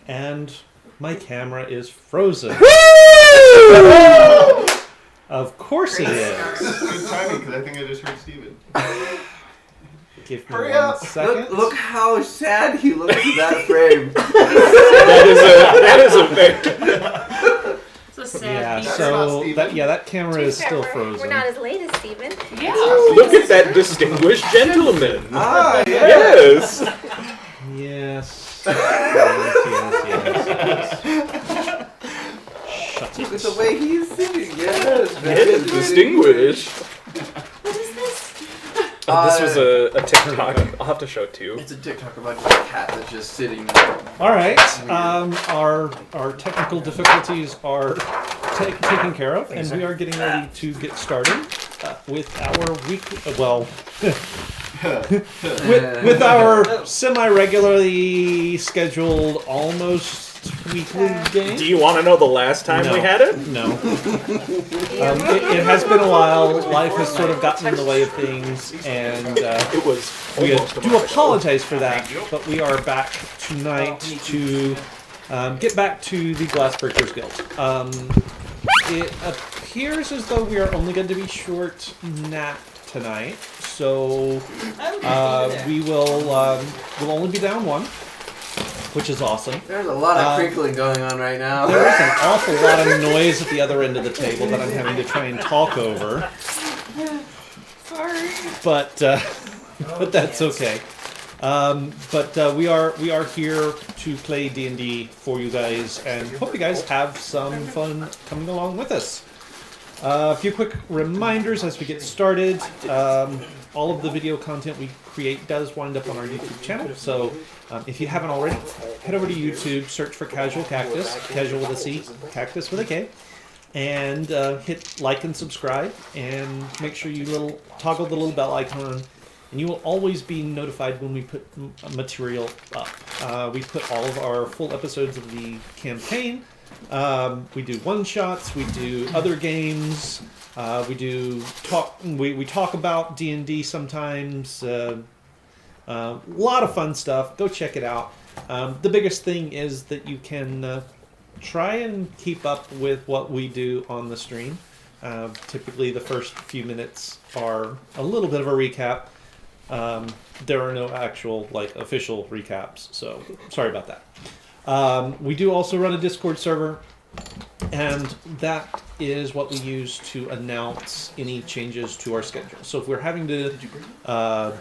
And my camera is frozen. Of course it is. Good timing, because I think I just heard Steven. Give me Hurry 1 up. second. Look how sad he looks in that frame. That is a very... It's a sad Yeah, piece. so that camera is still We're frozen. not as late as Steven. Yeah. Look at that distinguished gentleman. Ah, yeah. Yes. Yes. Yes. Shut Look at it. the way he's sitting. Yes. Yes, distinguished. What is this? This was a TikTok. I'll have to show it to you. It's a TikTok about a cat that's just sitting. All right. Our technical difficulties are taken care of, and we are getting ready to get started with our with our semi-regularly scheduled, almost weekly game. Do you want to know the last time we had it? No. It has been a while. Life has sort of gotten in the way of things, and It was we almost a do month ago. apologize for that. But we are back tonight to get back to the Glass Breakers Guild. It appears as though we are only going to be short nap tonight, so we will we'll only be down one, which is awesome. There's a lot of crinkling going on right now. There is an awful lot of noise at the other end of the table that I'm having to try and talk over. Sorry. But that's okay. We are here to play D&D for you guys, and hope you guys have some fun coming along with us. A few quick reminders as we get started. All of the video content we create does wind up on our YouTube channel, so if you haven't already, head over to YouTube, search for Casual Cactus, Casual with a C, Cactus with a K, and hit like and subscribe, and make sure you toggle the little bell icon, and you will always be notified when we put material up. We put all of our full episodes of the campaign. We do one-shots, we do other games, we talk about D&D sometimes, a lot of fun stuff. Go check it out. The biggest thing is that you can try and keep up with what we do on the stream. Typically the first few minutes are a little bit of a recap. There are no actual official recaps, so sorry about that. We do also run a Discord server, and that is what we use to announce any changes to our schedule. So if we're having to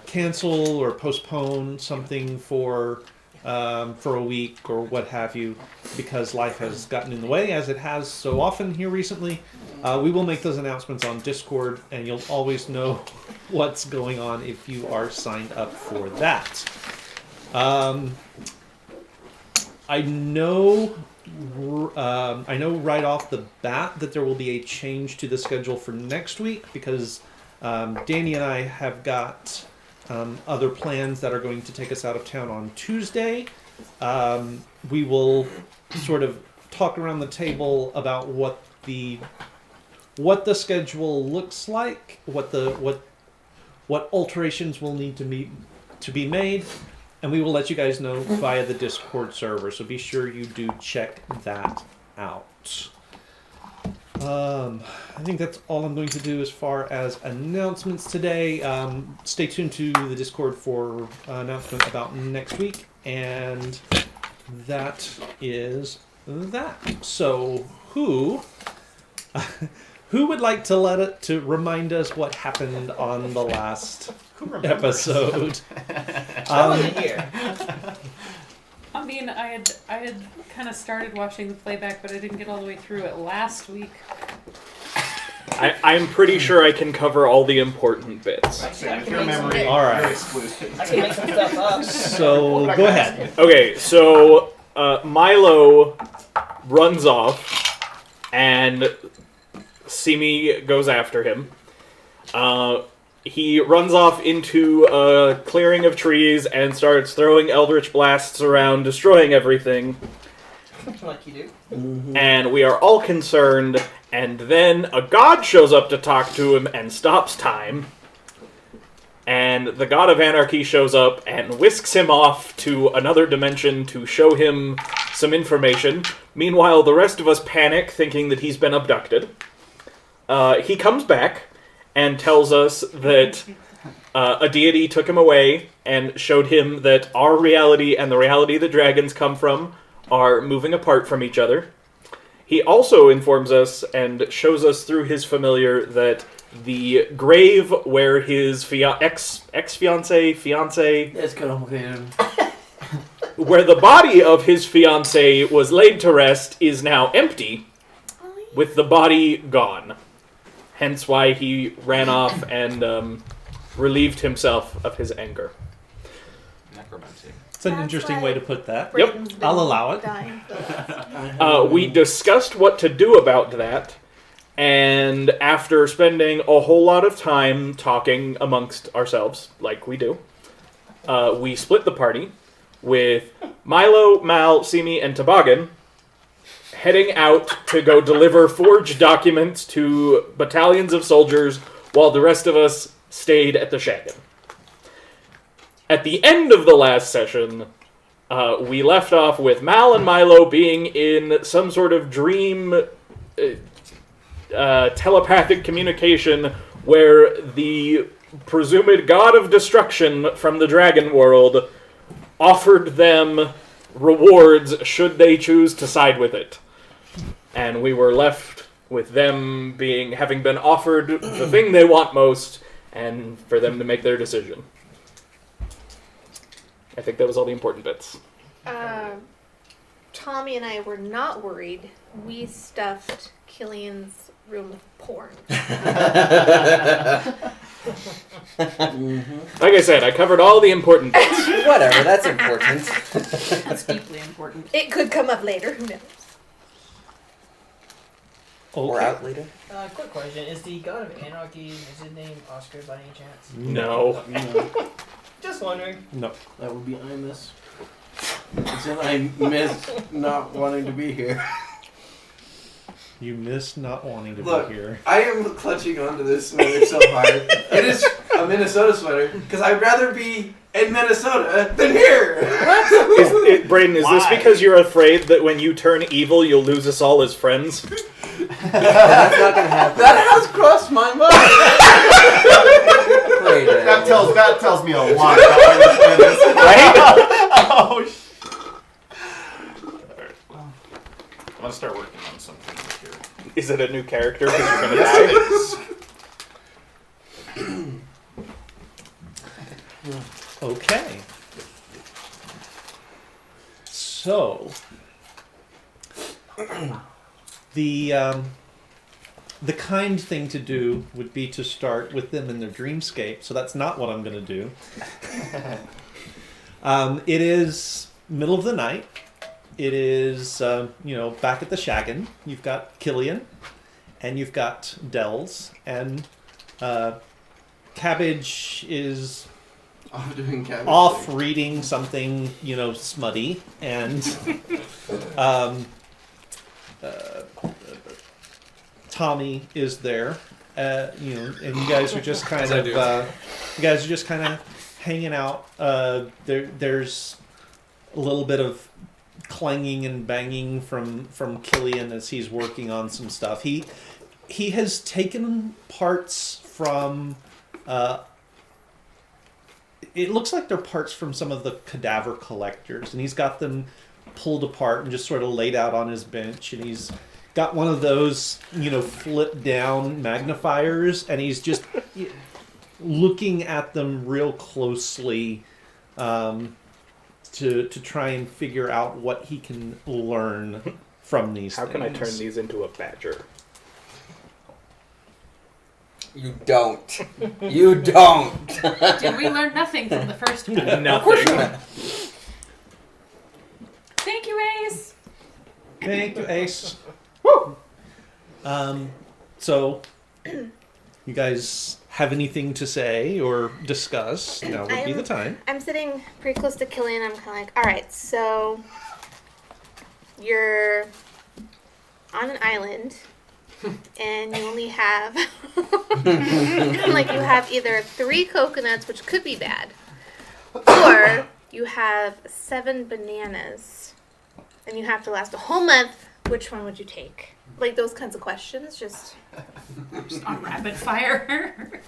cancel or postpone something for a week or what have you, because life has gotten in the way, as it has so often here recently, we will make those announcements on Discord, and you'll always know what's going on if you are signed up for that. I know right off the bat that there will be a change to the schedule for next week, because Danny and I have got other plans that are going to take us out of town on Tuesday. We will sort of talk around the table about what the schedule looks like, what alterations will need to be made. And we will let you guys know via the Discord server, so be sure you do check that out. I think that's all I'm going to do as far as announcements today. Stay tuned to the Discord for an announcement about next week, and that is that. So, who would like to remind us what happened on the last episode? Here. I mean, I had kind of started watching the playback, but I didn't get all the way through it last week. I'm pretty sure I can cover all the important bits. Your memory. All right. Very exclusive. I can make some stuff up. So go ahead. Okay, so Milo runs off, and Simi goes after him. He runs off into a clearing of trees and starts throwing eldritch blasts around, destroying everything. Like you do. Mm-hmm. And we are all concerned, and then a god shows up to talk to him and stops time. And the god of anarchy shows up and whisks him off to another dimension to show him some information. Meanwhile, the rest of us panic, thinking that he's been abducted. He comes back and tells us that a deity took him away and showed him that our reality and the reality that dragons come from are moving apart from each other. He also informs us and shows us through his familiar that the grave where his ex-fiancé, It's complicated. where the body of his fiancée was laid to rest is now empty, with the body gone. Hence why he ran off and relieved himself of his anger. Necromancy. It's an That's interesting why way to put that. Brayden's been I'll allow it. dying for that. We discussed what to do about that, and after spending a whole lot of time talking amongst ourselves, like we do, we split the party with Milo, Mal, Simi, and Toboggan heading out to go deliver forged documents to battalions of soldiers while the rest of us stayed at the Shaggin. At the end of the last session, we left off with Mal and Milo being in some sort of dream telepathic communication where the presumed god of destruction from the dragon world offered them rewards should they choose to side with it. And we were left with them having been offered the thing they want most, and for them to make their decision. I think that was all the important bits. Tommy and I were not worried. We stuffed Killian's room with porn. Like I said, I covered all the important bits. Whatever, that's important. That's deeply important. It could come up later. Who knows? Or Okay. out later. Quick question: is the god of anarchy is his name Oscar by any chance? No. Just wondering. No. That would be Imus. Except I miss not wanting to be here. You missed not wanting to Look. be here. I am clutching onto this sweater so hard. It is a Minnesota sweater because I'd rather be in Minnesota than here. Brayden, is this Why? because you're afraid that when you turn evil, you'll lose us all as friends? That's not gonna happen. That has crossed my mind. Brayden. That tells me a lot about where this bed is. Right? Oh, Alright, well, I'm gonna start working on something here. Is it a new character because you're gonna Yes, die? it is. Okay. So the kind thing to do would be to start with them in their dreamscape. So that's not what I'm going to do. It is middle of the night. It is back at the Shaggin. You've got Killian, and you've got Dells, and Cabbage is I'm doing cabbage off thing. reading something, smutty, and Tommy is there, and you guys are just kind of hanging out. There's a little bit of clanging and banging from Killian as he's working on some stuff. He has taken parts from. It looks like they're parts from some of the cadaver collectors, and he's got them pulled apart and just sort of laid out on his bench, and he's got one of those, flip down magnifiers, and he's just looking at them real closely to try and figure out what he can learn from these How things. can I turn these into a badger? You don't. You don't. Did we learn nothing from the first one? Nothing. Thank you, Ace. Thank you, Ace. Woo! So, you guys have anything to say or discuss? Now would be the time. I'm sitting pretty close to Killian. I'm kind of like, all right, so you're on an island, and you only have you have either 3 coconuts, which could be bad, or you have 7 bananas, and you have to last a whole month, which one would you take? Like those kinds of questions, just Just on rapid fire.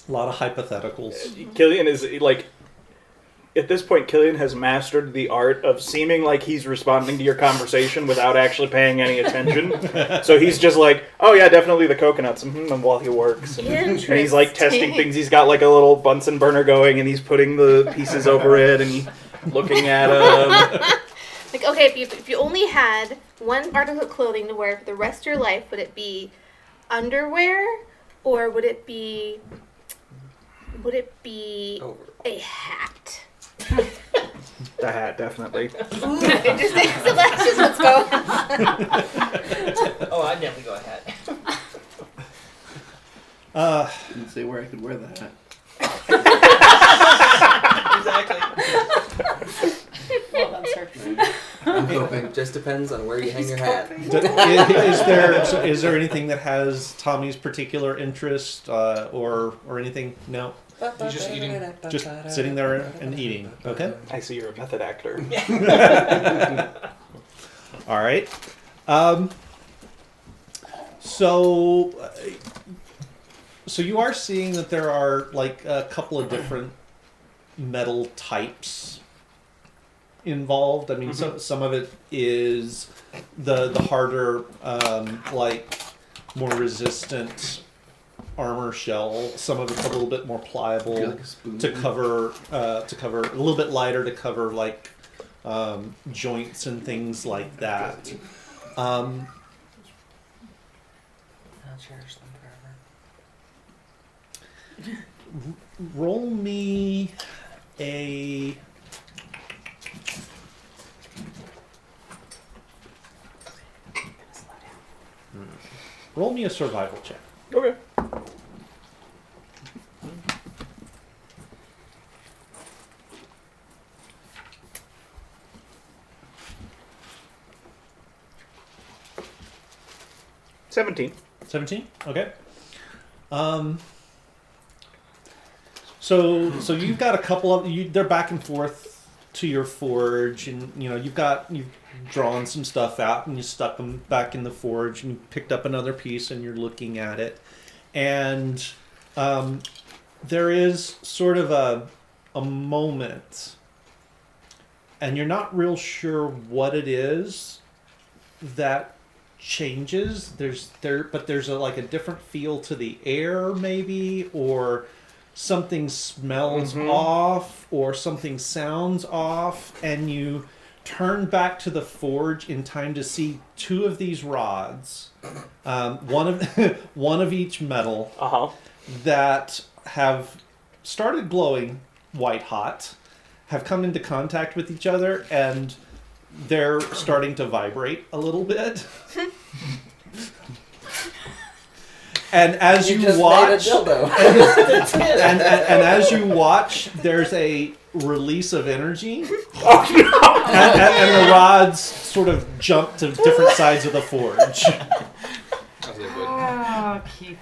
A lot of hypotheticals. Killian is like, at this point, Killian has mastered the art of seeming like he's responding to your conversation without actually paying any attention. So he's just like, "Oh yeah, definitely the coconuts," and while he works, and he's like testing things. He's got like a little Bunsen burner going, and he's putting the pieces over it and looking at them. like okay, if you only had one article of clothing to wear for the rest of your life, would it be underwear or would it be Over. a hat? The hat, definitely. Ooh, interesting. So that's just what's going on. Oh, I'd definitely go ahead. Didn't say where I could wear the hat. Exactly. Well done, sir. I'm hoping. Just depends on where you hang your hat. Is there anything that has Tommy's particular interest or anything? No, He's just eating. just sitting there and eating. Okay. I see you're a method actor. All right. So you are seeing that there are like a couple of different metal types involved. I mean, some of it is the harder, like more resistant armor shell. Some of it's a little bit more pliable Like a spoon. to cover a little bit lighter to cover like joints and things like that. I'll cherish them forever. Roll me a survival check. Okay. $17. 17? Okay. So you've got a couple of they're back and forth to your forge, and you've drawn some stuff out and you stuck them back in the forge, and you picked up another piece and you're looking at it, and there is sort of a moment, and you're not real sure what it is that changes. But there's like a different feel to the air, maybe, or something smells off, or something sounds off, and you turn back to the forge in time to see two of these rods, one of each metal, that have started glowing white hot, have come into contact with each other, and they're starting to vibrate a little bit. And as you just watch, made a dildo. and as you watch, there's a release of energy, and the rods sort of jump to different sides of the forge. Oh, Keith.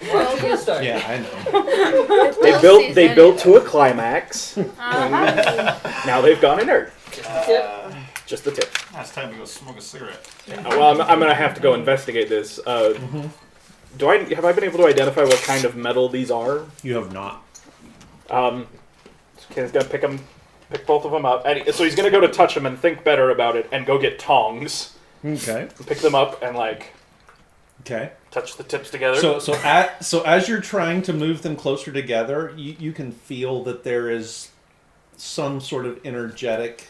Well, good start. Yeah, I know. They built to a climax. Now they've gone inert. Just the tip. Now it's time to go smoke a cigarette. Well, I'm gonna have to go investigate this. Have I been able to identify what kind of metal these are? You have not. Ken's gonna pick both of them up, and so he's gonna go to touch them and think better about it, and go get tongs, Okay. and pick them up, and Okay. touch the tips together. So as you're trying to move them closer together, you can feel that there is some sort of energetic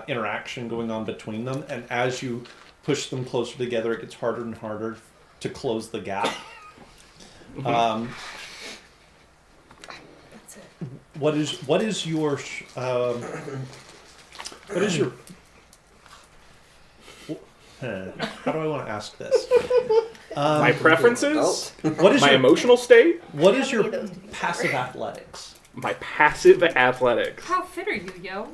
interaction going on between them, and as you push them closer together, it gets harder and harder to close the gap. What is your how do I want to ask this? My preferences, What is my your emotional state, what is your passive athletics? my passive athletics. How fit are you, yo?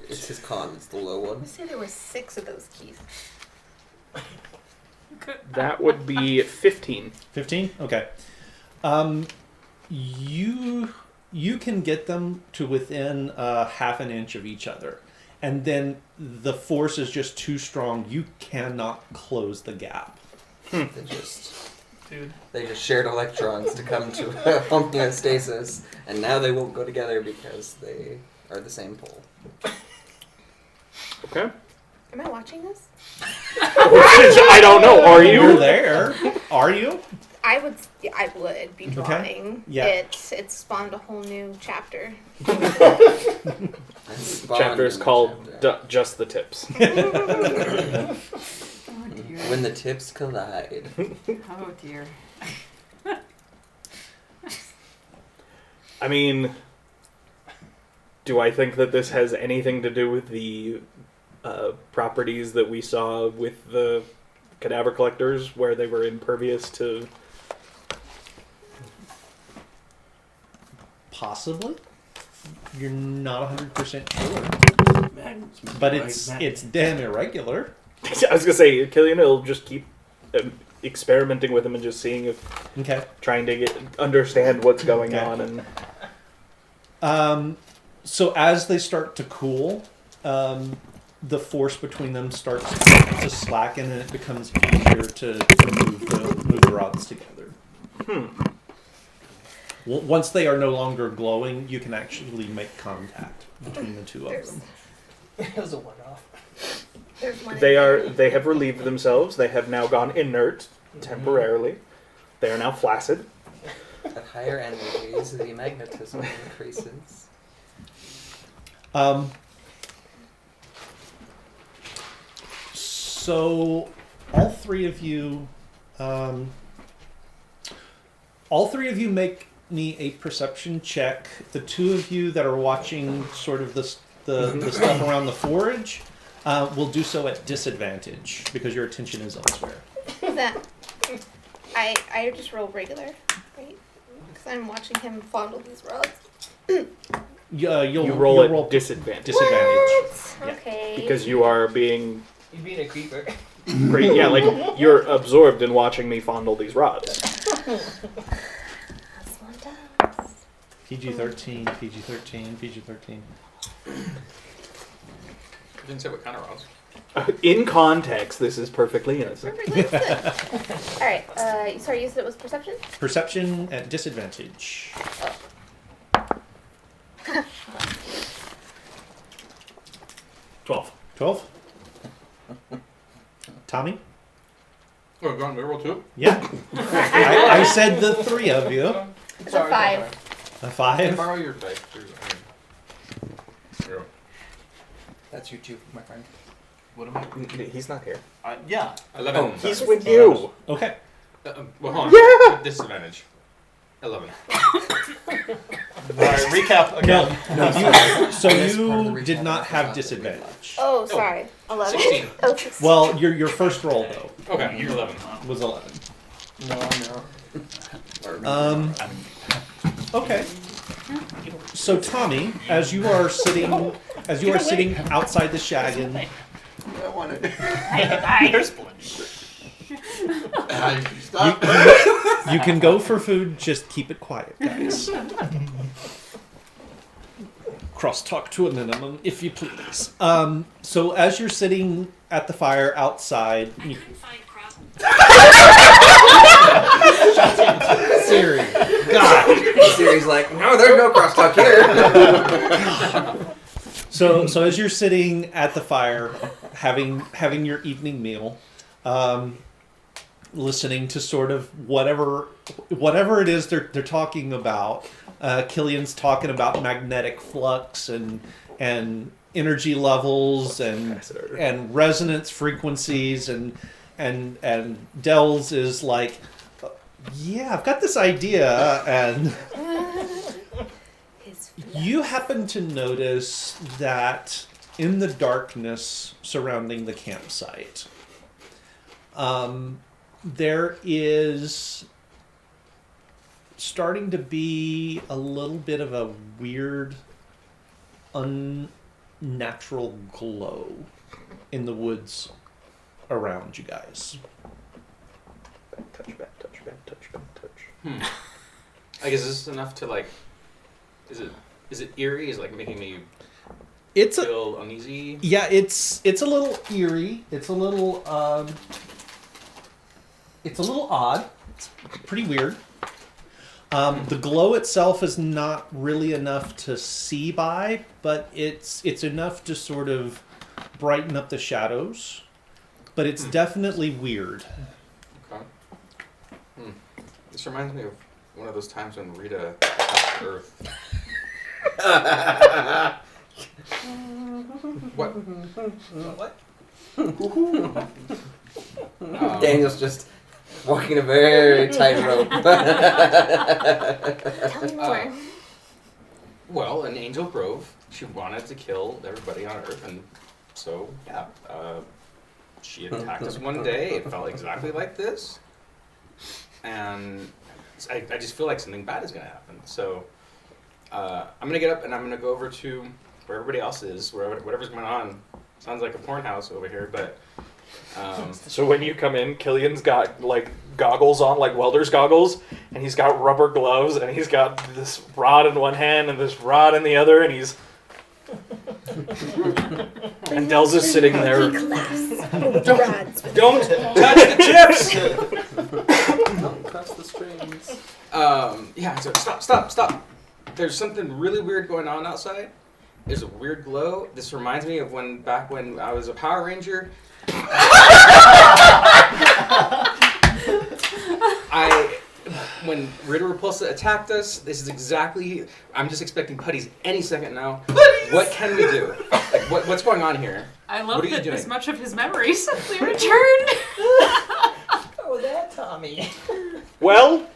It's his con. It's the low one. I say there were 6 of those keys. That would be 15. 15? Okay. You you can get them to within half an inch of each other, and then the force is just too strong. You cannot close the gap. They just shared electrons to come to homeostasis, and now they won't go together because they are the same pole. Okay. Am I watching this? I don't know. Are You're you? there. Are you? I would be drawing. Yeah. It spawned a whole new chapter. Chapter is called Just the Tips. Oh dear. When the tips collide. Oh dear. I mean, do I think that this has anything to do with the properties that we saw with the cadaver collectors, where they were impervious to? Possibly. You're not 100% sure, but it's damn irregular. I was gonna say, Killian will just keep experimenting with them and just seeing if, Okay. trying to understand what's going Okay. on. And So as they start to cool, the force between them starts to slacken, and it becomes easier to move the rods together. Once they are no longer glowing, you can actually make contact between the two of them. It was a one-off. There's one. they have relieved themselves. They have now gone inert temporarily. They are now flaccid. At higher energies, the magnetism increases. So all three of you make me a perception check. The two of you that are watching sort of the stuff around the forge will do so at disadvantage because your attention is elsewhere. Is that? I just roll regular, right? Because I'm watching him fondle these rods. You'll roll you'll at disadvantage. disadvantage. What? Yeah. Okay. Because you are being You'd be a creeper. great. Yeah, like you're absorbed in watching me fondle these rods. That's one does. PG-13, PG-13, PG-13. I didn't say what kind of rods. In context, this is perfectly innocent. Perfect. All right. Sorry, you said it was perception. Perception at disadvantage. 12. 12. Tommy? Oh, go on, we roll 2? Yeah. I said the three of you. It's a 5. A Can I 5. borrow your dice? Here. That's you too, my friend. What am I? He's not here. Yeah. 11. Oh, he's with you. Okay. Well, hold on. Yeah! Disadvantage. 11. Alright, recap again. No, you, so That is part of the you recap did not I have forgot. disadvantage. Oh, sorry. 11. 16. Oh, 16. Well, your first roll though Okay, 11. was 11. No. Okay. So Tommy, as you are sitting outside the shaggin, I want it. There's blood. Stop. you can go for food. Just keep it quiet, guys. Crosstalk to a minimum, if you please. So as you're sitting at the fire outside, Siri, God. Siri's like, no, there's no crosstalk here. So as you're sitting at the fire, having your evening meal, listening to sort of whatever it is they're talking about. Killian's talking about magnetic flux and energy levels and resonance frequencies and Dells is like, yeah, I've got this idea, and you happen to notice that in the darkness surrounding the campsite, there is starting to be a little bit of a weird, unnatural glow in the woods around you guys. Bad touch, bad touch, bad touch, bad touch. I guess this is enough to, like, Is it eerie? Is it like making me It's a feel uneasy? yeah. It's a little eerie. It's a little odd. It's pretty weird. The glow itself is not really enough to see by, but it's enough to sort of brighten up the shadows. But it's definitely weird. Okay. This reminds me of one of those times when Rita attacked Earth. What? What? Daniel's just walking a very tight rope. Tell me more. Well, in Angel Grove, she wanted to kill everybody on Earth, and so, yeah, she attacked us one day. It felt exactly like this. And I just feel like something bad is going to happen. So I'm going to get up and I'm going to go over to where everybody else is, whatever's going on. Sounds like a porn house over here, but... So when you come in, Killian's got like goggles on, like welder's goggles, and he's got rubber gloves, and he's got this rod in one hand and this rod in the other, and he's... and Dells is sitting there. Don't touch the chips! Don't press the strings. Yeah, so stop. There's something really weird going on outside. There's a weird glow. This reminds me of back when I was a Power Ranger. When Rita Repulsa attacked us, this is exactly... I'm just expecting putties any second now. Putties! What can we do? Like, what's going on here? I What love are you that doing? as much of his memory suddenly returned. Oh, that Tommy. Well,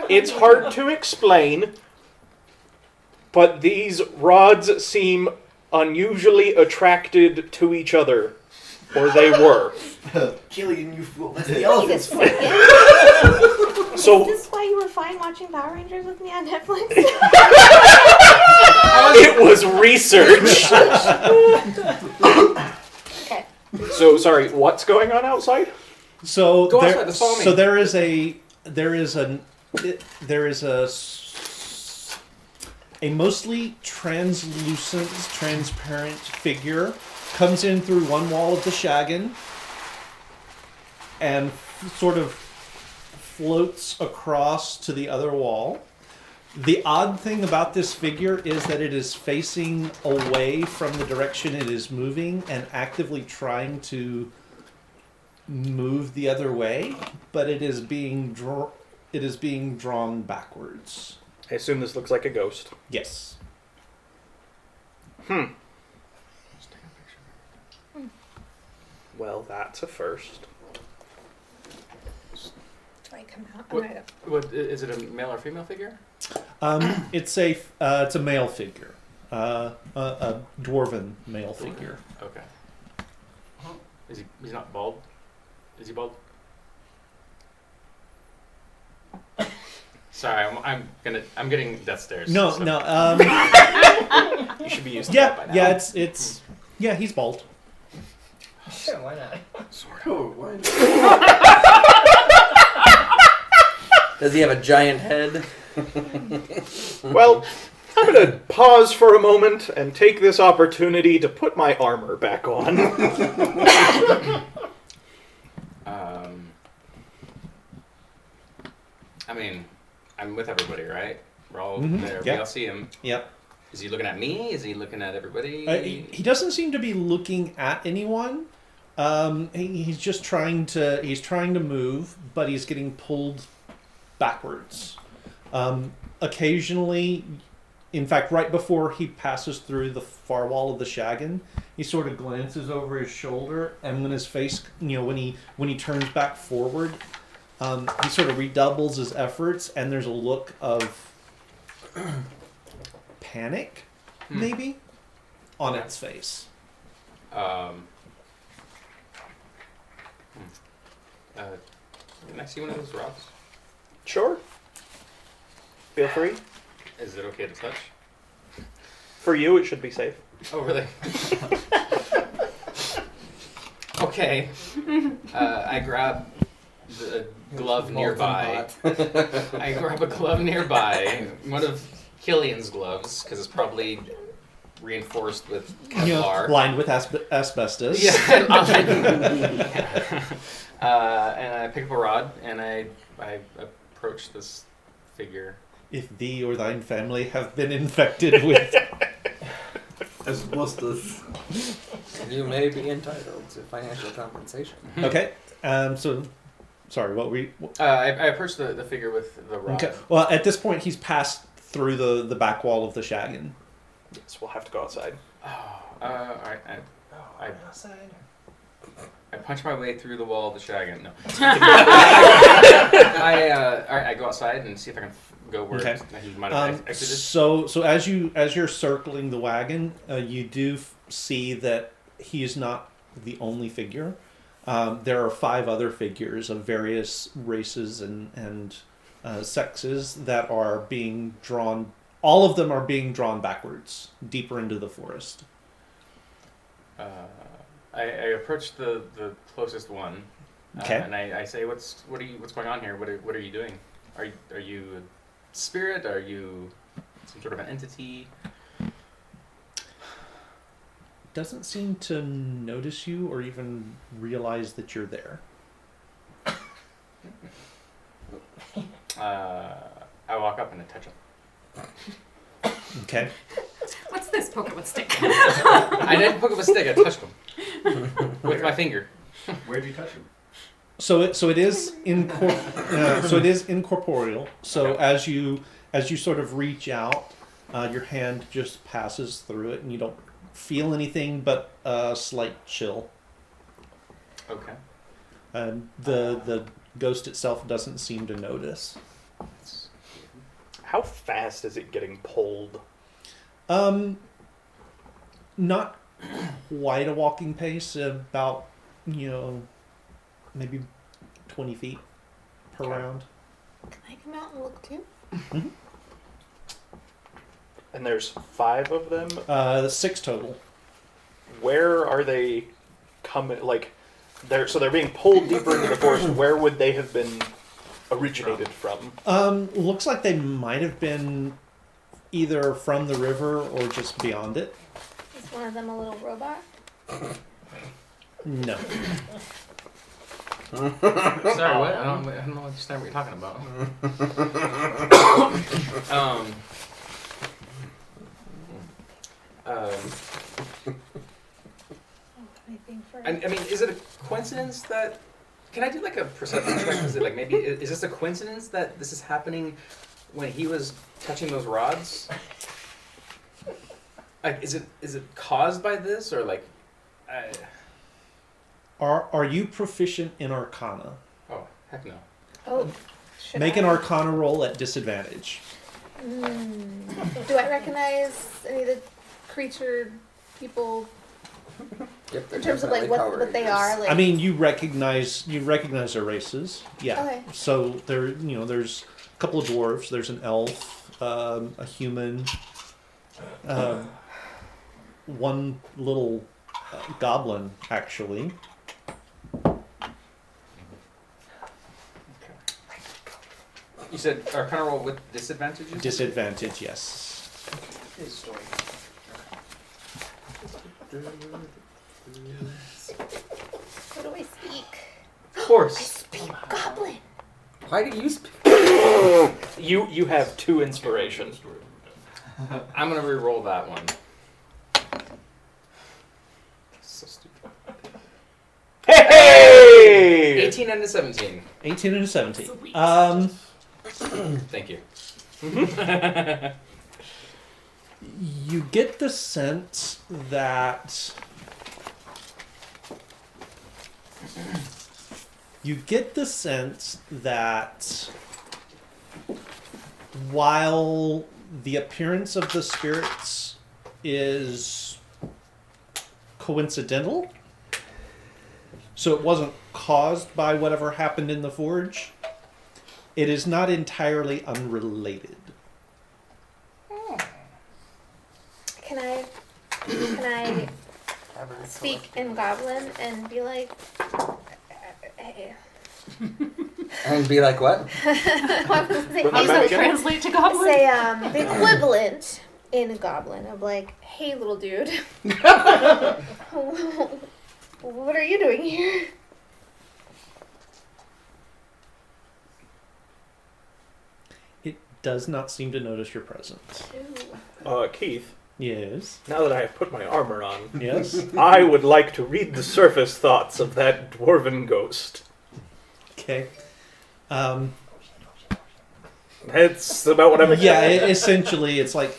it's hard to explain, but these rods seem unusually attracted to each other. Or they were. Killian, you fool. That's the Wait, elephant's this foot. So Is this why you were fine watching Power Rangers with me on Netflix? it was research. Okay. So sorry, what's going on outside? So Go there, outside, let's follow me. so there is a mostly translucent, transparent figure comes in through one wall of the Shaggin and sort of floats across to the other wall. The odd thing about this figure is that it is facing away from the direction it is moving and actively trying to move the other way, but it is being drawn backwards. I assume this looks like a ghost. Yes. Well, that's a first. Do I come out? What- Right up. What is it? A male or female figure? It's a male figure, a dwarven male figure. Okay. He's not bald? Is he bald? Sorry, I'm getting death stares. No, so- no. You should be used to that by now. Yeah, he's bald. Sure, why not? Oh, why not? Does he have a giant head? Well, I'm going to pause for a moment and take this opportunity to put my armor back on. I mean, I'm with everybody, right? We're all Mhm, there. yeah. We all see him. Yep. Is he looking at me? Is he looking at everybody? He doesn't seem to be looking at anyone. He's just trying to move, but he's getting pulled backwards. Occasionally, in fact, right before he passes through the far wall of the Shaggin, he sort of glances over his shoulder, and when his face, when he turns back forward, he sort of redoubles his efforts, and there's a look of panic, maybe, on its face. Can I see one of those rocks? Sure. Feel free. Is it okay to touch? For you, it should be safe. Oh, really? Okay. I grab the glove nearby. I grab a glove nearby. One of Killian's gloves because it's probably reinforced with You know, Kevlar. lined with asbestos. Yeah. And I pick up a rod and I approach this figure. If thee or thine family have been infected with Asbestos. You may be entitled to financial compensation. Okay. So, sorry. What were you? I approach the figure with the rod. Okay. Well, at this point, he's passed through the back wall of the Shaggin. Yes, we'll have to go outside. All right. Outside. I punch my way through the wall of the Shaggin. No. I go outside and see if I can go where Okay. he might have exited. So as you're circling the wagon, you do see that he is not the only figure. There are 5 other figures of various races and sexes that are being drawn. All of them are being drawn backwards, deeper into the forest. I approach the closest one. Okay. And I say, what's going on here? What are you doing? Are you a spirit? Are you some sort of an entity? Doesn't seem to notice you or even realize that you're there. I walk up and I touch him. Okay. What's this Pokemon stick? I didn't pick up a stick. I touched him with my finger. Where'd you touch him? So it is incorporeal. So Okay. as you sort of reach out, your hand just passes through it, and you don't feel anything but a slight chill. Okay. The ghost itself doesn't seem to notice. How fast is it getting pulled? Not quite a walking pace. About maybe 20 feet per round. Can I come out and look too? And there's 5 of them. 6 total. Where are they coming? Like, they're being pulled deeper into the forest. Where would they have been originated from? Looks like they might have been either from the river or just beyond it. Is one of them a little robot? No. Sorry, what? I don't understand what you're talking about. Anything for I mean, is it a coincidence that? Can I do like a perception check? Is it like maybe is this a coincidence that this is happening when he was touching those rods? Like, is it caused by this or like? Are you proficient in Arcana? Oh heck no. Oh, should Make I? an Arcana roll at disadvantage. Do I recognize any of the creature people Yep, they're in terms of like definitely Power what they Rangers. are? Like, I mean, you recognize their races. Yeah. Okay. So there's a couple of dwarves. There's an elf, a human, one little goblin actually. You said Arcana roll with disadvantages? Disadvantage, yes. His story. what do I speak? Of course. Speak goblin. Why do you speak? You have 2 inspiration. I'm gonna re-roll that one. So stupid. Hey! 18 and a 17. 18 and a 17. Thank you. You get the sense that while the appearance of the spirits is coincidental, so it wasn't caused by whatever happened in the forge, it is not entirely unrelated. Can I speak in goblin and be like, hey, And be like, what? I was gonna say, Run that How does back that again? translate to goblin? say the equivalent in a goblin of like, hey little dude, what are you doing here? It does not seem to notice your presence. Keith, Yes. now that I have put my armor on, Yes. I would like to read the surface thoughts of that dwarven ghost. Okay. That's about what I'm Yeah. expecting. Essentially, it's like,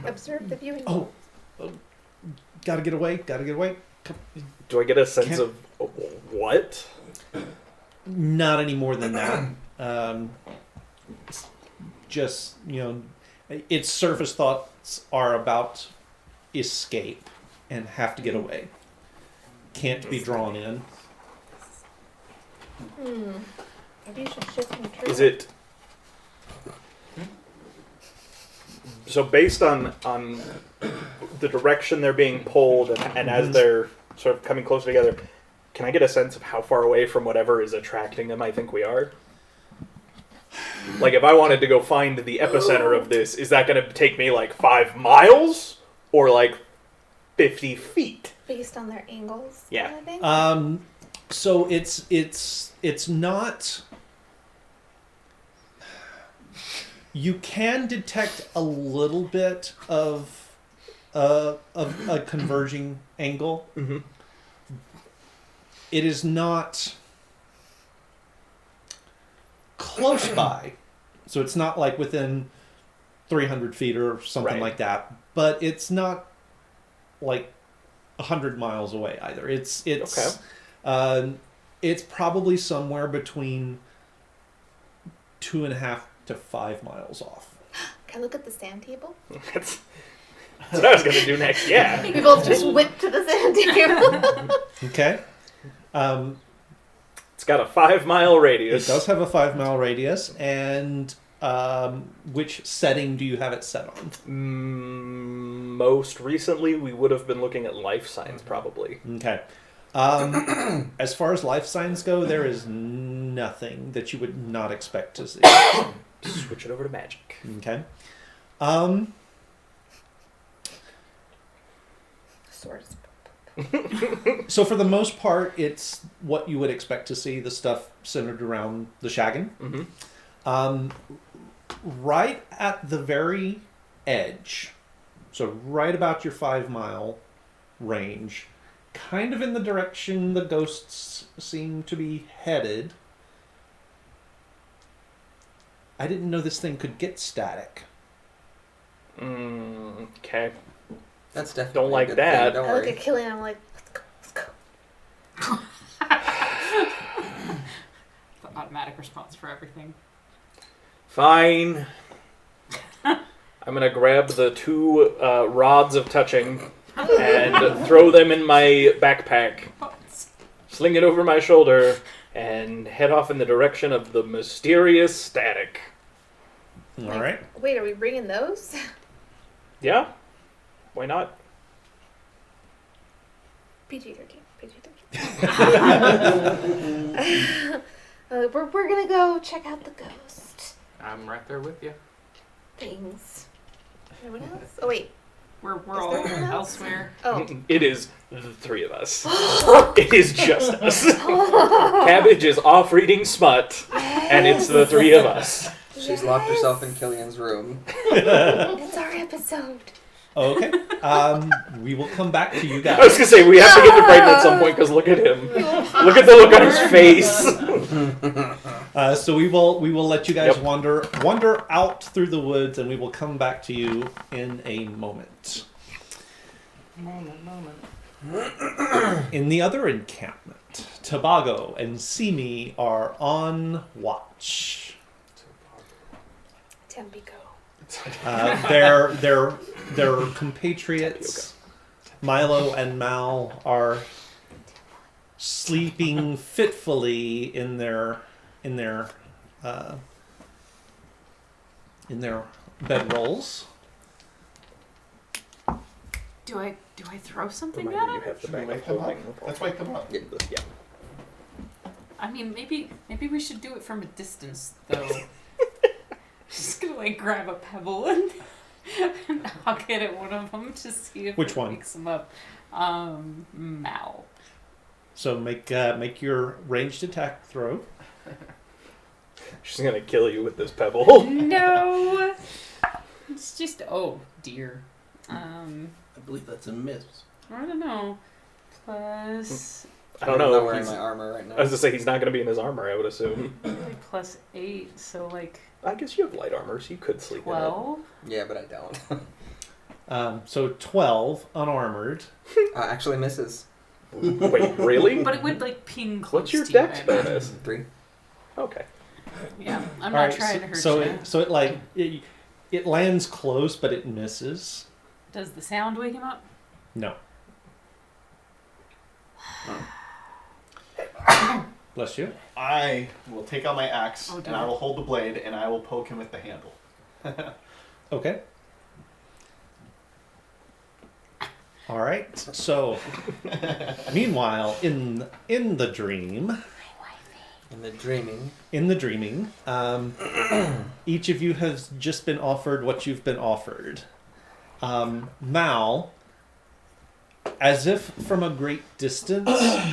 Observe the viewing. oh, gotta get away. Gotta get away. Come. Do I get a sense Can't- of what? Not any more than that. Just, its surface thoughts are about escape and have to get away. Can't be drawn in. Maybe you should shift control. Is it? So based on the direction they're being pulled and as they're sort of coming closer together, can I get a sense of how far away from whatever is attracting them I think we are? Like if I wanted to go find the epicenter of this, is that going to take me like 5 miles or like 50 feet? Based on their angles? Yeah. Kind of thing? So it's not. You can detect a little bit of a converging angle. Mm-hmm. It is not close by, so it's not like within 300 feet or something Right. like that. But it's not like 100 miles away either. It's probably somewhere between 2.5 to 5 miles off. Can I look at the sand table? That's what I was going to do next. Yeah. We both just went to the sand table. Okay. It's got a 5-mile It radius. does have a 5-mile radius, and which setting do you have it set on? Most recently, we would have been looking at life signs, probably. Okay. As far as life signs go, there is nothing that you would not expect to see. Switch it over to magic. Okay. Swords. So for the most part, it's what you would expect to see, the stuff centered around the Shagan. Mm-hmm. Right at the very edge, so right about your 5-mile range, kind of in the direction the ghosts seem to be headed. I didn't know this thing could get static. Okay. That's definitely Don't a like good that. Thing. Don't I look worry. at Killian, I'm like, let's go. The automatic response for everything. Fine. I'm gonna grab the 2 rods of touching and throw them in my backpack, sling it over my shoulder, and head off in the direction of the mysterious static. All right. Wait, are we bringing those? Yeah? Why not? PG-13. We're gonna go check out the ghost I'm right there with you. things. Anyone else? Oh wait. We're Is all there anyone else? elsewhere. Oh. It is the 3 of us. It is just us. Cabbage is off reading smut, and it's the 3 of us. She's locked herself in Killian's room. It's our episode. Okay. We will come back to you I was guys. gonna say, we have to get to Brighton at some point, because look at him. Look at the look on his face. So we will let you guys Yep. wander out through the woods, and we will come back to you in a moment. In the other encampment, Tobago and Simi are on watch. Tampico. Their compatriots, Milo and Mal, are sleeping fitfully in their bedrolls. Do I throw something Remind at me you him? have the Should we bag wake of them up? clothing. Let's wake them up. Yeah. I mean, maybe we should do it from a distance, though. Just gonna like grab a pebble and knock it at one of them to see if Which it one? wakes them up. Mal. So make your ranged attack throw. She's gonna kill you with this pebble. No. It's just dear. I believe that's a miss. I don't know. Plus I don't I'm know. not wearing He's- my armor right now. I was gonna say he's not gonna be in his armor. I would assume. like plus 8, so like I guess you have light armor, so you could sleep in it. 12. Yeah, but I don't. So 12 unarmored. Actually misses. Wait, really? But it would like ping close What's your to dex you, I bonus? 3. Okay. Yeah, I'm All not right, trying to hurt so you. it lands close, but it misses. Does the sound wake him up? No. Bless you. I will take out my axe Oh, and darn. I will hold the blade and I will poke him with the handle. Okay. All right. So, meanwhile, in the dream, And the dreaming. each of you has just been offered what you've been offered. Mal, as if from a great distance,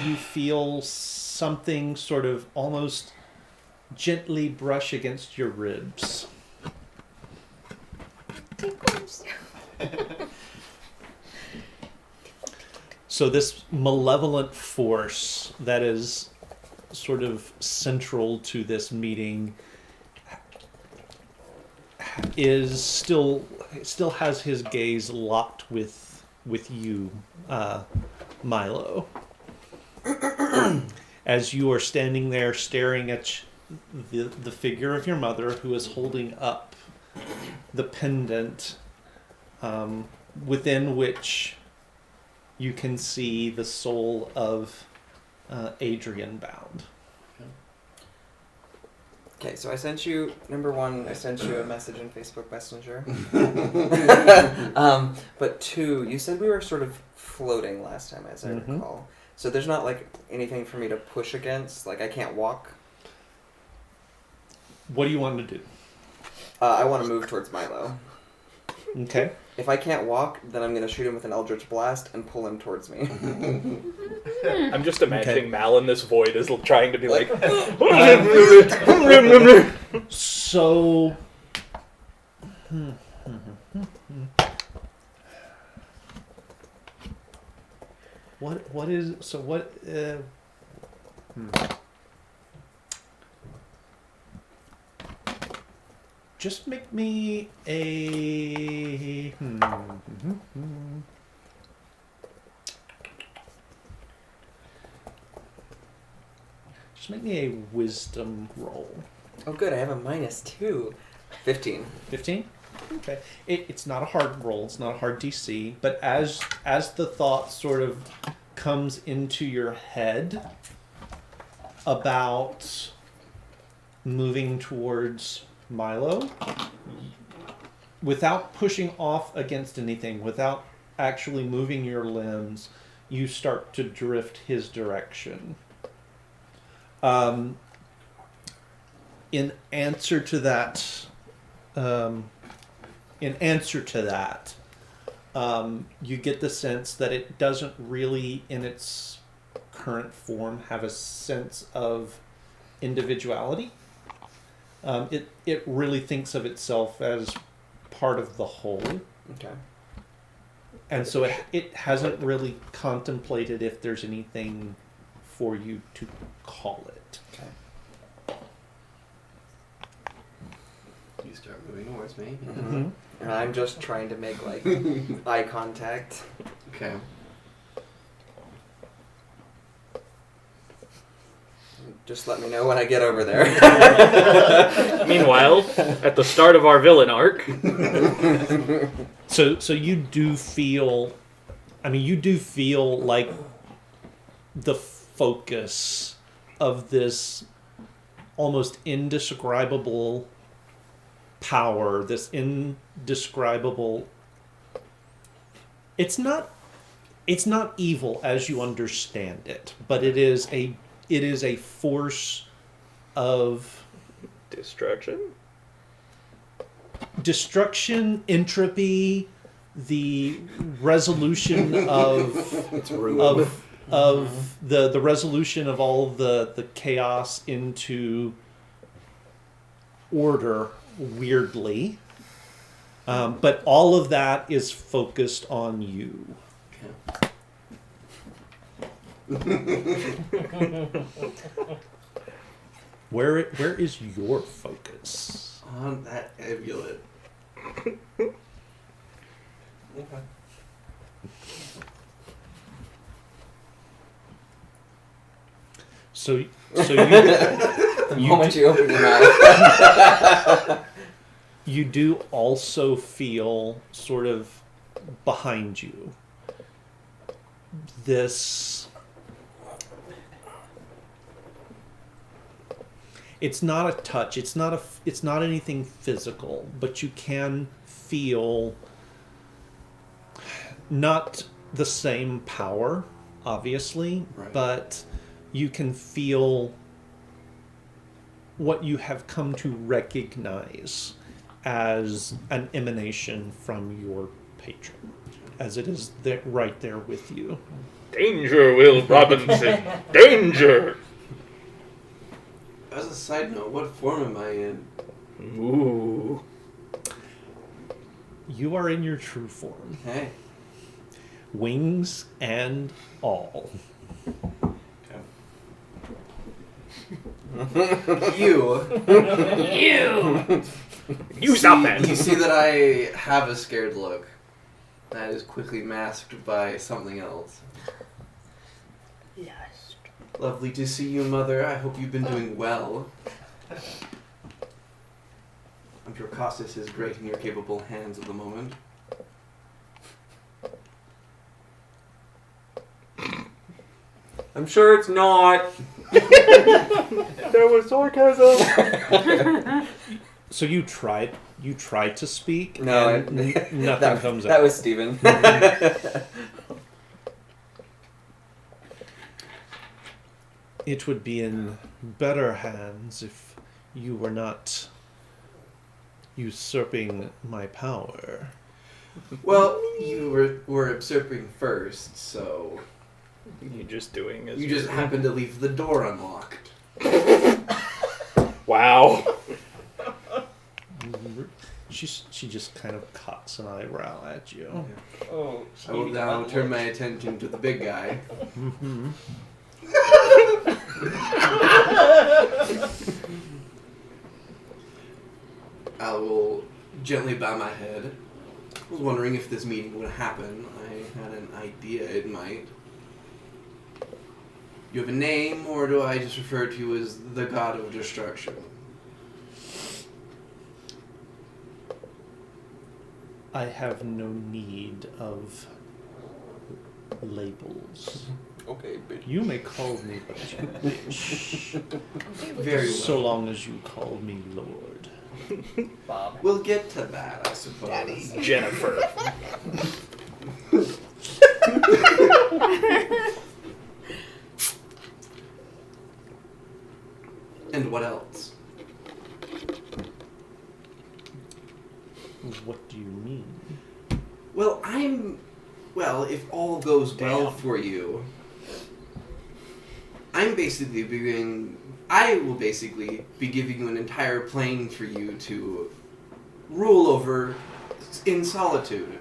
you feel something sort of almost gently brush against your ribs. So this malevolent force that is sort of central to this meeting is still has his gaze locked with you, Milo. As you are standing there staring at the figure of your mother, who is holding up the pendant, within which you can see the soul of Adrian bound. Okay, so I sent you, number one, I sent you a message in Facebook Messenger. But 2, you said we were sort of floating last time, as I recall. So there's not, like, anything for me to push against? Like, I can't walk? What do you want to do? I want to move towards Milo. Okay. If I can't walk, then I'm going to shoot him with an Eldritch Blast and pull him towards me. I'm just imagining Mal in this void is trying to be like. So. What is so what? Just make me a. Just make me a wisdom roll. Oh, good, I have a -2. 15. 15? Okay. It's not a hard roll, it's not a hard DC, but as the thought sort of comes into your head about moving towards Milo, without pushing off against anything, without actually moving your limbs, you start to drift his direction. In answer to that, you get the sense that it doesn't really, in its current form, have a sense of individuality. It really thinks of itself as part of the whole. Okay. And so it hasn't really contemplated if there's anything for you to call it. Okay. You start moving towards me. Mm-hmm. And I'm just trying to make, like, eye contact. Okay. Just let me know when I get over there. Meanwhile, at the start of our villain arc, So you do feel, like the focus of this almost indescribable power, this indescribable. It's not evil as you understand it, but it is a it is a force of destruction, entropy, the resolution of the resolution of all the chaos into order, weirdly. But all of that is focused on you. Where is your focus? On that amulet. Okay. So you The moment you open your mouth. you do also feel sort of behind you this. It's not a touch. It's not anything physical, but you can feel not the same power, obviously, Right. but you can feel what you have come to recognize as an emanation from your patron, as it is there, right there with you. Danger, Will Robinson! Danger! As a side note, what form am I in? Ooh. You are in your true form, Hey. wings and all. You. You stop that! You see that I have a scared look. That is quickly masked by something else. Lust. Lovely to see you, Mother. I hope you've been doing well. I'm sure Costas is great in your capable hands at the moment. I'm sure it's not. There was sarcasm! So you tried to speak, No, and nothing that, comes that out. was Steven. It would be in better hands if you were not usurping my power. Well, you were usurping first, so You just doing as you just happened to leave the door unlocked. Wow. She just kind of cocks an eyebrow at you. Oh, I will now turn my attention to the big guy. Mm-hmm. I will gently bow my head. I was wondering if this meeting would happen. I had an idea it might. You have a name, or do I just refer to you as the God of Destruction? I have no need of labels. Okay, bitch. You may call me what you wish, Very well. so long as you call me Lord. Bob. We'll get to that, I suppose. Jennifer. And what else? What do you mean? Well, if all goes well for you, I will basically be giving you an entire plane for you to rule over in solitude.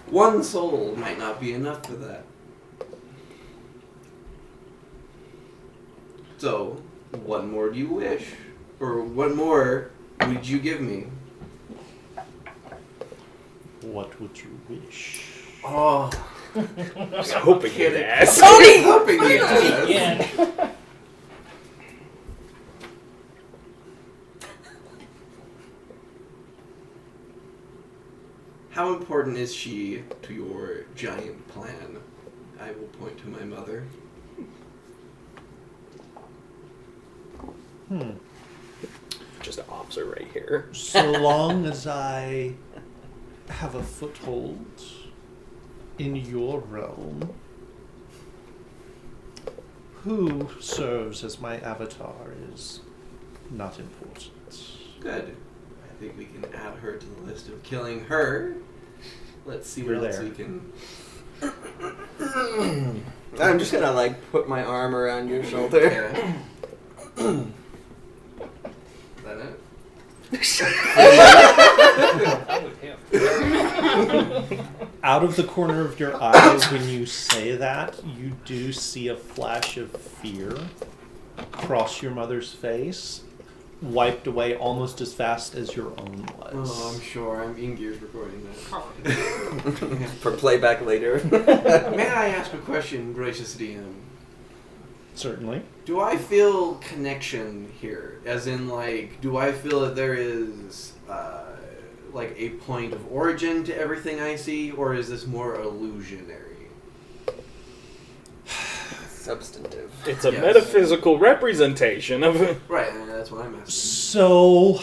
One soul might not be enough for that. So, what more do you wish? Or what more would you give me? What would you wish? Oh, I was hoping you'd ask. I'm hoping you did. Again. How important is she to your giant plan? I will point to my mother. Just an officer right here. So long as I have a foothold in your realm, who serves as my avatar is not important. Good. I think we can add her to the list of killing her. Let's see what You're else there. we can. I'm just gonna like put my arm around your shoulder. Yeah. Is that it? I'm with him. Out of the corner of your eye, when you say that, you do see a flash of fear cross your mother's face, wiped away almost as fast as your own was. Oh, I'm sure. I'm Ingir's recording that. For playback later. May I ask a question, gracious DM? Certainly. Do I feel connection here? As in, like, do I feel that there is, like, a point of origin to everything I see, or is this more illusionary? Substantive. It's a Yes. metaphysical representation of. Right, that's what I'm asking. So,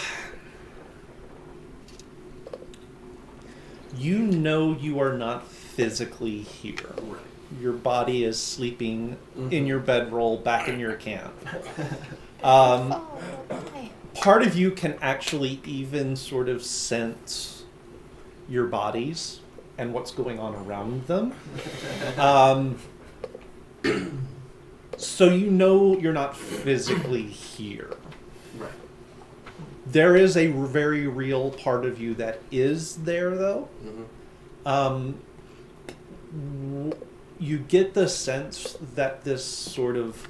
you know you are not physically here. Right. Your body is sleeping in your bedroll back in your camp. Oh, okay. Part of you can actually even sort of sense your bodies and what's going on around them. So you know you're not physically here. Right. There is a very real part of you that is there, though. You get the sense that this sort of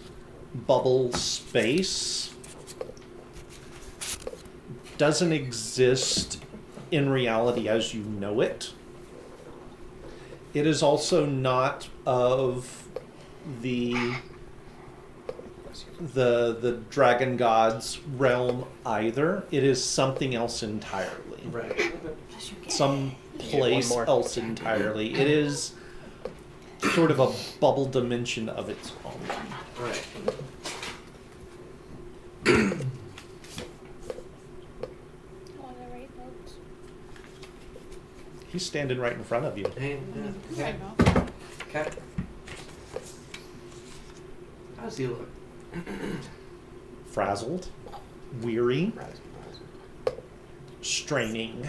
bubble space doesn't exist in reality as you know it. It is also not of the dragon god's realm either. It is something else entirely. Right. Some place more. else entirely. It is sort of a bubble dimension of its own. Right. I want to write notes. He's standing right in front of you. Hey, I okay. know. Okay. How does he look? Frazzled, weary, straining.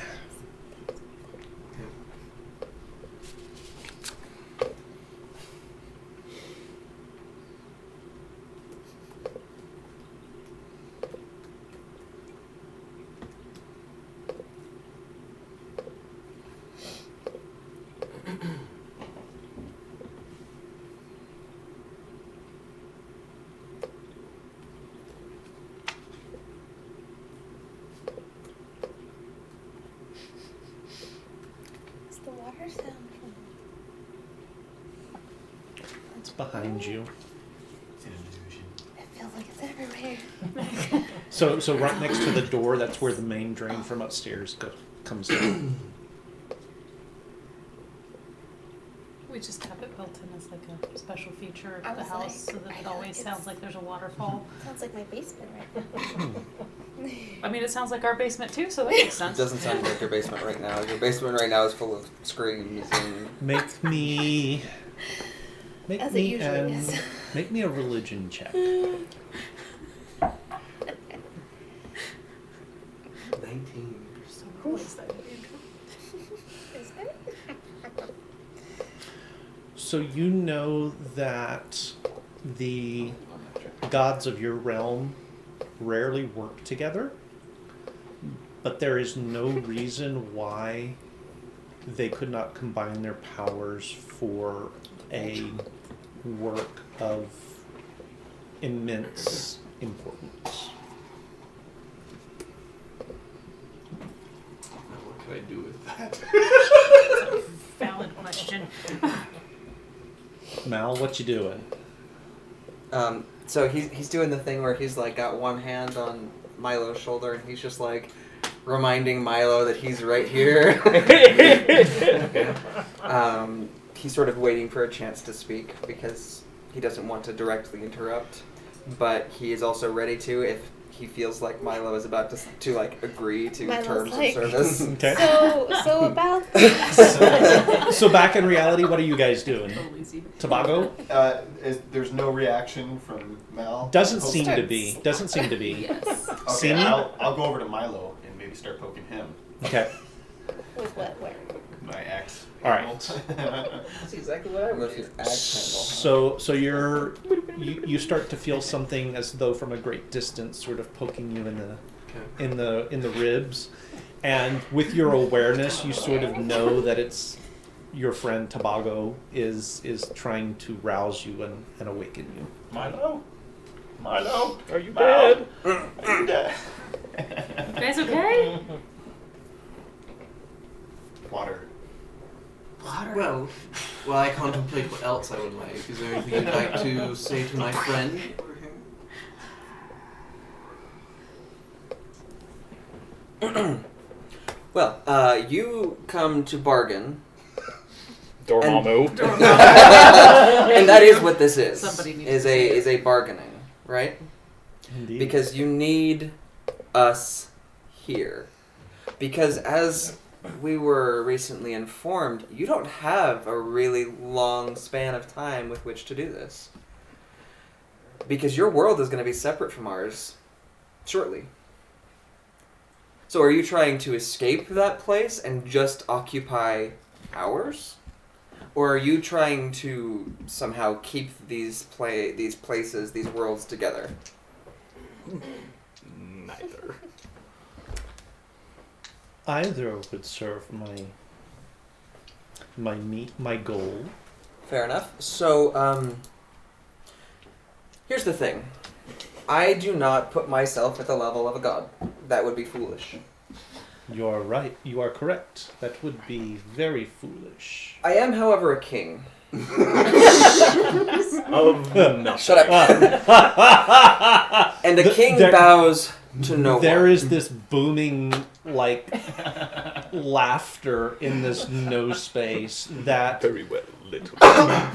What's the water sound from? It's behind you. It feels like it's everywhere. So right next to the door, that's where the main drain from upstairs comes in. We just have it built in as like a special feature I of the was house like, so that I it feel always like sounds it's- like there's a waterfall. Sounds like my basement right now. I mean, it sounds like our basement too, so that makes It sense. doesn't sound like your basement right now. Your basement right now is full of screams and Make me As it usually is. Make me a religion check. 19. So always that way. Is it? So you know that the gods of your realm rarely work together, but there is no reason why they could not combine their powers for a work of immense importance. Now what could I do with that? Valid question. Mal, what you doing? so he's doing the thing where he's like got one hand on Milo's shoulder and he's just like reminding Milo that he's right here. He's sort of waiting for a chance to speak because he doesn't want to directly interrupt, but he is also ready to if he feels like Milo is about to like agree to Milo's terms like- of service. Okay. So about So back in reality, what are you guys doing? Totally see. Tobago? There's no reaction from Mel. Doesn't Poke- seem to be. Doesn't seem to be. Yes. Okay, Seen? I'll go over to Milo and maybe start poking him. Okay. with what? Where? My axe. All right. That's exactly what I With his axe So you start to feel something as though from a great distance, sort of poking you in the ribs, and with your awareness, you sort of know that it's your friend Tobago is trying to rouse you and awaken you. Milo? Milo? Are you dead? Are you dead? You guys okay? Water. Well, while I contemplate what else I would like, is there anything you'd like to say to my friend? Well, you come to bargain, Dormammu. and that is what this is. Somebody needs Is to say a bargaining, right? Indeed. Because you need us here. Because as we were recently informed, you don't have a really long span of time with which to do this. Because your world is going to be separate from ours shortly. So are you trying to escape that place and just occupy ours? Or are you trying to somehow keep these places, these worlds together? Neither. Either would serve my goal. Fair enough. So, here's the thing. I do not put myself at the level of a god. That would be foolish. You are right. You are correct. That would be very foolish. I am, however, a king. Of nothing. Shut up. And a king There- bows to no There one. is this booming, like, laughter in this no space that Very well, little.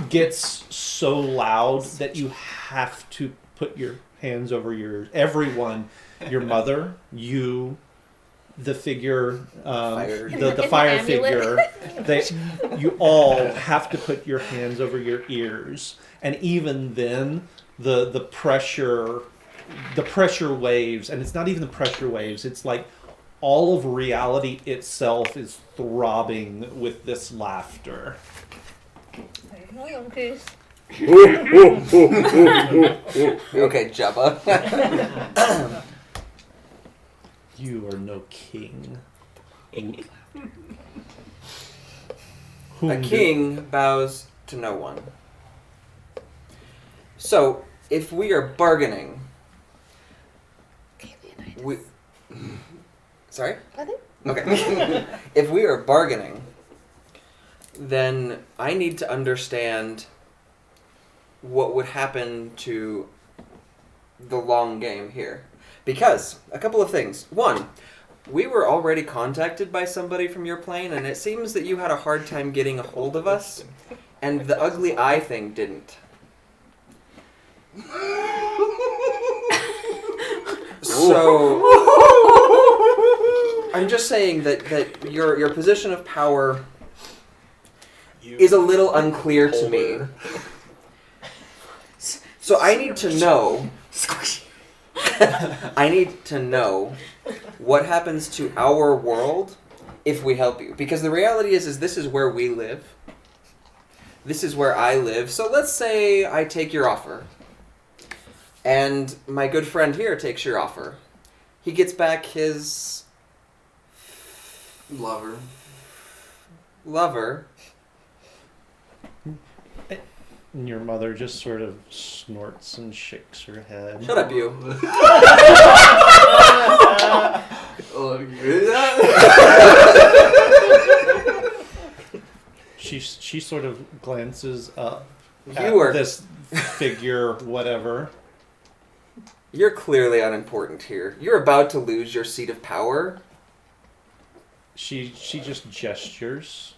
gets so loud that you have to put your hands over your everyone, your mother, you, the figure, Fire. the And fire the amulet. figure. You all have to put your hands over your ears, and even then, the pressure waves, and it's not even the pressure waves. It's like all of reality itself is throbbing with this laughter. Okay, Jabba. You are no king. A Whom king bows to no one. So, if we are bargaining, we... Sorry? Nothing? Okay. If we are bargaining, then I need to understand what would happen to the long game here. Because, a couple of things. One, we were already contacted by somebody from your plane, and it seems that you had a hard time getting a hold of us, and the ugly eye thing didn't. So, I'm just saying that your position of power is a little unclear to me. So I need to know. I need to know what happens to our world if we help you. Because the reality is this is where we live. This is where I live. So let's say I take your offer. And my good friend here takes your offer. He gets back his Lover. lover. And your mother just sort of snorts and shakes her head. Shut up, you. She sort of glances up at You are this figure, whatever. You're clearly unimportant here. You're about to lose your seat of power. She just gestures,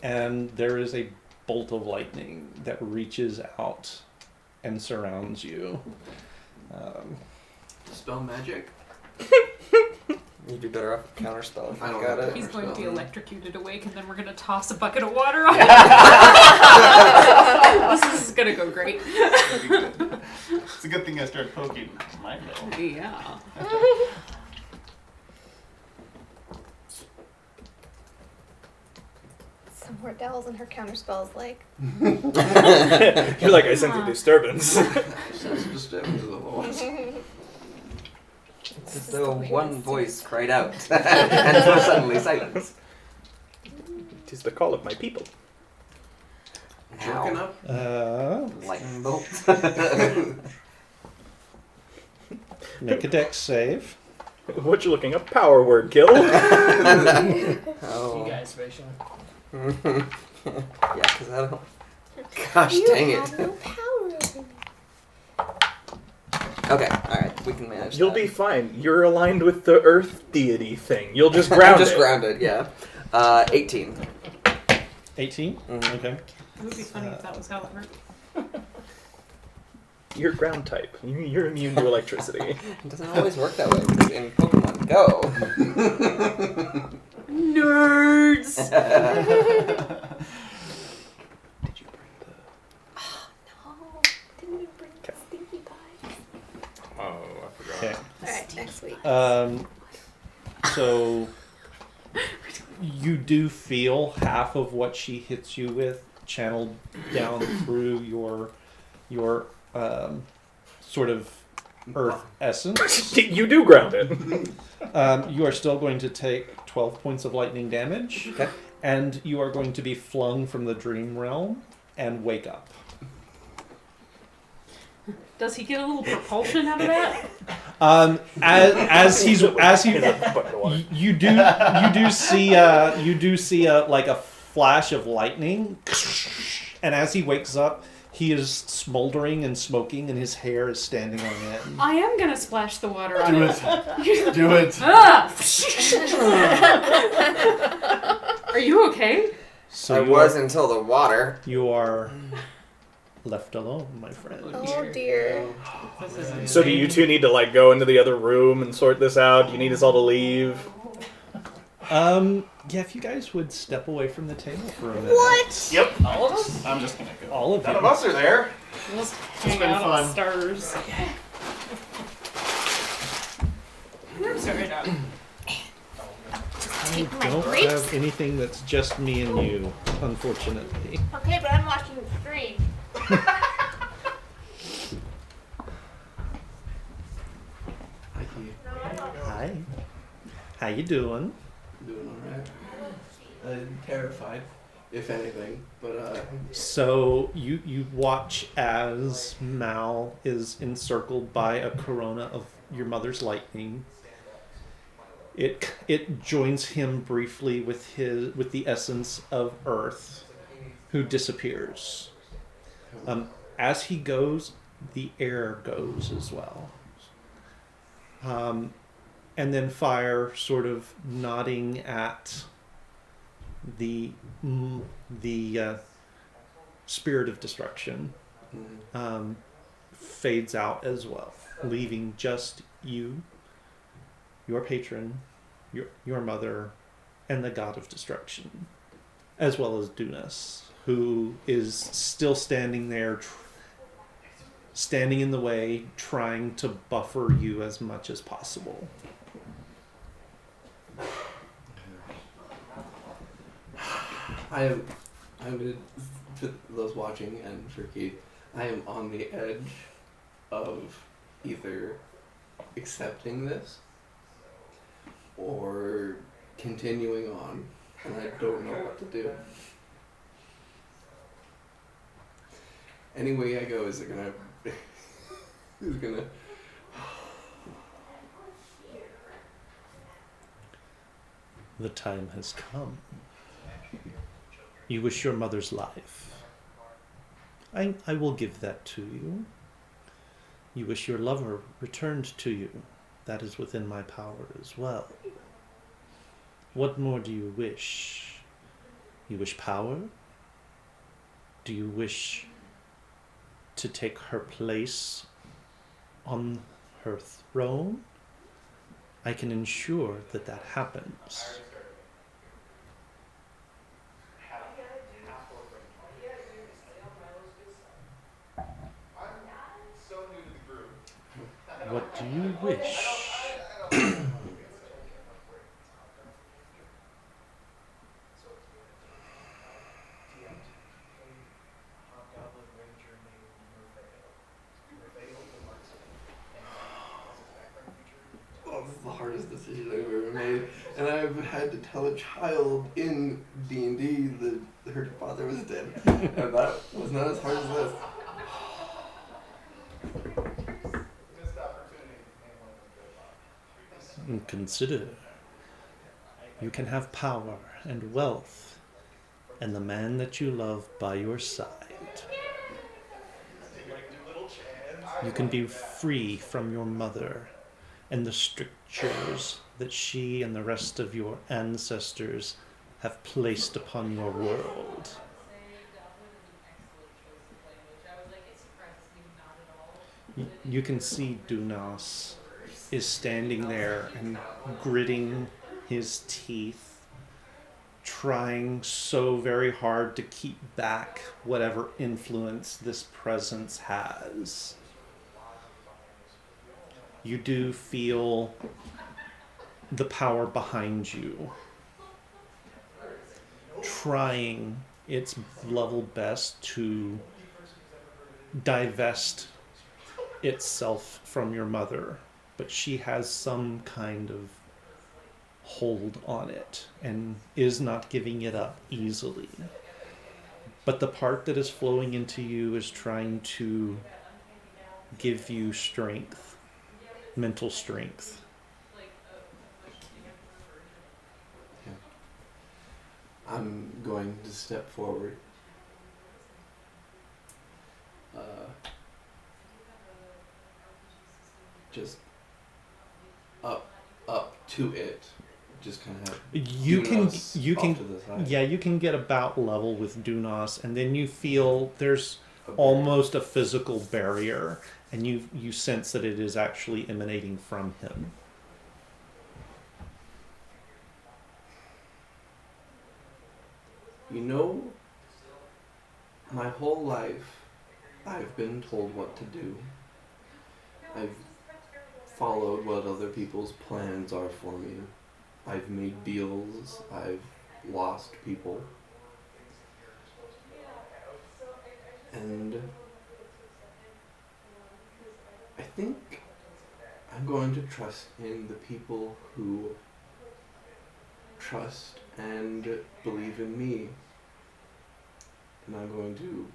and there is a bolt of lightning that reaches out and surrounds you. Spell magic? You'd be better off with counterspell if I you don't got know. it. He's going to be Spell. electrocuted awake, and then we're going to toss a bucket of water on him. This is going to go great. It's a good thing I started poking my bill. Yeah. Some more Dells and her counterspells like. You're like, I sense a disturbance. Sense of disturbance is a little. It's as though one voice cried out, and there was suddenly silence. It is the call of my people. Jerking up? Lightning bolt. Make a dex save. What you looking up? Power word kill. You Oh. guys, Rachel. Yeah, because I don't. Gosh You dang have it. no power over me. Okay, alright, we can manage You'll that. be fine. You're aligned with the earth deity thing. You'll just I'm ground just it. grounded, yeah. 18. 18? Mhm. Okay. It would be funny if that was how it worked. You're ground type. You're immune to electricity. It doesn't always work that way because in Pokemon Go. Nerds! Did you bring the... No, didn't even bring the stinky pie. Oh, I forgot. Okay. Alright, next week. So you do feel half of what she hits you with channeled down through your sort of earth essence. You do ground it. You are still going to take 12 points of lightning damage, Okay. and you are going to be flung from the dream realm and wake up. Does he get a little propulsion out of that? As he Bucket of water. you do see like a flash of lightning, and as he wakes up, he is smoldering and smoking, and his hair is standing on end. I am gonna splash the water on Do him. it. Do it. Ah! Are you okay? So I you was are, until the water. you are left alone, my friend. Oh dear. This is So do you two need to like go into the other room and sort this out? You need us all to leave? Yeah, if you guys would step away from the table for a minute. What? Yep. All of us? I'm just gonna go. All of None you. of us are there. Let's hang been out fun. on stars. I'm sorry, Doc. Take my Don't grapes? have anything that's just me and you, unfortunately. Okay, but I'm watching the stream. Hi. How you doing? Doing alright. I'm terrified, if anything, but So you watch as Mal is encircled by a corona of your mother's lightning. It joins him briefly with the essence of Earth, who disappears. As he goes, the air goes as well. And then Fire, sort of nodding at the spirit of destruction, fades out as well, leaving just you, your patron, your mother, and the god of destruction, as well as Dunas, who is still standing there, standing in the way, trying to buffer you as much as possible. I'm gonna, for those watching and for Keith, I am on the edge of either accepting this or continuing on, and I don't know what to do. Any way I go, is it gonna, is gonna. The time has come. You wish your mother's life. I will give that to you. You wish your lover returned to you. That is within my power as well. What more do you wish? You wish power? Do you wish to take her place on her throne, I can ensure that that happens. What do you wish? Oh, this is the hardest decision I've ever made, and I've had to tell a child in D&D that her father was dead, and that was not as hard as this. And consider, you can have power and wealth, and the man that you love by your side. You can be free from your mother and the strictures that she and the rest of your ancestors have placed upon your world. You can see Dunas is standing there and gritting his teeth, trying so very hard to keep back whatever influence this presence has. You do feel the power behind you, trying its level best to divest itself from your mother, but she has some kind of hold on it and is not giving it up easily. But the part that is flowing into you is trying to give you strength, mental strength. I'm going to step forward. Just up to it. Just kind of. You can off to the side. yeah, you can get about level with Dunas, and then you feel there's almost a physical barrier, and you sense that it is actually emanating from him. You know, my whole life, I've been told what to do. I've followed what other people's plans are for me. I've made deals. I've lost people. And I think I'm going to trust in the people who trust and believe in me. And I'm going to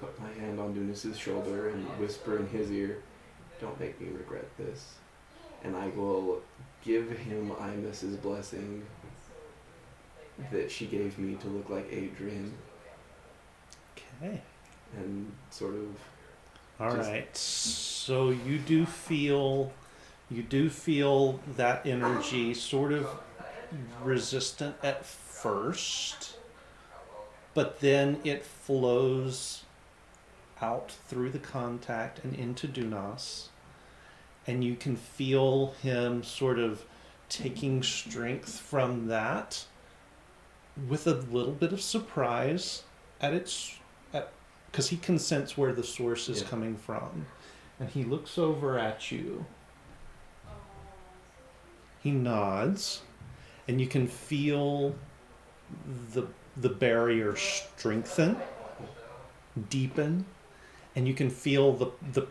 put my hand on Dunas's shoulder and whisper in his ear, "Don't make me regret this." And I will give him Imos's blessing that she gave me to look like Adrian. Okay. And sort of. All right. So you do feel that energy sort of resistant at first, but then it flows out through the contact and into Dunas, and you can feel him sort of taking strength from that with a little bit of surprise because he can sense where the source is coming from, and he looks over at you. He nods, and you can feel the barrier strengthen, deepen, and you can feel the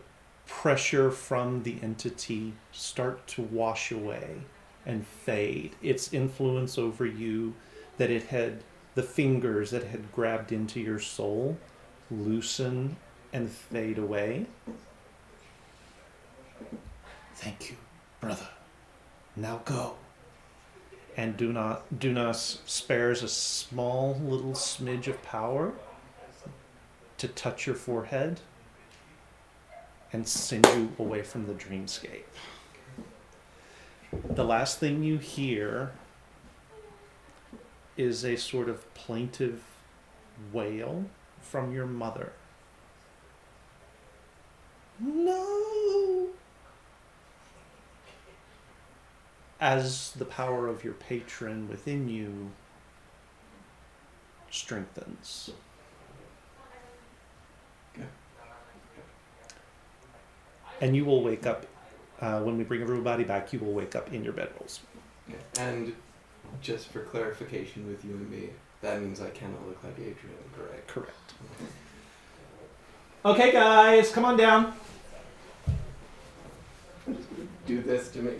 pressure from the entity start to wash away and fade. Its influence over you, the fingers that had grabbed into your soul, loosen and fade away. Thank you, brother. Now go. And Dunas spares a small little smidge of power to touch your forehead and send you away from the dreamscape. The last thing you hear is a sort of plaintive wail from your mother. No! as the power of your patron within you strengthens. And you will wake up, when we bring everybody back, you will wake up in your bedrolls. Okay. And just for clarification with you and me, that means I cannot look like Adrian, correct? Correct. Okay, guys, come on down. Do this to me.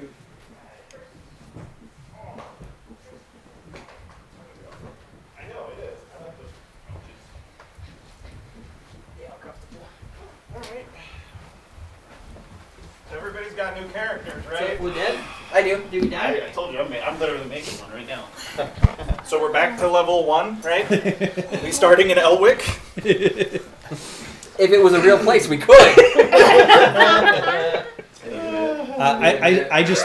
Everybody's got new characters, right? We're dead? I do. Do you die? I told you, I'm literally making one right now. So we're back to level 1, right? We starting in Elwick? If it was a real place, we could. I just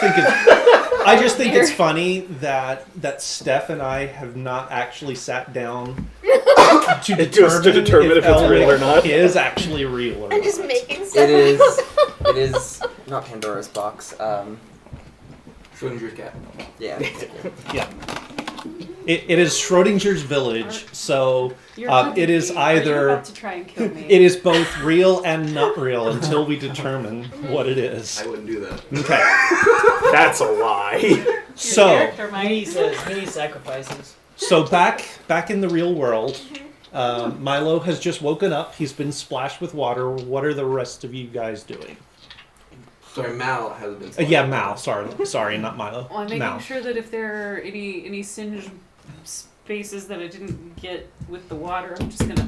think it's funny that Steph and I have not actually sat down to determine if it's real or not. is actually real or I'm not. just making stuff. It is not Pandora's box. Schrodinger's cat. Yeah. Yeah. It is Schrodinger's village, so it is Are you either about to try and kill me? it is both real and not real until we determine what it is. I wouldn't do that. Okay. That's a lie. So Character Mini might. mini sacrifices. So back in the real world, Milo has just woken up. He's been splashed with water. What are the rest of you guys doing? Sorry, Mal has been. Yeah, Mal. Sorry, not Milo. Well, I'm making Mal. sure that if there are any singed spaces that I didn't get with the water, I'm just gonna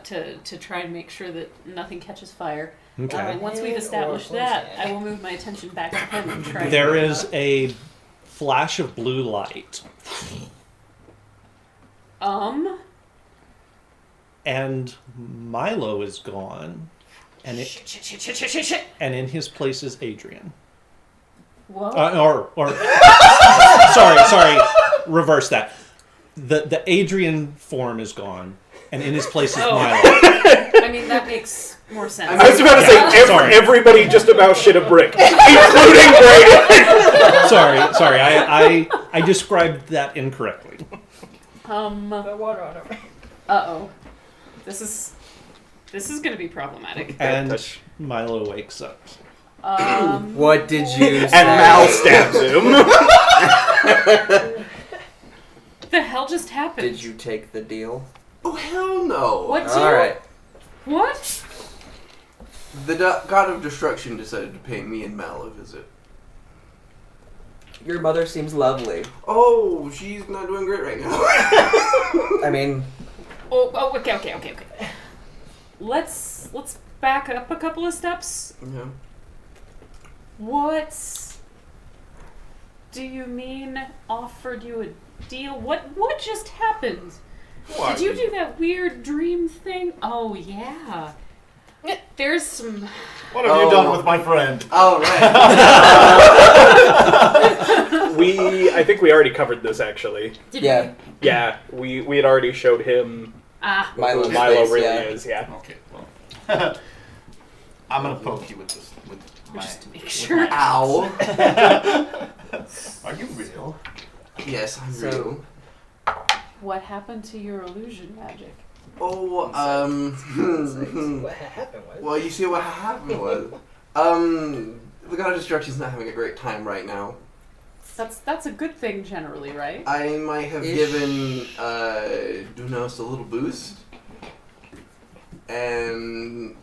to try and make sure that nothing catches fire. Okay. Once we've established that, I will move my attention back to him and try. There is a flash of blue light, and Milo is gone, and Shit. and in his place is Adrian. What? Sorry, reverse that. The Adrian form is gone, and in his place is Oh. Milo. I mean, that makes more sense. I was about to say, Sorry. everybody just about shit a brick, including Brayden. Sorry, I described that incorrectly. The water on it. Uh-oh. This is gonna be problematic. And Milo wakes up. What did you say? And Mal stabs him. What the hell just happened? Did you take the deal? Oh hell no! What? Alright. What? The god of destruction decided to pay me and Mal a visit. Your mother seems lovely. Oh, she's not doing great right now. I mean, Oh, okay. Let's back up a couple of steps. Yeah. What do you mean offered you a deal? What just happened? What? Did you do that weird dream thing? Oh yeah. There's some. What have you done with my friend? Oh right. I think we already covered this actually. yeah. Yeah, we had already showed him who Milo's Milo face, really yeah. is. Yeah. Okay, well. I'm gonna poke you with this. With my, Just to make sure. Ow. Are you real? Yes, I'm So- real. What happened to your illusion magic? Oh, What happened was. well, you see what happened was, the god of destruction's not having a great time right now. That's a good thing generally, right? I might have Ish. given Dunos a little boost, and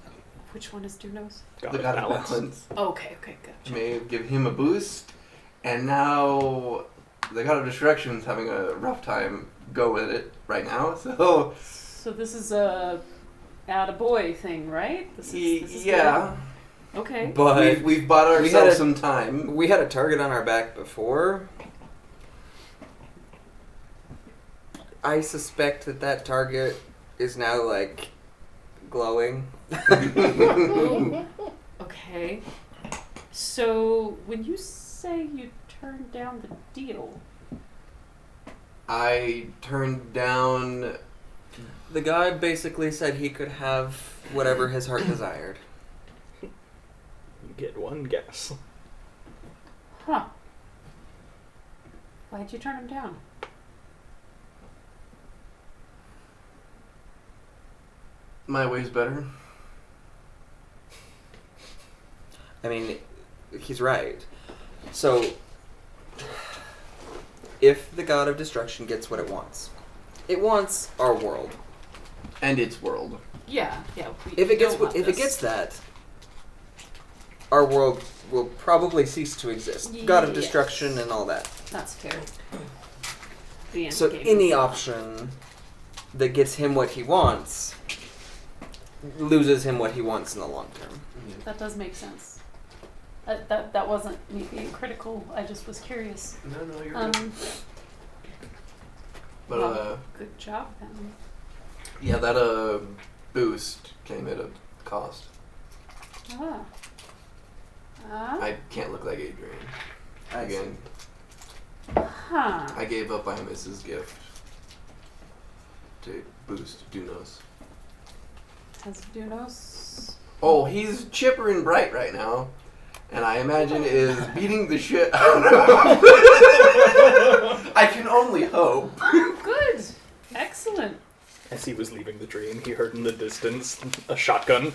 Which one is Dunos? the god of balance Okay, gotcha. may have given him a boost, and now the god of destruction's having a rough time go with it right now. So So this is a attaboy thing, right? This is yeah, good. Okay. But we've bought we had ourselves a- some time. we had a target on our back before. I suspect that target is now, like, glowing. Okay. So when you say you turned down the deal, I turned down. The guy basically said he could have whatever his heart desired. Get one guess. huh? Why'd you turn him down? My way's better. I mean, he's right. So, if the god of destruction gets what it wants our world. And its world. Yeah. If it gets that, our world will probably cease to exist. God of Yes. destruction and all that. That's fair. The end So game any is- option that gets him what he wants loses him what he wants in the long term. That does make sense. That wasn't me being critical. I just was curious. No, you're right. But Well, good job, then. yeah, that boost came at a cost. Ah. I can't look like Adrian. I see. Again, Huh. I gave up Imus's gift to boost Dunos. Has Dunos? Oh, he's chipper and bright right now, and I imagine is beating the shit out of him. I can only hope. Good. Excellent. As he was leaving the dream, he heard in the distance a shotgun.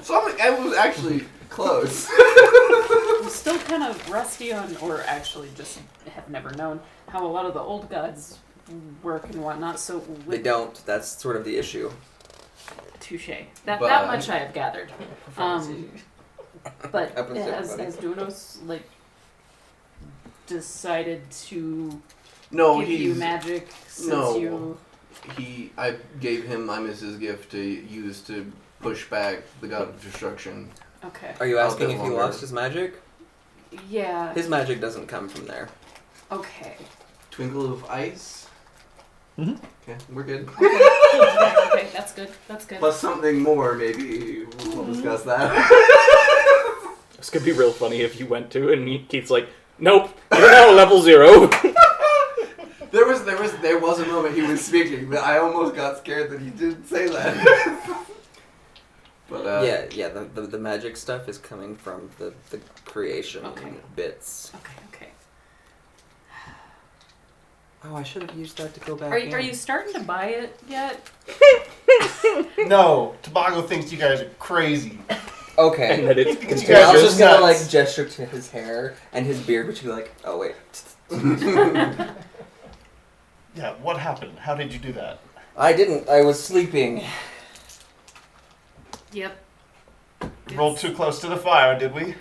So I was actually close. I'm still kind of rusty on, or actually just have never known how a lot of the old gods work and whatnot. So They with don't. That's sort of the issue. touche. That But- much I have gathered. But Happens to has everybody. Dunos like decided to No, give you he's magic since no. you? I gave him Imus's gift to use to push back the god of destruction. Okay. Are you I'll asking get if he longer. lost his magic? Yeah. His magic doesn't come from there. Okay. Twinkle of ice. Mhm. Okay, we're good. Okay. That's good. That's good. Plus something more, maybe we'll discuss that. This could be real funny if you went to and Keith's like, nope, you're now level 0. There was a moment he was speaking that I almost got scared that he didn't say that. But Yeah. The magic stuff is coming from the creation Okay. bits. Okay. Oh, I should have used that to go back. Are you starting to buy it yet? No, Tobago thinks you guys are crazy. Okay. And that it's You I guys was are just gonna nuts. like gesture to his hair and his beard, which would be like, oh wait. Yeah, what happened? How did you do that? I didn't. I was sleeping. Yep. Rolled too close to the fire, did we?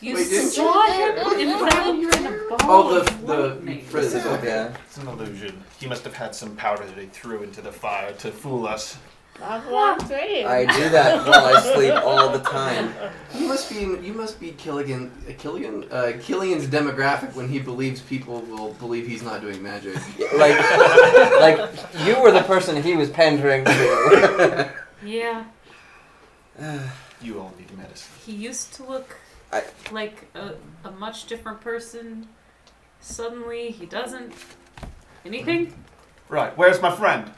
You Wait, didn't saw him enround you in a ball Oh, of the lightning. frizz. Okay. Yeah. It's an illusion. He must have had some powder that he threw into the fire to fool us. That's what I'm saying. I do that while I sleep all the time. You must be Killian's demographic when he believes people will believe he's not doing magic. Like you were the person he was pandering to. Yeah. You all need medicine. He used to look I- like a much different person. Suddenly, he doesn't. Anything? Right, where's my friend?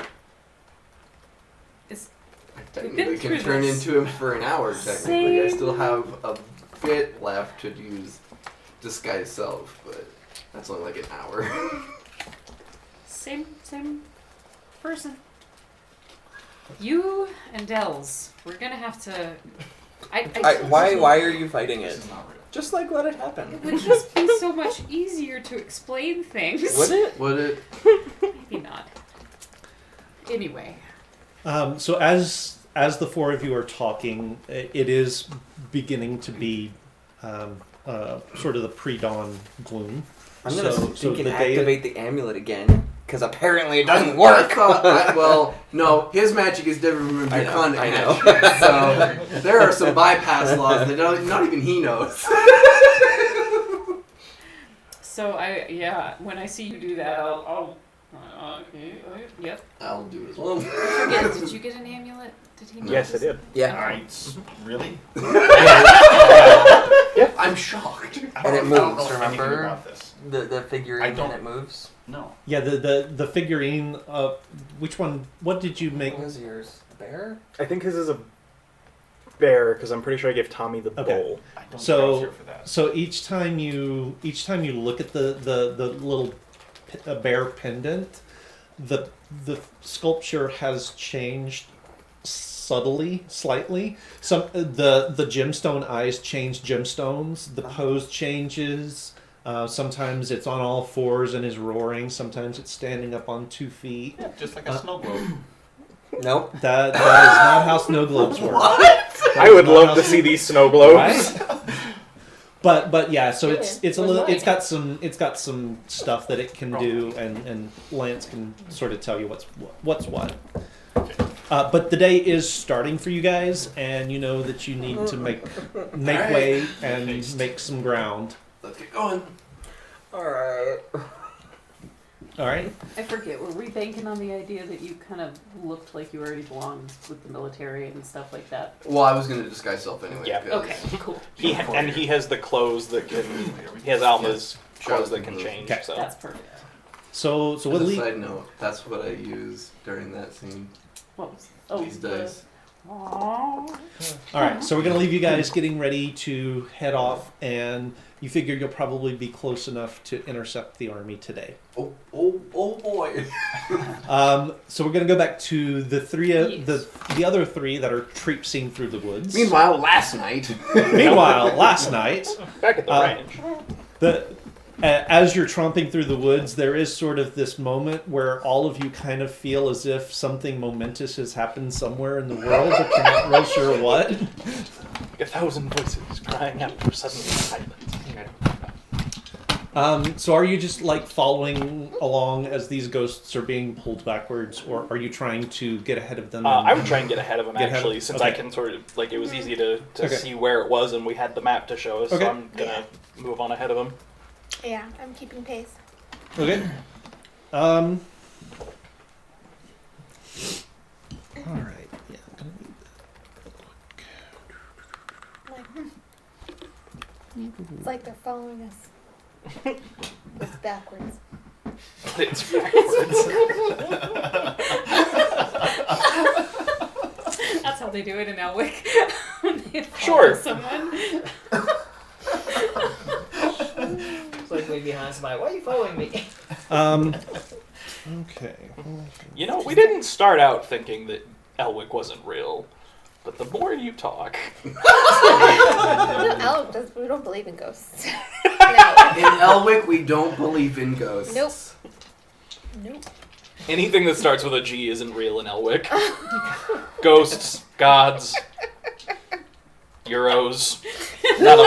Technically, through can turn this. into him for an hour. Technically, I still have a bit left to use disguise self, but that's only like an hour. Same person. You and Dells, we're gonna have to. Why are you fighting it? This is not real. Just like let it happen. It would just be so much easier to explain things. Would it? Would it? Maybe not. Anyway. So as the four of you are talking, it is beginning to be sort of the pre-dawn gloom. I'm gonna So think and the day- activate the amulet again because apparently it doesn't work. Well, no, his magic is different from I know, draconic I know. magic. So there are some bypass laws that not even he knows. So when I see you do that, I'll yep. I'll do it as well. Forget, did you get an amulet? Did he? Yes, I did. Yeah. Alright, really? I'm shocked. And it I don't moves, know anything remember? about this. The figurine I and don't- it moves. No. Yeah, the figurine. Which one? What did you make? What was yours? A bear? I think his is a bear because I'm pretty sure I gave Tommy the Okay. bowl. I don't So- think I was here for that. So each time you look at the little bear pendant, the sculpture has changed subtly, slightly. Some the gemstone eyes change gemstones. The pose changes. Sometimes it's on all fours and is roaring. Sometimes it's standing up on 2 feet. Yeah, just like a snow globe. Nope. That is not how snow globes work. I would love to see these snow globes. Right? But yeah, so it's a Where's little. mine? It's got some stuff that it can do, and Lance can sort of tell you what's what. But the day is starting for you guys, and you know that you need to make Alright. way and make some ground. Let's get going. All right. All right. I forget, were we banking on the idea that you kind of looked like you already belonged with the military and stuff like that? Well, I was gonna disguise self anyway. Yeah. because- Okay, cool. And he has the clothes that can. He has Alma's clothes that can Okay. change. Okay. So That's perfect. So As what a Lee? side note, that's what I use during that scene. What was? Oh, These dice. Aww. All right. So we're gonna leave you guys getting ready to head off, and you figure you'll probably be close enough to intercept the army today. Oh boy. So we're gonna go back to the the other three that are traipsing through the woods. Meanwhile, last night. Meanwhile, last night, back at the ranch. as you're tromping through the woods, there is sort of this moment where all of you kind of feel as if something momentous has happened somewhere in the world, but you're not real sure what. 1,000 voices crying out for sudden silence. So are you just like following along as these ghosts are being pulled backwards, or are you trying to get ahead of them? I would try and get ahead of him Get ahead of- actually, since I okay. can sort of like it was easy to Okay. see where it was, and we had the map to show us. Okay. So I'm gonna move on ahead of him. Yeah, I'm keeping pace. Okay. All right. Yeah. I'm gonna need Like, it's like they're following us. It's backwards. It's backwards. That's how they do it in Elwick. They follow Sure. Someone. It's like way behind somebody. Why are you following me? Okay. You know, we didn't start out thinking that Elwick wasn't real, but the more you talk, We don't believe in ghosts. No. In Elwick, we don't believe in ghosts. Nope. Nope. anything that starts with a G isn't real in Elwick. Ghosts, gods, Euros, none of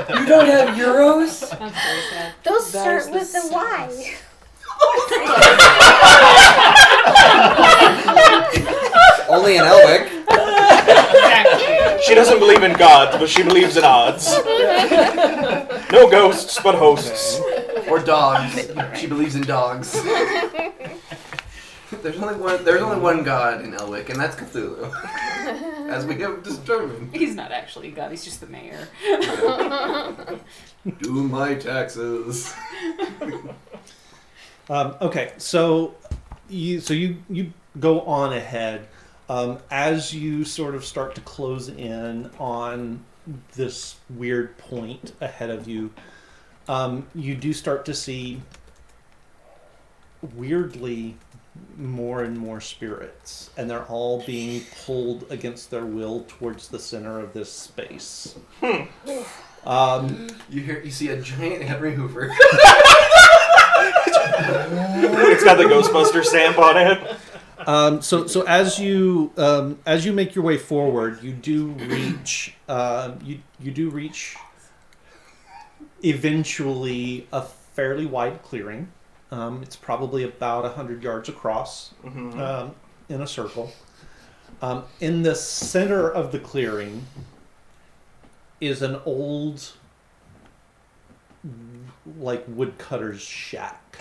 them. You don't have euros? That's very sad. Those That start is the with a Y. Only in Elwick. Exactly. She doesn't believe in gods, but she believes in odds. No ghosts, but hosts. Or dogs. She believes in dogs. There's only one god in Elwick, and that's Cthulhu. As we have determined. He's not actually a god, he's just the mayor. Do my taxes. Okay, so you go on ahead as you sort of start to close in on this weird point ahead of you. You do start to see weirdly more and more spirits, and they're all being pulled against their will towards the center of this space. You see a giant Henry Hoover. It's got the Ghostbuster stamp on it. So as you make your way forward, you do reach you do reach eventually a fairly wide clearing. It's probably about 100 yards across in a circle. In the center of the clearing is an old, like, woodcutter's shack.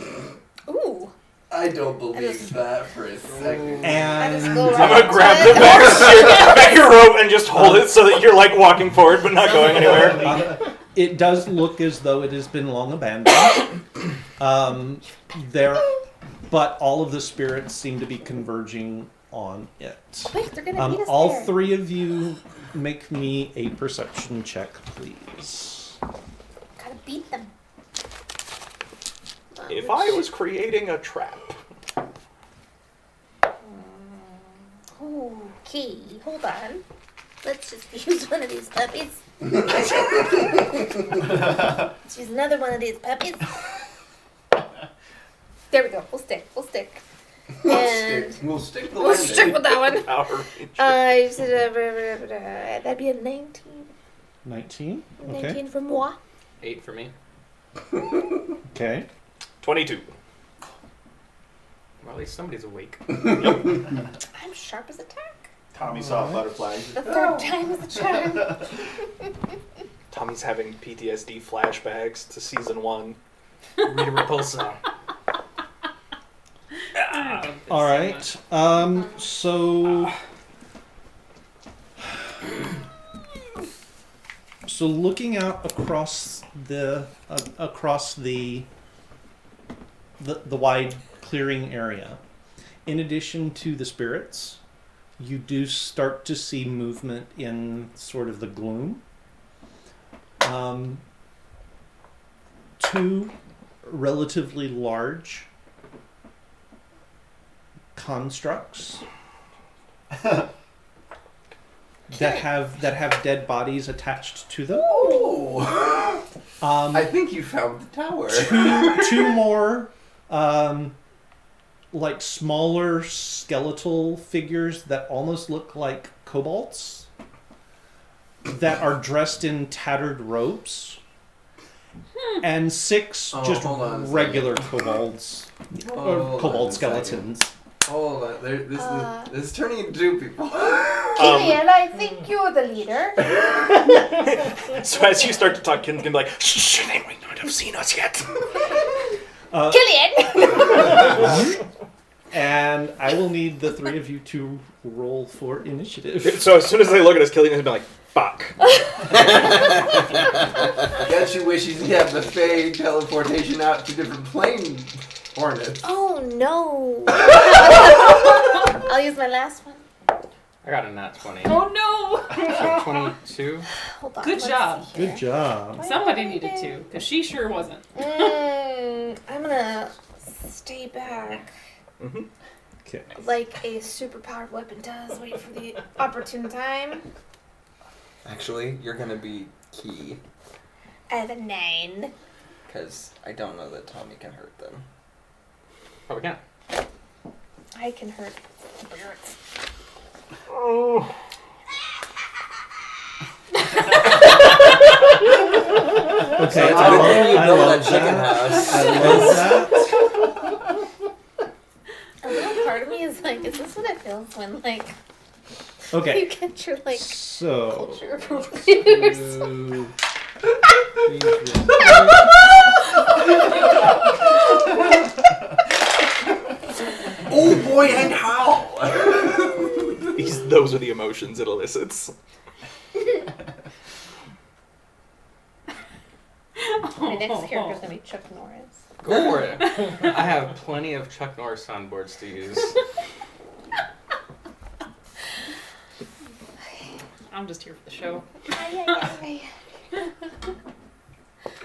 Ooh. I don't believe that for a second. I just And go I'm right gonna up grab to the it. back your rope and just hold it so that you're like walking forward but not going anywhere. it does look as though it has been long abandoned. But all of the spirits seem to be converging on it. Quick, they're gonna beat us All there. three of you make me a perception check, please. Gotta beat them. If I was creating a trap, Okay, hold on. Let's just use one of these puppies. Let's use another one of these puppies. There we go. We'll stick. And We'll stick the we'll landing. stick with that one. Power Ranger. That'd be a 19. 19? 19 Okay. for moi. 8 for me. Okay. 22. Well, at least somebody's awake. I'm sharp as a tack. Tommy saw butterflies. The third time is the charm. Tommy's having PTSD flashbacks to season 1. Rita Repulsa. All right. So looking out across the wide clearing area, in addition to the spirits, you do start to see movement in sort of the gloom. Two relatively large constructs that have dead bodies attached to them. Oh! I think you found the tower. Two more like smaller skeletal figures that almost look like kobolds that are dressed in tattered robes, and 6 Oh, just hold on a second. regular kobolds or Hold on kobold a skeletons. Hold on, this is turning into 2 people. Killian, I think you're the leader. So as you start to talk, Kim's gonna be like, shh, they might not have seen us yet. Killian! And I will need the 3 of you to roll for initiative. So as soon as they look at us, Killian's gonna be like, fuck. Bet you wish you could have the Fae teleportation out to different plane hornets. Oh no. I'll use my last one. I got a nat 20. Oh no! So 22. Hold on. Good let's job. see here. Good job. Somebody needed to, because she sure wasn't. I'm gonna stay back Okay. like a superpowered weapon does. Wait for the opportune time. Actually, you're gonna be key, I have a 9. because I don't know that Tommy can hurt them. Oh, we can. I can hurt spirits. Okay. It's a good thing you I built love that chicken that. house. I love that. A little part of me is like, is this what it feels when like Okay. you get your like So. culture appropriators? Oh boy, and how? Those are the emotions it elicits. My next character's gonna be Chuck Norris. Go for it. I have plenty of Chuck Norris soundboards to use. I'm just here for the show.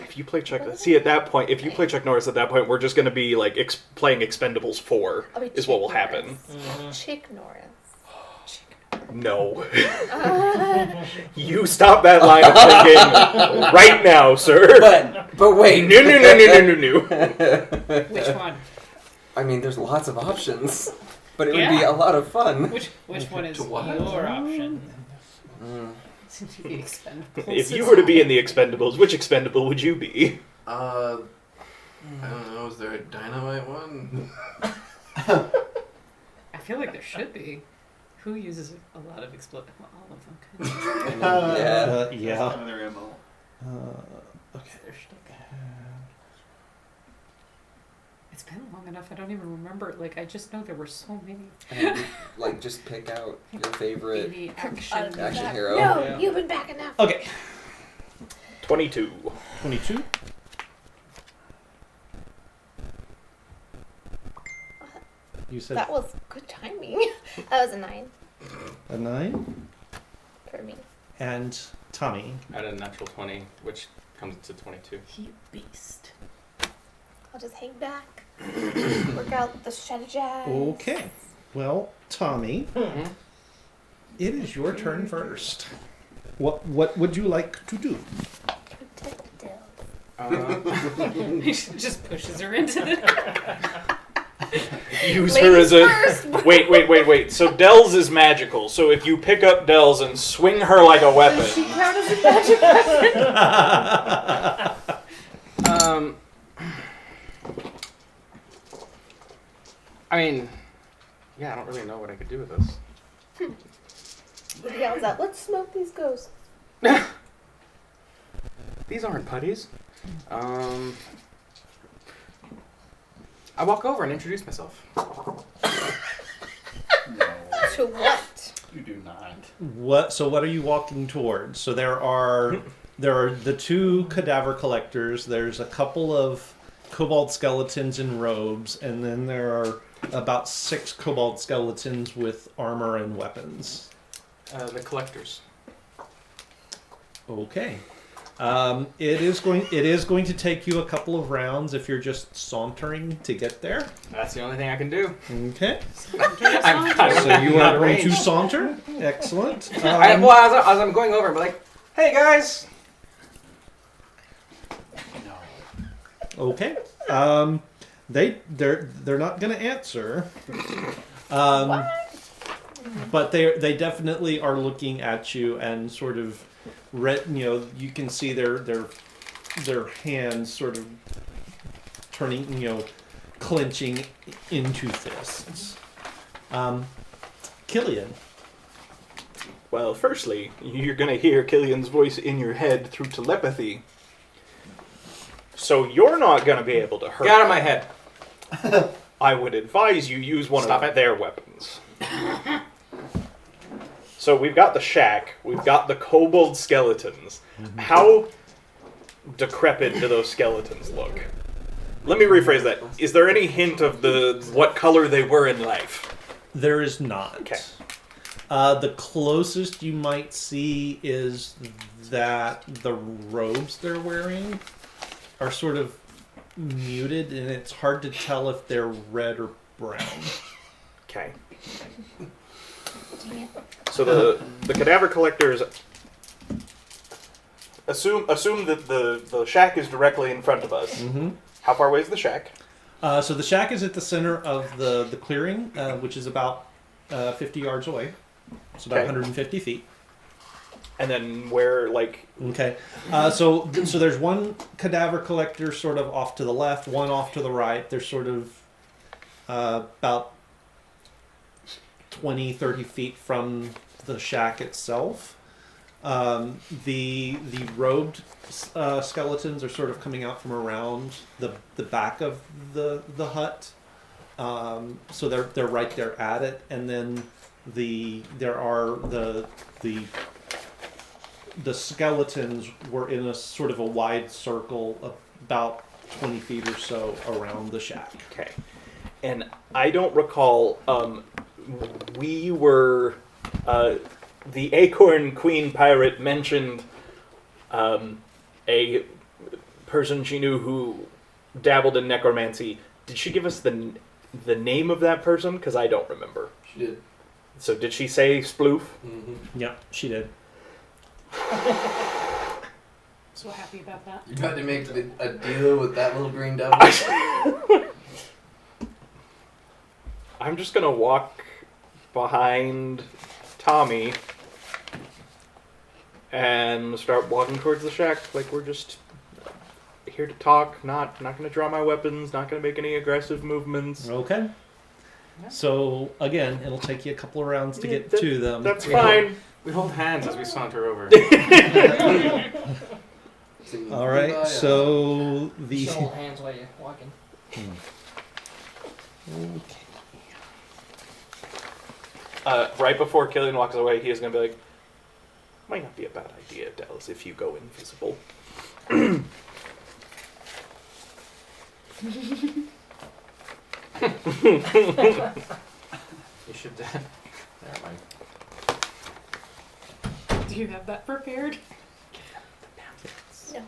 If you play Chuck, see at that point, if you play Chuck Norris at that point, we're just gonna be like playing Expendables 4 I'll be is Chick what will Norris. happen. Chick Norris. No. You stop that line of thinking right now, sir. But wait. No. Which one? I mean, there's lots of options, but it would be Yeah. a lot of fun. Which one is To what? your option? Mm. The Expendables. If you were to be in the Expendables, which Expendable would you be? I don't know. Is there a dynamite one? I feel like there should be. Who uses a lot of explosive? Well, all of them. Kind Yeah. Yeah. Some of their ammo. Okay. Their shtick. It's been long enough. I don't even remember. Like I just know there were so many. And, like, just pick out your favorite. Baby action. Action hero. No, Yeah. you've been back enough. Okay. 22. 22. You said That was good timing. That was a 9 a 9. for me. And Tommy. At a natural 20, which comes to 22. You beast. I'll just hang back, work out the strategize. Okay. Well, Tommy, it is your turn first. What would you like to do? Protect Dill. He just pushes her into the. Use her as Ladies a. first. Wait. So Dells is magical. So if you pick up Dells and swing her like a weapon. Does she count as a magic weapon? I mean, yeah, I don't really know what I could do with this. He yells out, "Let's smoke these ghosts." These aren't putties. I walk over and introduce myself. To what? You do not. What are you walking towards? So there are the 2 cadaver collectors, there's a couple of kobold skeletons in robes, and then there are about 6 kobold skeletons with armor and weapons. The collectors. Okay. It is going to take you a couple of rounds if you're just sauntering to get there. That's the only thing I can do. Okay. I'm So you are going to range. saunter. Excellent. Well, as I'm going over, I'm like, hey guys. Okay. They're not going to answer. But they definitely are looking at you and sort of you can see their hands sort of turning, clenching into fists. Killian. Well, firstly, you're going to hear Killian's voice in your head through telepathy. So you're not going to be able to hurt Get out of my head. I would advise you use one Stop of it. their weapons. So we've got the shack, we've got the kobold skeletons. How decrepit do those skeletons look? Let me rephrase that. Is there any hint of what color they were in life? There is not. Okay. The closest you might see is that the robes they're wearing are sort of muted, and it's hard to tell if they're red or brown. Okay. So the cadaver collectors assume that the shack is directly in front of us. Mm-hmm. How far away is the shack? So the shack is at the center of the clearing, which is about 50 yards away. It's about Okay. 150 feet. And then where, Okay. So there's one cadaver collector sort of off to the left, one off to the right. They're sort of about 20, 30 feet from the shack itself. The robed skeletons are sort of coming out from around the back of the hut. So they're right there at it, and then there are the skeletons were in a sort of a wide circle about 20 feet or so around the shack. Okay. And I don't recall, we were, the Acorn Queen pirate mentioned a person she knew who dabbled in necromancy. Did she give us the name of that person? Because I don't remember. She did. So did she say Sploof? Mm-hmm. Yeah, she did. So happy about that. You tried to make a deal with that little green devil. I'm just going to walk behind Tommy and start walking towards the shack like we're just here to talk, not going to draw my weapons, not going to make any aggressive movements. Okay. So again, it'll take you a couple of rounds to get that- to them. That's fine. We hold hands as we saunter over. All right. So the Just hold hands while you're walking. Right before Killian walks away, he is going to be like, might not be a bad idea, Dallas, if you go invisible. You should. Never mind. Do you have that prepared? No.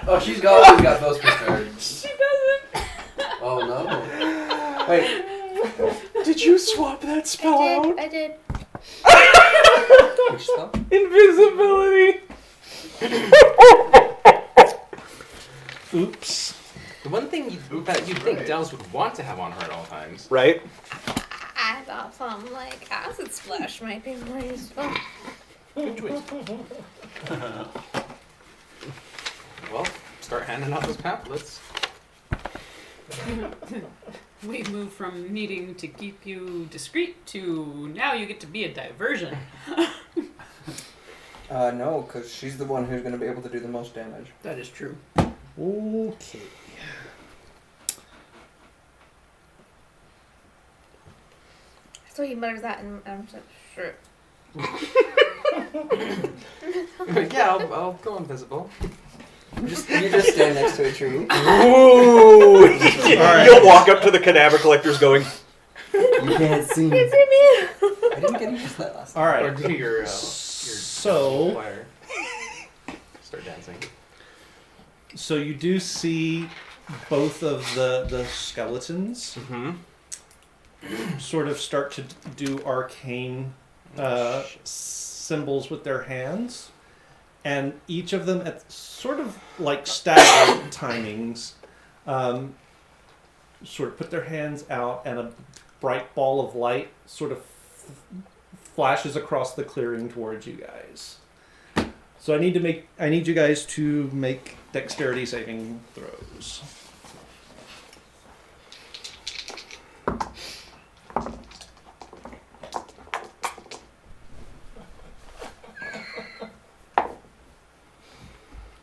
Oh, she's always got those prepared. She doesn't. Oh no. Wait. Did you swap that spell out? I did. Which spell? Invisibility. Oops. The one thing that you'd think Dells would want to have on her at all times. Right. I thought something like acid splash might be more useful. Good choice. Well, start handing out those pamphlets. We moved from needing to keep you discreet to now you get to be a diversion. No, because she's the one who's going to be able to do the most damage. That is true. Okay. So he mutters that, and I'm just sure. Yeah, I'll go invisible. You just stand next to a tree. Ooh! You'll walk up to the cadaver collectors going, You can't see me. Is it me? I didn't get used to that last time. All Or right. do your So, Fire. Start dancing. so you do see both of the skeletons Mm-hmm. sort of start to do arcane symbols with their hands, and each of them at sort of like staggered timings sort of put their hands out, and a bright ball of light sort of flashes across the clearing towards you guys. So I need you guys to make dexterity saving throws.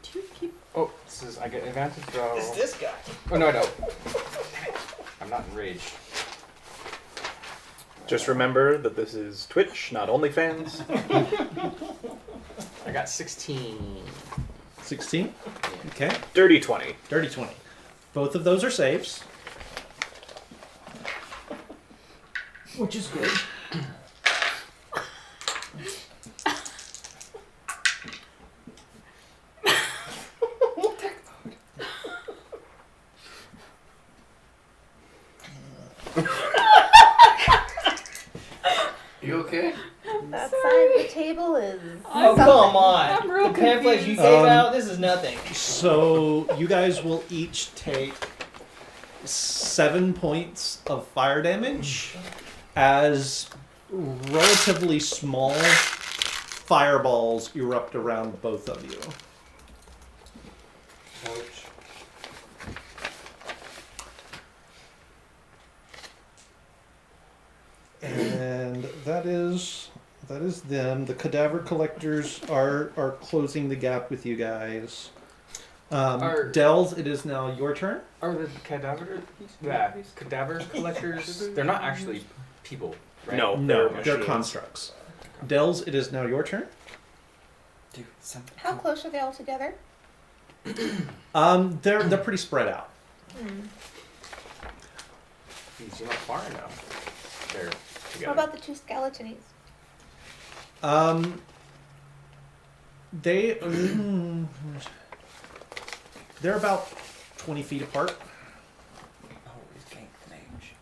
Do you keep Oh, this is I get advantage though. It's this guy. Oh no, I don't. I'm not enraged. just remember that this is Twitch, not OnlyFans. I got 16. 16. Okay. Dirty 20. Dirty 20. Both of those are saves. Which is good. You okay? That side of the table is. Oh, come on. I'm real The pamphlets you confused. gave out, this is nothing. So you guys will each take 7 points of fire damage as relatively small fireballs erupt around both of you. Ouch. And that is them. The cadaver collectors are closing the gap with you guys. Dells, it is now your turn. Are the cadaver collectors? They're not actually people, right? No, No, they're they're machines. constructs. Dells, it is now your turn. Do something. How close are they all together? They're pretty spread out. Jeez, you're not far enough. They're What together. about the two skeletonies? They they're about 20 feet apart. Oh, he's gained an age.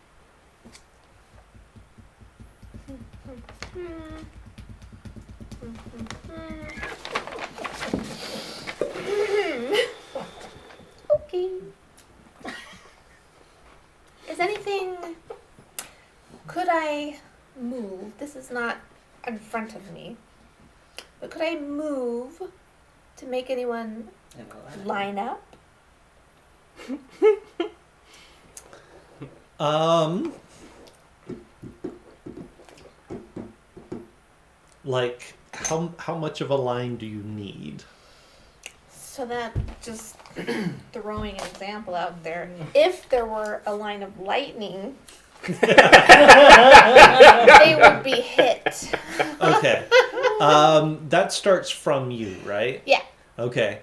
Okay. Is anything. Could I move? This is not in front of me. But could I move to make anyone And line up? Like how much of a line do you need? So that just throwing an example out there. If there were a line of lightning, they would be hit. Okay. That starts from you, right? Yeah. Okay.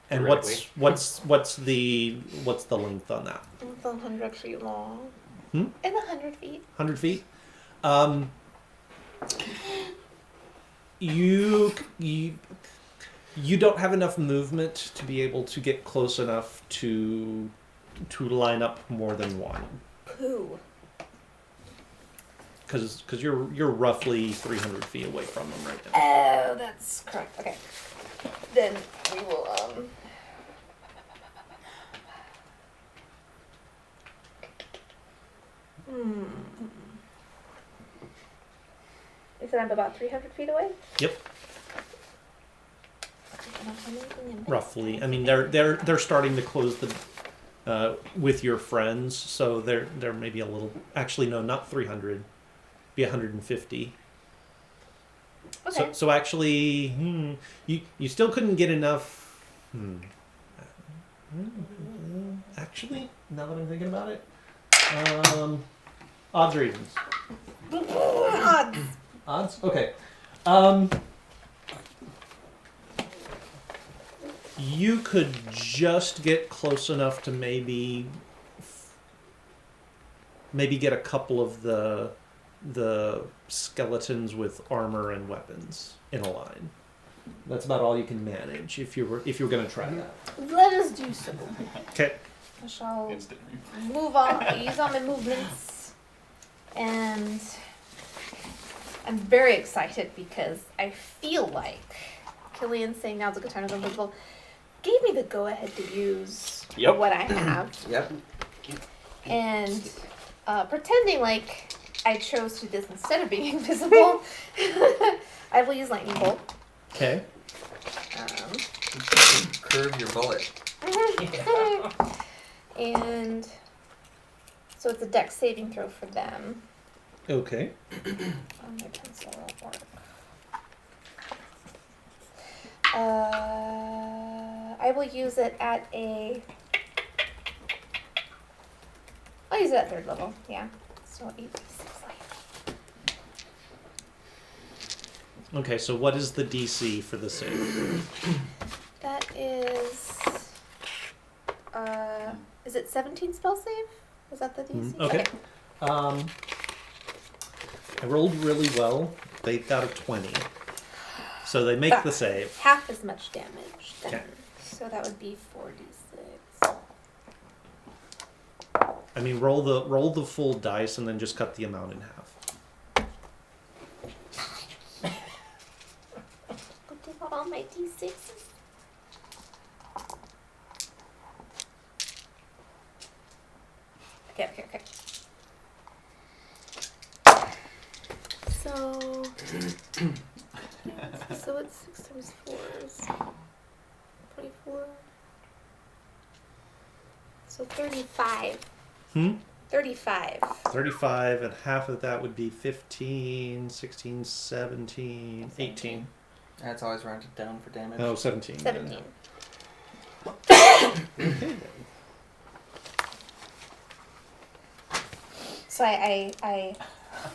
And what's the length on that? It's 100 feet long. Hmm? And 100 feet. 100 feet. You don't have enough movement to be able to get close enough to line up more than one, Pooh. because you're roughly 300 feet away from them right now. Oh, that's correct. Okay. Then we will, You said I'm about 300 feet away? Yep, roughly. I mean, they're starting to close the with your friends, so they're maybe a little. Actually, no, not 300. Be 150. Okay. So actually, you still couldn't get enough. Actually, now that I'm thinking about it, odds or evens? Odds. Odds. Okay. You could just get close enough to maybe get a couple of the skeletons with armor and weapons in a line. That's about all you can manage if you're going to try that. Let us do so. Okay. I shall Instant. move on, use all my movements, and I'm very excited because I feel like Killian saying now's a good time to go invisible gave me the go-ahead to use Yep. what I have, Yep. and pretending like I chose to do this instead of being invisible, I will use lightning bolt. Okay. Curve your bullet. And so it's a dex saving throw for them. Okay. My pencil won't work. I will use it at I'll use it at 3rd level, yeah. So 8d6 life. Okay. So what is the DC for the save? That is it 17 spell save? Is that the DC? Okay. I rolled really well. They got a 20. So they make the save. Half as much damage then. Okay. So that would be 4d6. I mean, roll the full dice and then just cut the amount in half. Go take out all my d6s. Okay. So it's 6 times 4 is 24. So 35. 35. 35, and half of that would be 15, 16, 17, 18. That's always rounded down for damage. Oh, 17. 17. Okay. So I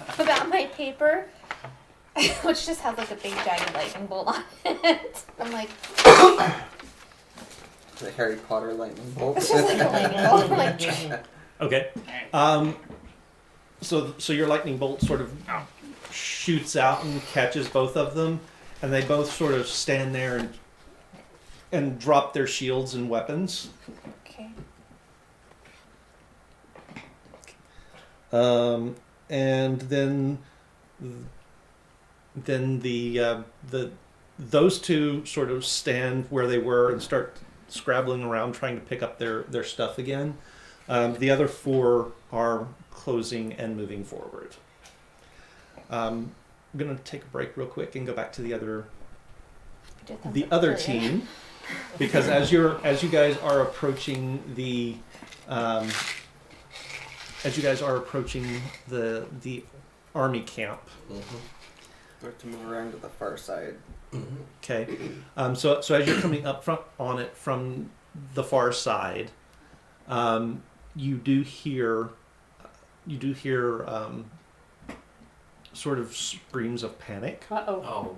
put out my paper, which just has like a big giant lightning bolt on it. I'm like, The Harry Potter lightning bolt. it's just like a lightning bolt. I'm like, Okay. So your lightning bolt sort of shoots out and catches both of them, and they both sort of stand there and drop their shields and weapons. okay. And then those two sort of stand where they were and start scrabbling around trying to pick up their stuff again. The other 4 are closing and moving forward. I'm gonna take a break real quick and go back to the other team, because as you guys are approaching the army camp. We have to move around to the far side. Okay, so as you're coming up front on it from the far side, you do hear sort of screams of panic. Uh-oh. Oh.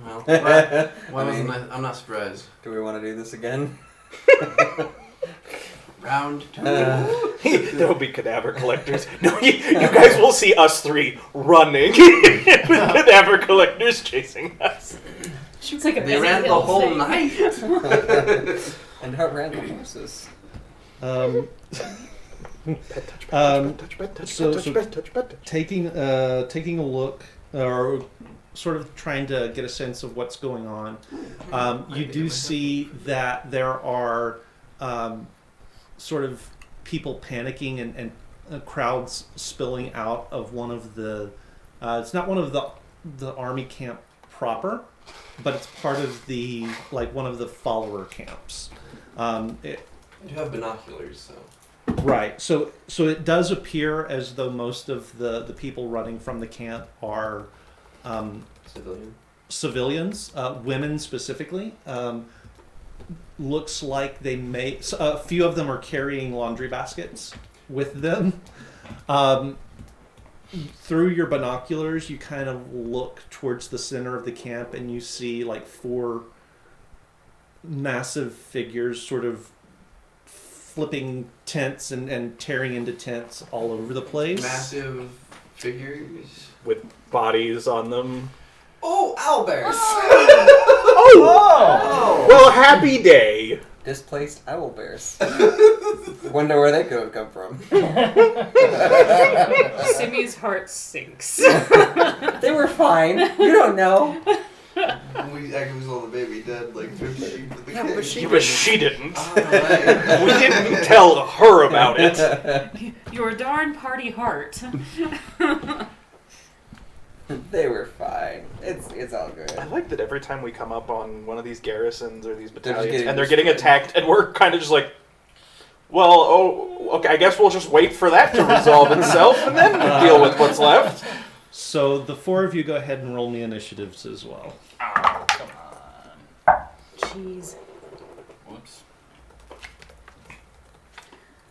Well, why wasn't I'm not surprised. Do we want to do this again? Round 2. There will be cadaver collectors. No, you guys will see us three running with cadaver collectors chasing us. It's like a They Benny ran the Hill whole thing. night. And outran the horses. Um, taking a look, or sort of trying to get a sense of what's going on, you do see that there are sort of people panicking and crowds spilling out of one of the. It's not one of the army camp proper, but it's part of the one of the follower camps. You have binoculars, so. Right. So it does appear as though most of the people running from the camp are civilians, women specifically. Looks like they may. A few of them are carrying laundry baskets with them. Through your binoculars, you kind of look towards the center of the camp, and you see 4 massive figures sort of flipping tents and tearing into tents all over the place. Massive figures. With bodies on them. Oh, owlbears! Oh! Well, happy day. Displaced owlbears. Wonder where they could have come from. Simmy's heart sinks. They were fine. You don't know. We actually saw the baby dead 50 sheep for the Yeah, kid. but she- But she didn't. Alright. We didn't tell her about it. Your darn party heart. They were fine. It's all good. I like that every time we come up on one of these garrisons or these just battalions, getting and they're getting destroyed. attacked, and we're kind of just like, well, okay, I guess we'll just wait for that to resolve itself, and then deal with what's left. So the 4 of you go ahead and roll me initiatives as well. Oh, come on. Jeez. Whoops.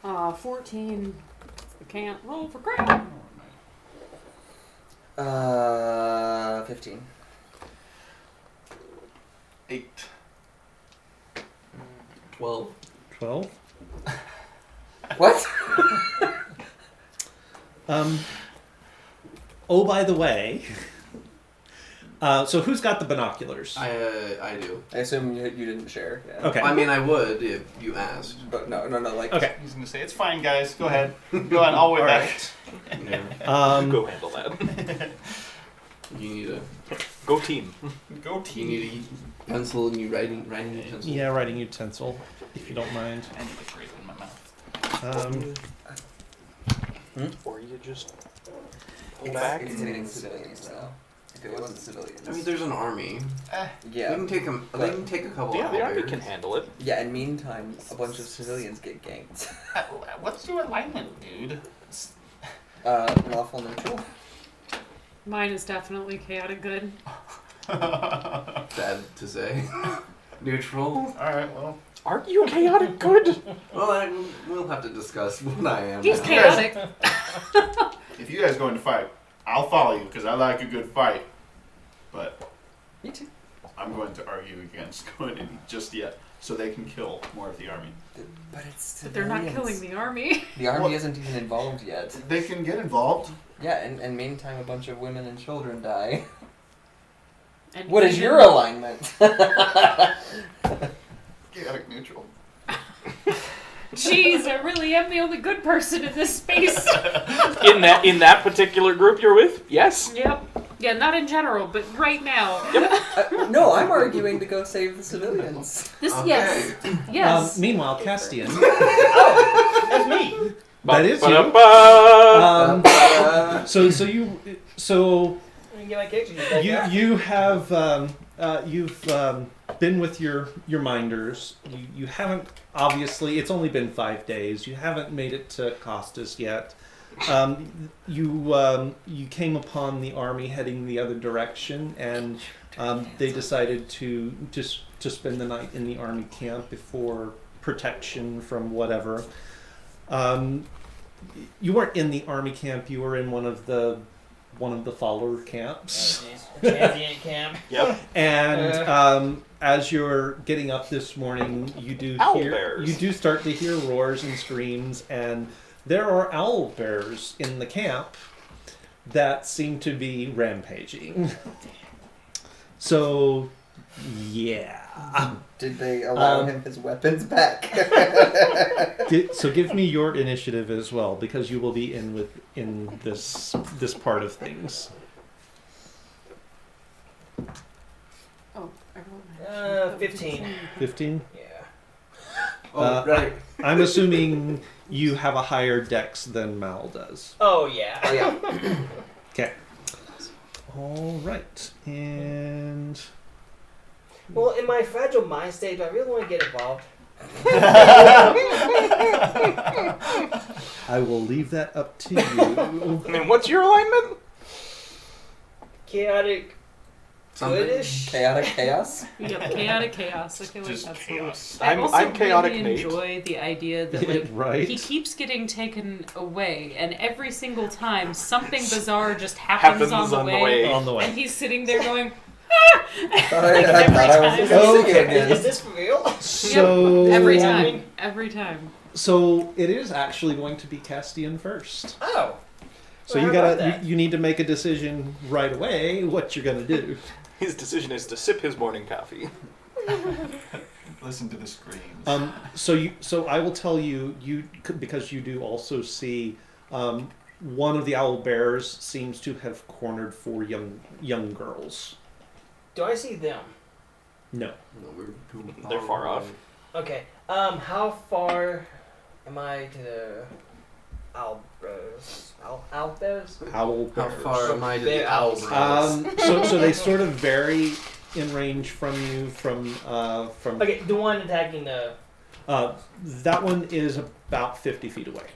14. I can't roll for crap. 15. 8. 12. 12. What? Oh, by the way. So who's got the binoculars? I do. I assume you didn't share. Yeah. Okay. I mean, I would if you asked. But no, like. Okay. He's gonna say it's fine, guys. Go ahead. Go on. I'll wait All back. Yeah. Go handle that. You need a Go team. Go you team. need a pencil and you writing utensil. Yeah, writing utensil, if you don't mind. I need a grape in my mouth. Or you just pull It's, back. it's hitting civilians now. If it wasn't civilians. I mean, there's an army. They yeah. can take them. They can take a couple. Yeah, the army owlbears. can handle it. Yeah, and meantime, a bunch of civilians get ganked. What's your alignment, dude? Lawful neutral. Mine is definitely chaotic good. Sad to say. Neutral. Alright, well. Aren't you chaotic good? Well, we'll have to discuss what I am. He's now. chaotic. If you guys go into fight, I'll follow you because I like a good fight. But Me too. I'm going to argue against going in just yet so they can kill more of the army. But it's But they're not civilians. killing the army. The army What? isn't even involved yet. They can get involved. Yeah, and meantime, a bunch of women and children die. And What is even- your alignment? Chaotic neutral. Jeez, I really am the only good person in this space. In that particular group you're with? Yes. Yep. Yeah, not in general, but right now. No, I'm arguing to go save the civilians. This, Okay. yes. Yes. Meanwhile, Castian. That's me. That is you. Ba-da-ba. So You get my cake, you take it. you have you've been with your minders. You haven't, obviously. It's only been 5 days. You haven't made it to Costas yet. You came upon the army heading the other direction, and they decided to spend the night in the army camp before protection from whatever. You weren't in the army camp. You were in one of the one of the follower camps. Transient camp. Yep. And as you're getting up this morning, you do start to hear roars and screams, and there are owl bears in the camp that seem to be rampaging. So, yeah. Did they allow him his weapons back? So give me your initiative as well, because you will be in this part of things. Oh, I rolled my 15. 15. Yeah. Right. I'm assuming you have a higher dex than Mal does. Oh yeah. Oh, yeah. Okay. All right, and Well, in my fragile mind state, do I really want to get involved? I will leave that up to you. And what's your alignment? Chaotic. Goodish. Chaotic chaos? Yep, chaotic chaos. I feel like Just that's chaos. I I'm also chaotic really Nate. enjoy the idea that like Right? he keeps getting taken away, and every single time something bizarre just happens on the way, On the way. and he's sitting there going, I thought I was time. going to see you Is again. this for real? So every Yeah. time, every time. So it is actually going to be Castian first. Oh. So Well, you how about gotta that? you need to make a decision right away what you're gonna do. His decision is to sip his morning coffee. Listen to the screams. So I will tell you because you do also see one of the owl bears seems to have cornered 4 young girls. Do I see them? No. They're far off. Okay. How far am I to the Albros? Albros? Owl How bears. far am I to They're the owls? So they sort of vary in range from you from Okay, the one attacking the. that one is about 50 feet away.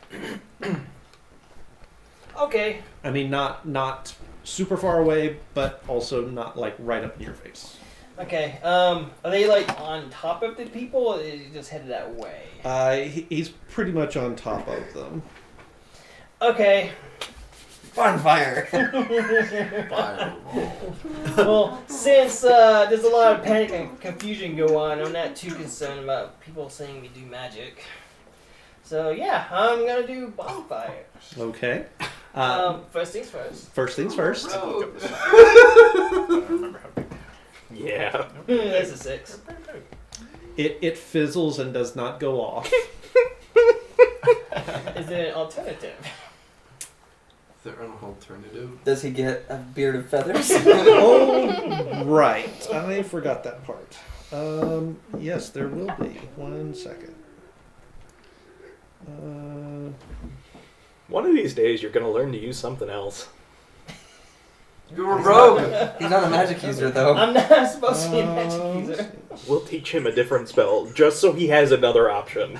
Okay. I mean, not super far away, but also not like right up in your face. Okay. Are they like on top of the people, or is he just headed that way? He's pretty much on top of them. Okay. Bonfire. Well, since there's a lot of panic and confusion go on, I'm not too concerned about people saying we do magic. So yeah, I'm gonna do bonfire. Okay. First things first. First things first. I don't remember how big. Yeah. That's a 6. It fizzles and does not go off. Is there an alternative? Is there an alternative? Does he get a beard of feathers? Oh, right. I forgot that part. Yes, there will be. 1 second. One of these days, you're gonna learn to use something else. You're a rogue! He's not a magic user, though. I'm not supposed to be a magic user. We'll teach him a different spell, just so he has another option.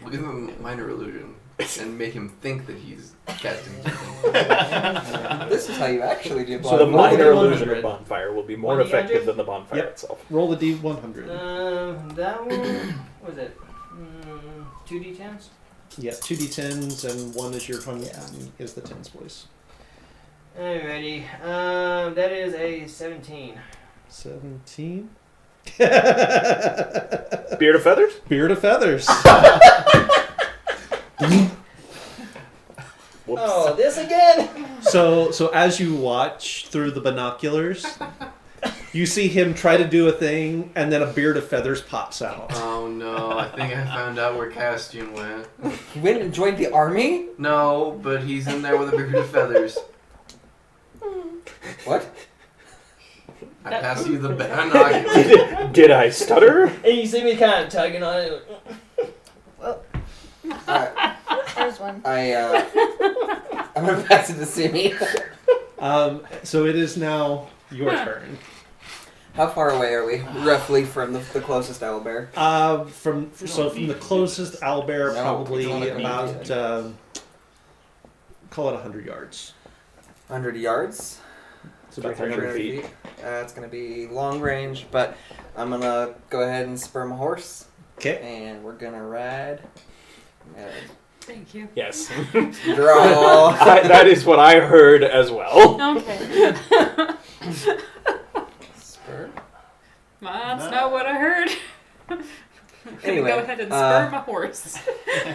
We'll give him a minor illusion and make him think that he's casting something. This is how you actually do So the bonfire. minor roll illusion 100. of bonfire will be more 100? effective than the bonfire Yep. itself. Roll the D100. That one. What was it? 2d10s. Yeah, 2d10s and 1 is your is the tens place. Alrighty. That is a 17. 17. Beard of feathers? Beard of feathers. Whoops. Oh, this again? So as you watch through the binoculars, you see him try to do a thing, and then a beard of feathers pops out. Oh no, I think I found out where Castian went. He went and joined the army? No, but he's in there with a beard of feathers. What? I pass you the binocular. Did I stutter? And you see me kind of tugging on it. There's one. I'm gonna pass it to Simi. So it is now your turn. How far away are we, roughly, from the closest owlbear? From the closest owlbear, No, probably we don't about call it 100 yards. 100 yards? It's about 300 300 feet. It's gonna be long range, but I'm gonna go ahead and spur my horse, Okay. and we're gonna ride Thank you. Yes. Draw. That is what I heard as well. Okay. Spur. That's not what I heard. Anyway, Go ahead and spur my horse. So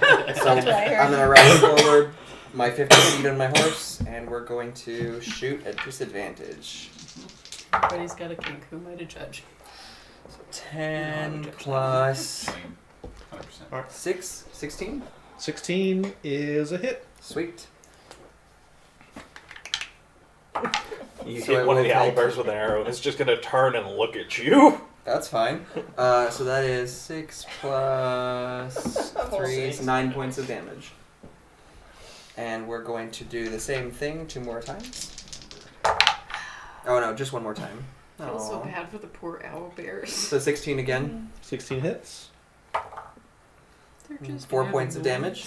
That's what I heard. I'm gonna ride forward my 50 feet on my horse, and we're going to shoot at disadvantage. Everybody's got a king. Who am I to judge? 10 plus 100%. 6, 16. 16 is a hit. Sweet. You So hit I one of will the take- owlbears with an arrow, and it's just going to turn and look at you. That's fine. So that is 6 plus 3, so 9 points of damage. And we're going to do the same thing 2 more times. Oh no, just 1 more time. I feel so Aw. bad for the poor owl bears. So 16 again. 16 hits. They're just 4 points of damage.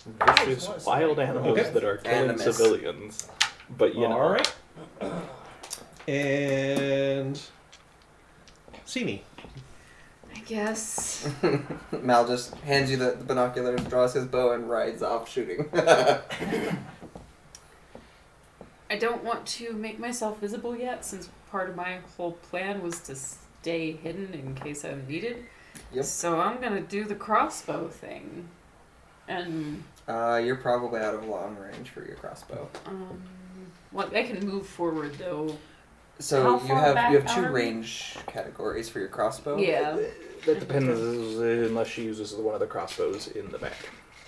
Vicious wild animals Okay. that are And killing a miss. civilians. But you know. All right. And Sini. I guess. Mal just hands you the binoculars, draws his bow, and rides off shooting. I don't want to make myself visible yet, since part of my whole plan was to stay hidden in case I'm needed. Yep. So I'm gonna do the crossbow thing, and You're probably out of long range for your crossbow. what I can move forward though. So How you far have back two are we? range categories for your crossbow. Yeah. That depends unless she uses one of the crossbows in the back.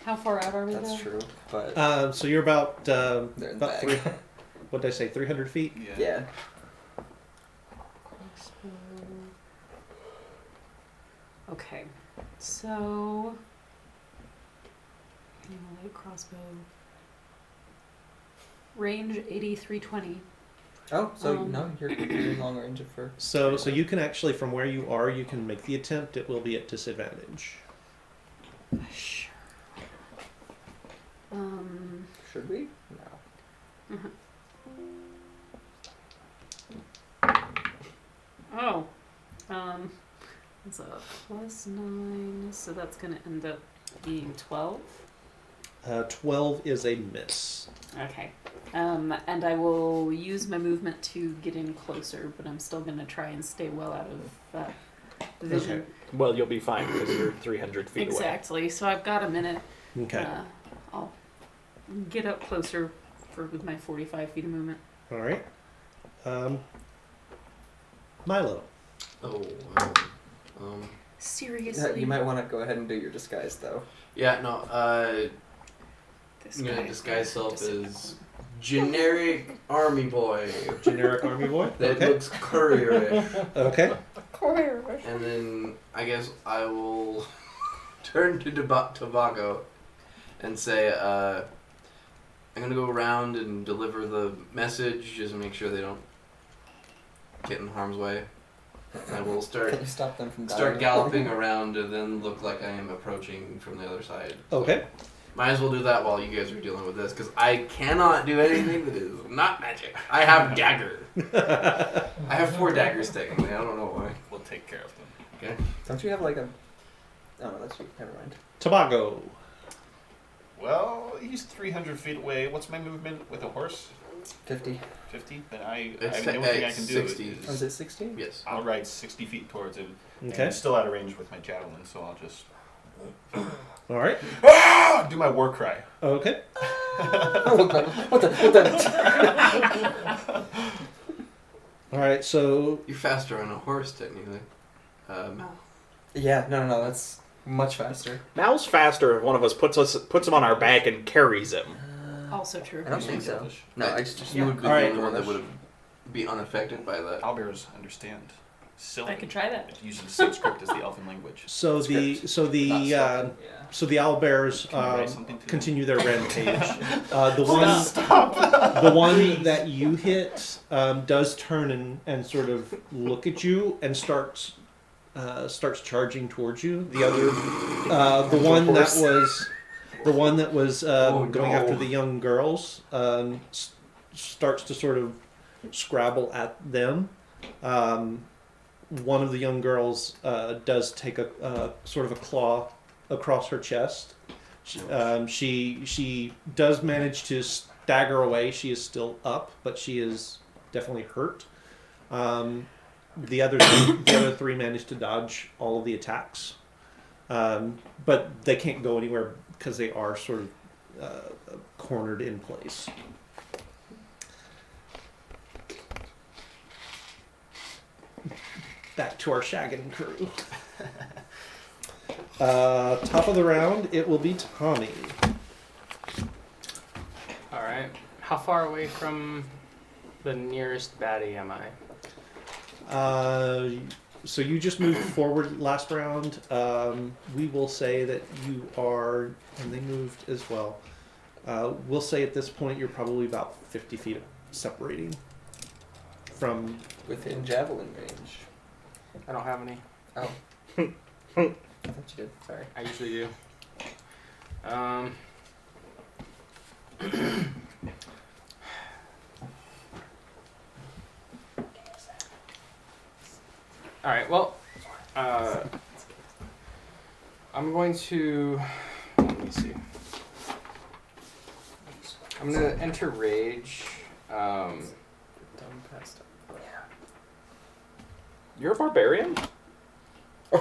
How far out are we? That's though? true, but So you're about they're in the about bag. 3. What did I say? 300 feet. Yeah. Okay, so light crossbow range 8320. Oh, so Um, no, you're in long range for. So you can actually, from where you are, you can make the attempt. It will be at disadvantage. Sure. Should we? No. Oh, it's a +9, so that's gonna end up being 12. 12 is a miss. Okay. And I will use my movement to get in closer, but I'm still gonna try and stay well out of vision. Okay. Well, you'll be fine because you're 300 feet away. Exactly. So I've got a minute. Okay. I'll get up closer with my 45 feet of movement. All right. Milo. Oh, Seriously. You might want to go ahead and do your disguise though. yeah, no, This I'm gonna guy- disguise self as generic army boy Generic army boy. that Okay. looks courier-ish. Okay. And then I guess I will turn to Tobago and say, I'm gonna go around and deliver the message, just make sure they don't get in harm's way. I will Can you stop them from start dying? galloping around and then look like I am approaching from the other side. Okay. Might as well do that while you guys are dealing with this, because I cannot do anything that is not magic. I have dagger. I have 4 daggers technically. I don't know why. We'll take care of them. Okay. Don't you have like a? Oh, no, that's you. Never mind. Tobago. Well, he's 300 feet away. What's my movement with a horse? 50. 50? Then It's the only thing I can do 60. is Oh, is it 60? Yes. I'll ride 60 feet towards him. And Okay. I'm still out of range with my javelin, so I'll just All right. do my war cry. Okay. what the? All right. So You're faster on a horse, technically. Mal. Yeah, no, that's much faster. Mal's faster if one of us puts him on our back and carries him. Also true. I don't think so. No, I just You would be All right. the only one that would be unaffected by that. Owlbears understand. Silly. I could try that. It uses the same script as the elfin language. so the Script. so the Yeah. so the owlbears Can you write something to continue their rampage. The one that you hit does turn and sort of look at you and starts charging towards you. The other, the one that was going after the young girls starts to sort of scrabble at them. One of the young girls does take a sort of a claw across her chest. She does manage to stagger away. She is still up, but she is definitely hurt. The other three managed to dodge all of the attacks, but they can't go anywhere because they are sort of cornered in place. Back to our shaggin' crew. Top of the round, it will be Tommy. All right. How far away from the nearest baddie am I? So you just moved forward last round. We will say that you are, and they moved as well. We'll say at this point you're probably about 50 feet separating from. Within javelin range. I don't have any. Oh. I thought you did. Sorry. I usually do. All right. Well, I'm going to. Let me see. I'm gonna enter rage. You're a barbarian? You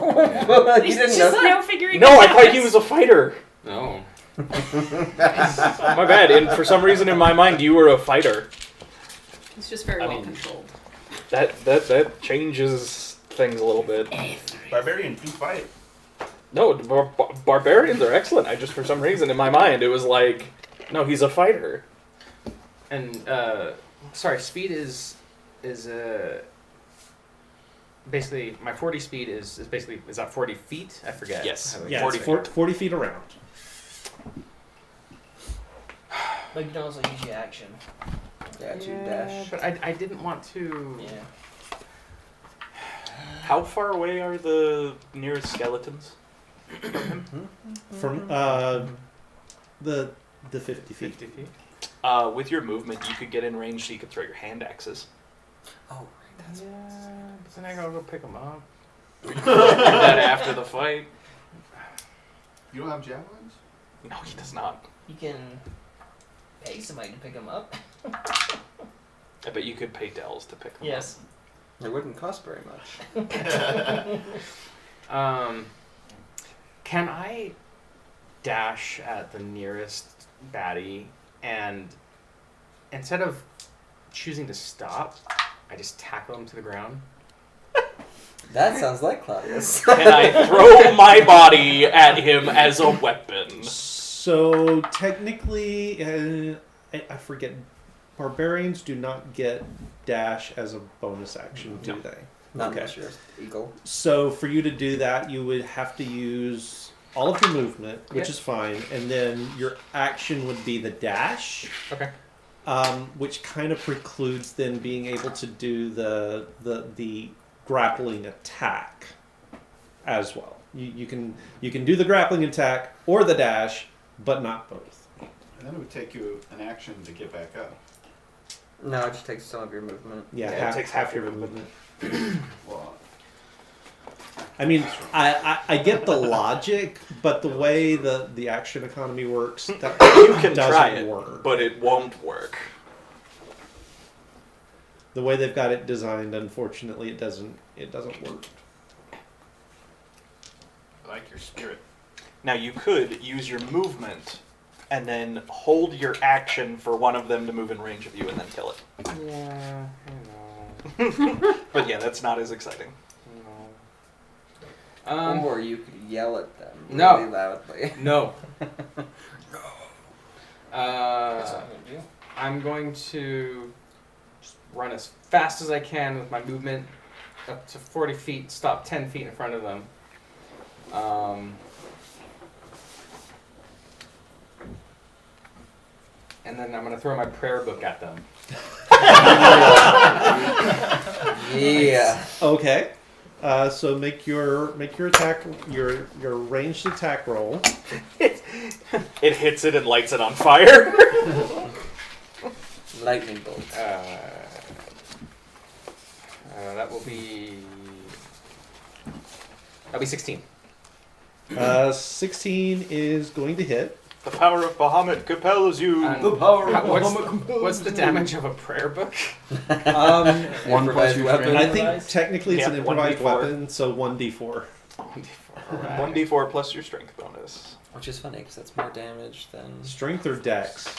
He's didn't just know. now figuring No, it I out. thought he was a fighter. No. My bad. And for some reason in my mind, you were a fighter. He's just very I well mean- controlled. That changes things a little bit. Barbarians do fight. No, barbarians are excellent. I just, for some reason in my mind, it was like, no, he's a fighter. And sorry, speed is basically my 40 speed is that 40 feet? I forget. Yes. How- Yeah, 40 it's 40 feet around. But you can also use your action. Yeah, to Yeah, dash. but I didn't want to. Yeah. How far away are the nearest skeletons? From the 50 feet. 50 feet. With your movement, you could get in range so you could throw your hand axes. Oh, that's Yeah, but then I gotta go pick them up. Do that after the fight. You don't have javelins? No, he does not. You can pay somebody to pick them up. I bet you could pay Dells to pick them Yes. It wouldn't cost very much. Can I dash at the nearest baddie and instead of choosing to stop, I just tackle him to the ground? That sounds like Claudius. up. Can I throw my body at him as a weapon? So technically, I forget. Barbarians do not get dash as a bonus action, do No. they? Not Okay. unless you're eagle. So for you to do that, you would have to use all of your movement, which Yeah. is fine, and then your action would be the dash, Okay. which kind of precludes then being able to do the grappling attack as well. You can do the grappling attack or the dash, but not both. And then it would take you an action to get back up. No, it just takes some of your movement. Yeah, Yeah, it half, takes half your movement. Well, I mean, I get the logic, but the way the action economy works, that You can doesn't try it, work. but it won't work. The way they've got it designed, unfortunately, it doesn't work. I like your spirit. Now you could use your movement and then hold your action for one of them to move in range of you and then kill it. Yeah, I know. But yeah, that's not as exciting. Or you could yell at them No. really loudly. No. That's what I'm gonna do. I'm going to just run as fast as I can with my movement up to 40 feet, stop 10 feet in front of them. And then I'm going to throw my prayer book at them. Yeah. Okay. So make your attack your ranged attack roll. It hits it and lights it on fire. Lightning bolt. That'll be 16. 16 is going to hit. The power of Bahamut compels you. The power of What's the damage of a prayer book? Um, One plus your weapon. I think technically it's an Yeah, improvised 1d4. weapon, so 1d4. 1d4 plus your strength bonus. Which is funny because that's more damage than. Strength or dex?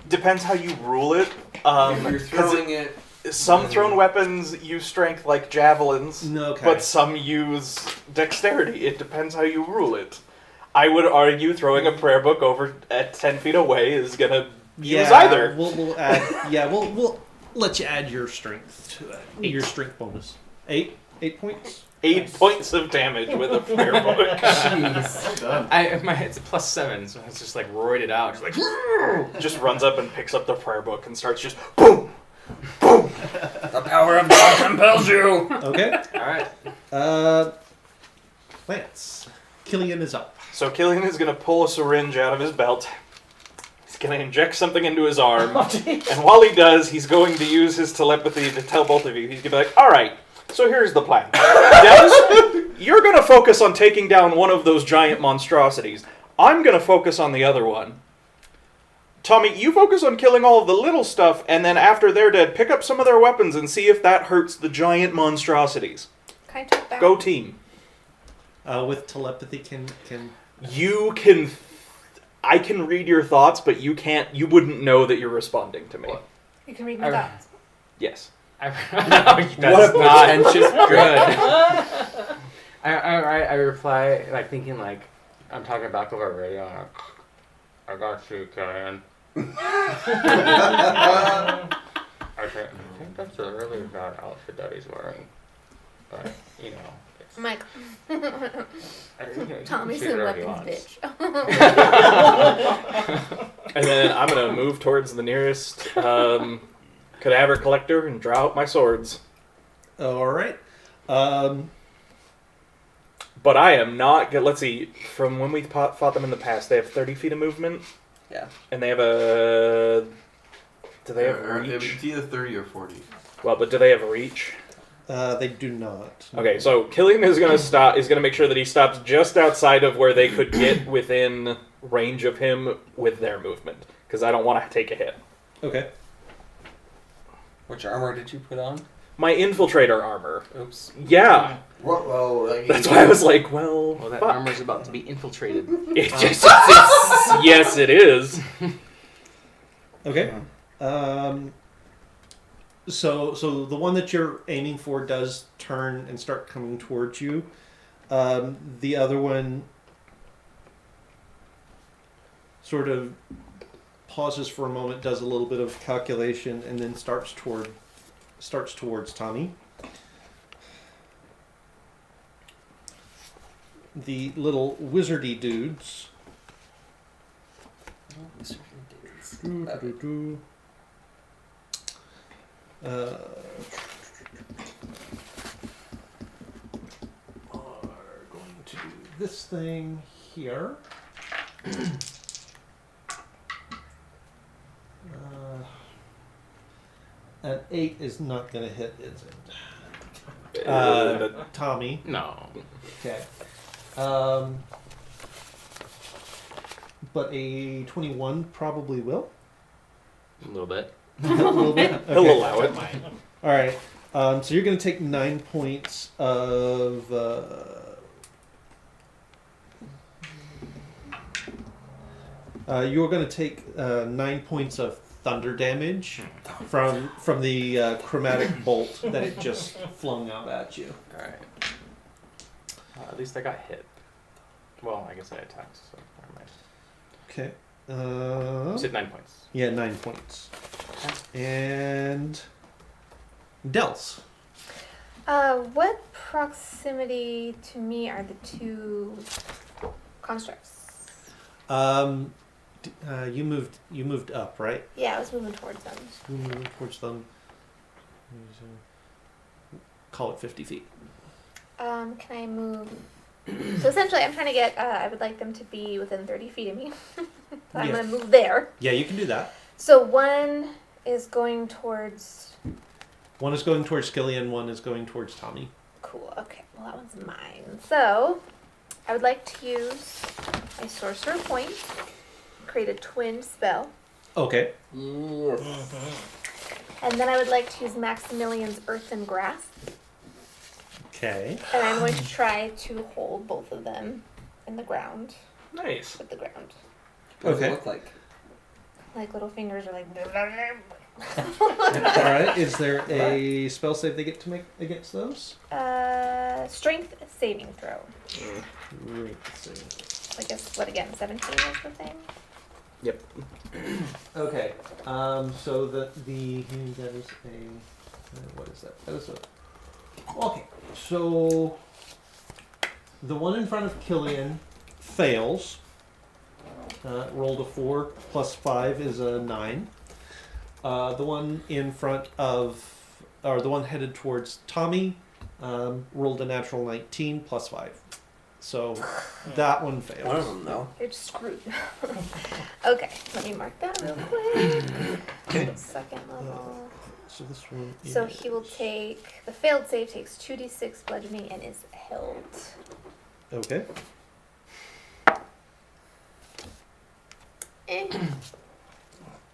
Depends how you rule it. If you're 'cause throwing it. some thrown weapons use strength like javelins, No, okay. but some use dexterity. It depends how you rule it. I would argue throwing a prayer book over at 10 feet away is gonna use either. We'll add. Yeah, we'll let you add your strength to it. Your strength bonus. 8 points. 8 points of damage with a prayer book. Well done. It's a +7, so it's just like roided out, just like. Just runs up and picks up the prayer book and starts just boom, boom. The power of God compels you! Okay. All right. Lance. Killian is up. So Killian is gonna pull a syringe out of his belt. He's gonna inject something into his arm, and while he does, he's going to use his telepathy to tell both of you. He's gonna be like, "All right, so here's the plan. Dennis, you're gonna focus on taking down one of those giant monstrosities. I'm gonna focus on the other one. Tommy, you focus on killing all of the little stuff, and then after they're dead, pick up some of their weapons and see if that hurts the giant monstrosities. Can I talk back? Go team." With telepathy, can You can... I can read your thoughts, but you can't... You wouldn't know that you're responding to me. You can read my thoughts. Yes. That's What a not pretentious good. I reply like thinking like I'm talking back over radio. I got you, Killian. I think that's a really bad outfit that he's wearing, but you know. I'm like, Tommy's Tommy's a weapons bitch. And then I'm going to move towards the nearest cadaver collector and draw out my swords. all right. But I am not... Let's see. From when we fought them in the past, they have 30 feet of movement. Yeah. And they have a... Do they have reach? It's either 30 or 40. Well, but do they have reach? They do not. Okay, so Killian is going to stop. Is going to make sure that he stops just outside of where they could get within range of him with their movement, because I don't want to take a hit. Okay. Which armor did you put on? My infiltrator armor. Oops. Yeah, Whoa, that's why I was like, well, Well, that fuck. armor's about to be infiltrated. It just, yes, it is. Okay. So the one that you're aiming for does turn and start coming towards you. The other one sort of pauses for a moment, does a little bit of calculation, and then starts towards Tommy. The little wizardy dudes. Are going to do this thing here. An 8 is not going to hit, is it? Tommy. No. Okay. But a 21 probably will. A little bit. A little bit. He'll Okay. allow it. All right. So you're going to take 9 points of. You're going to take 9 points of thunder damage from the chromatic bolt that it just flung out at you. All right. At least I got hit. Well, I guess I attacked, so never mind. Okay. You said 9 points. Yeah, 9 points. And Dels. What proximity to me are the two constructs? You moved up, right? Yeah, I was moving towards them. You moved towards them. Call it 50 feet. Can I move? So essentially, I'm trying to get. I would like them to be within 30 feet of me. So I'm Yeah. gonna move there. Yeah, you can do that. So one is going towards. One is going towards Killian, one is going towards Tommy. Cool. Okay. Well, that one's mine. So I would like to use my sorcerer point, create a twin spell, Okay. and then I would like to use Maximilian's Earth and Grass, Okay. and I'm going to try to hold both of them in the ground, Nice. with the ground. What does Okay. it look like? Like little fingers are like. All right. Is there a spell save they get to make against those? Strength saving throw. Great. So- I guess what again? 17 is the thing. Yep. Okay. So that is a what is that? That is a. Okay. So the one in front of Killian fails. Rolled a 4 plus 5 is a 9. The one in front of, or the one headed towards Tommy, rolled a natural 19 plus 5. So that one fails. One of them, though. You're just screwed. Okay, let me mark that real quick. Second level. So this one is. So he will take the failed save takes 2d6 bludgeoning and is held. Okay.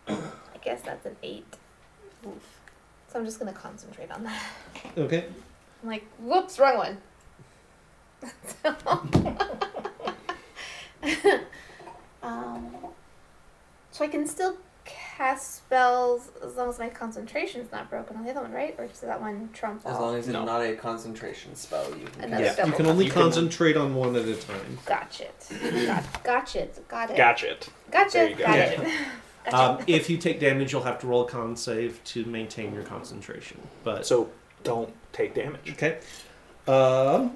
I guess that's an 8. Oof. So I'm just gonna concentrate on that. Okay. I'm like, whoops, wrong one. So I can still cast spells as long as my concentration's not broken on the other one, right? Or does that one trump As all? long as it's No. not a concentration spell, you can Another cast. Yeah, you double can only You can- concentrate on one at a time. Gotcha. Gotcha. Got it. Gotcha it. Gotcha. There you go. Got Yeah. it. Gotcha. If you take damage, you'll have to roll a con save to maintain your concentration. But So don't take damage. okay. Okay.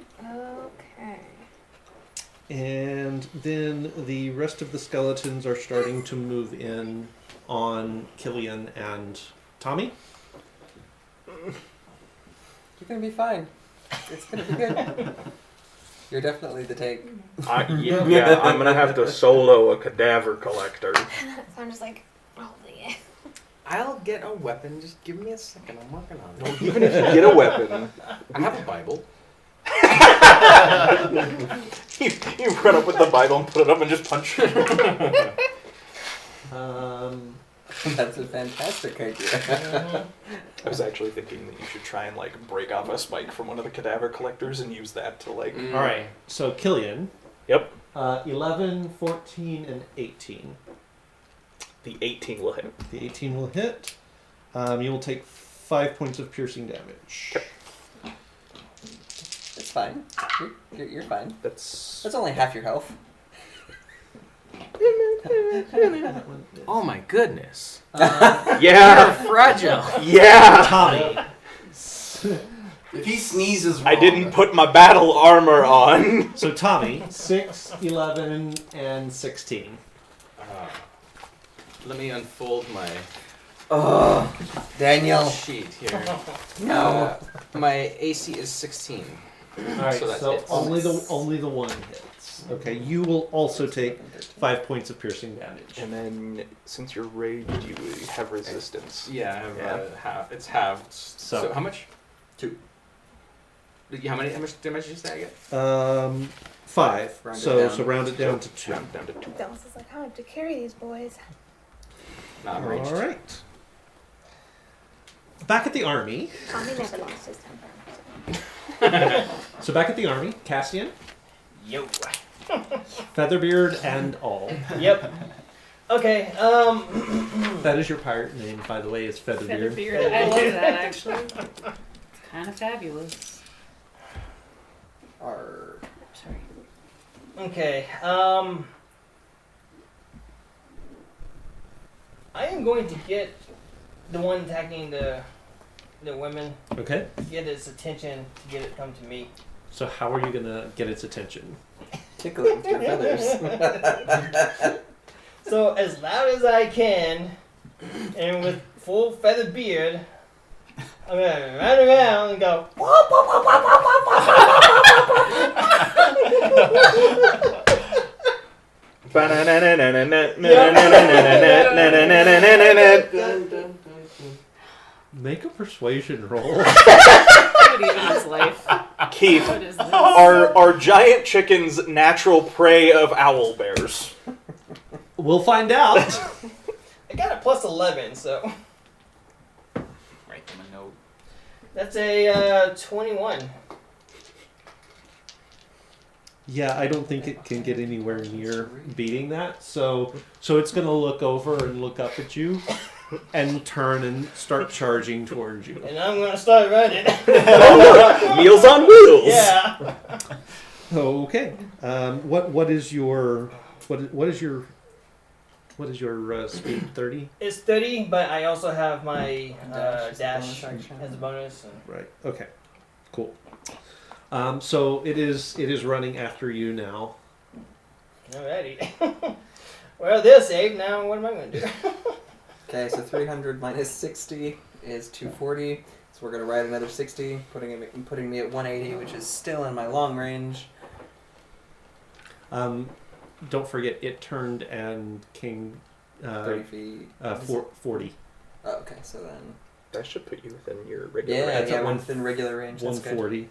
And then the rest of the skeletons are starting to move in on Killian and Tommy. You're gonna be fine. It's gonna be good. You're definitely the tank. Yeah, I'm gonna have to solo a cadaver collector. So I'm just like rolling it. I'll get a weapon. Just give me a second. I'm working on it. Even if you get a weapon, I have a Bible. you run up with the Bible and put it up and just punch. That's a fantastic idea. I was actually thinking that you should try and like break off a spike from one of the cadaver collectors and use that to like. All right. So Killian. Yep. 11, 14, and 18. The 18 will hit. The 18 will hit. You will take 5 points of piercing damage. It's fine. You're fine. That's That's only half your health. That one is- Oh my goodness. yeah, You're fragile. yeah. Tommy. If he sneezes wrong, I didn't put my battle armor on. So Tommy, 6, 11, and 16. Let me unfold my Oh, Daniel. sheet here. No. My AC is 16. All right, So so, that's it. only the one hits. Okay, you will also take 5 points of piercing damage. And then, since you're raged, you have resistance. Yeah, I have Yeah. half. It's halved. So- So how much? 2. How much damage did you say I get? 5. Round it So down. round it down to 2. Round down to 2. Dallas is like, I have to carry these boys. Not All raged. right. Back at the army. Tommy never lost his temper. So back at the army, Cassian, Yo. Featherbeard, and all. Yep. Okay. That is your pirate name, by the way, is Featherbeard. Featherbeard. I love that actually. It's kind of fabulous. Arr. Sorry. Okay. I am going to get the one attacking the women, Okay. get its attention, to get it come to me. So how are you gonna get its attention? Tickle it with your feathers. So as loud as I can, and with full feathered beard, I'm gonna run around and go. Make a persuasion roll. What even his life? Keith, What is this? are giant chickens natural prey of owl bears? We'll find out. I got a plus 11, so Write them a note. that's a 21. Yeah, I don't think it can get anywhere near beating that. So it's going to look over and look up at you and turn and start charging towards you. And I'm gonna start running. Meals on wheels. Yeah. Okay. What is your speed? 30. It's 30, but I also have my dash Dash is a bonus action. as a bonus. And Right. Okay. Cool. So it is running after you now. alrighty. Well, this save now. What am I gonna do? Okay, so 300 minus 60 is 240. So we're gonna ride another 60, putting me at 180, which is still in my long range. Don't forget it turned and came 30 feet. 40. Oh, okay, so then That should put you within your regular yeah, range. That's at one- within regular range. That's good. 140.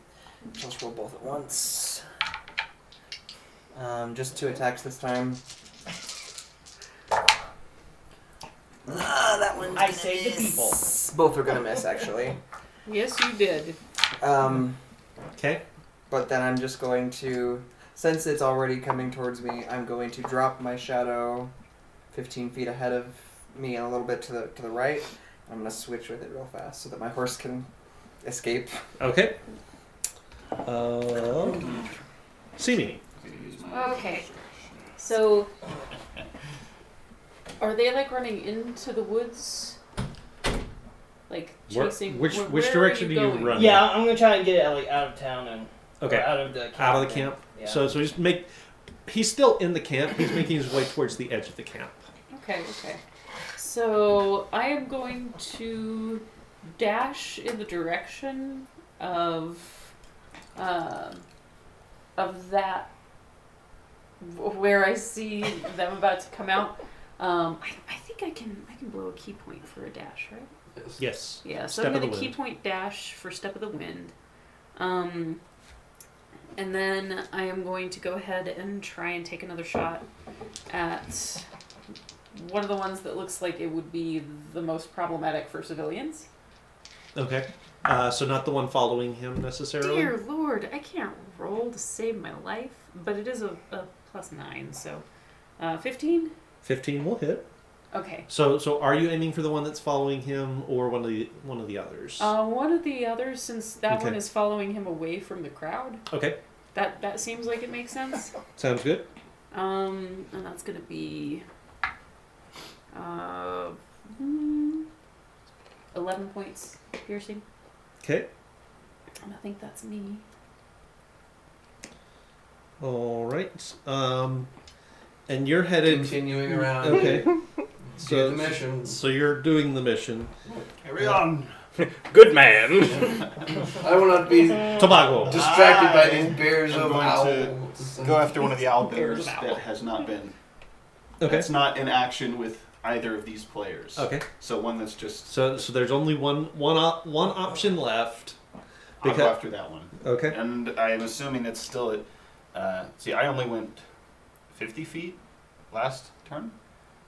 Let's roll both at once. Just 2 attacks this time. That one. I saved the people. Both are gonna miss actually. Yes, you did. Okay. But then I'm just going to, since it's already coming towards me, I'm going to drop my shadow 15 feet ahead of me and a little bit to the right. I'm gonna switch with it real fast so that my horse can escape. Okay. See me. Okay. So, are they like running into the woods? Like chasing? Which where are direction do you going? run? Yeah, I'm gonna try and get it like out of town and Okay. or out of the camp. Out of the camp. Yeah. So just make. He's still in the camp. He's making his way towards the edge of the camp. Okay, okay. So I am going to dash in the direction of that where I see them about to come out. I think I can blow a key point for a dash, right? Yes. Yeah, so Step I'm of going the to key wind. point dash for Step of the Wind. And then I am going to go ahead and try and take another shot at one of the ones that looks like it would be the most problematic for civilians. Okay. So not the one following him necessarily. Dear Lord, I can't roll to save my life, but it is a +9, so 15? 15 will hit. Okay. So are you aiming for the one that's following him or one of the others? One of the others, since that one Okay. is following him away from the crowd. Okay. That seems like it makes sense. Sounds good. And that's gonna be 11 points piercing. Okay. And I think that's me. All right. And you're headed. Continuing around. Okay. Do So the mission. so you're doing the mission. Carry on. Good man. I will not be Tobago. distracted by these bears I'm of going owls. to go after one of the owl bears Bears of owl. that has not been. Okay. That's not in action with either of these players. Okay. So one that's just. So there's only one option left. I'll go Because after that one. okay. And I'm assuming it's still at. See, I only went 50 feet last turn,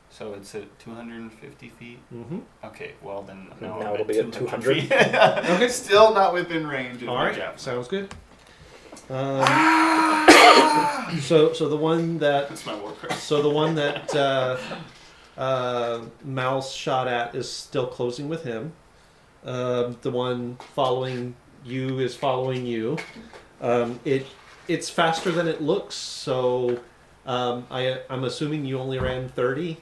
so it's at 250 feet. Mm-hmm. Okay, well then now Now I'm it'll be at 200. feet. Okay, still not within range of All my right. javelin. Sounds good. So the one that That's my war cry. So the one that Mouse shot at is still closing with him. The one following you is following you. It's faster than it looks, so I'm assuming you only ran 30.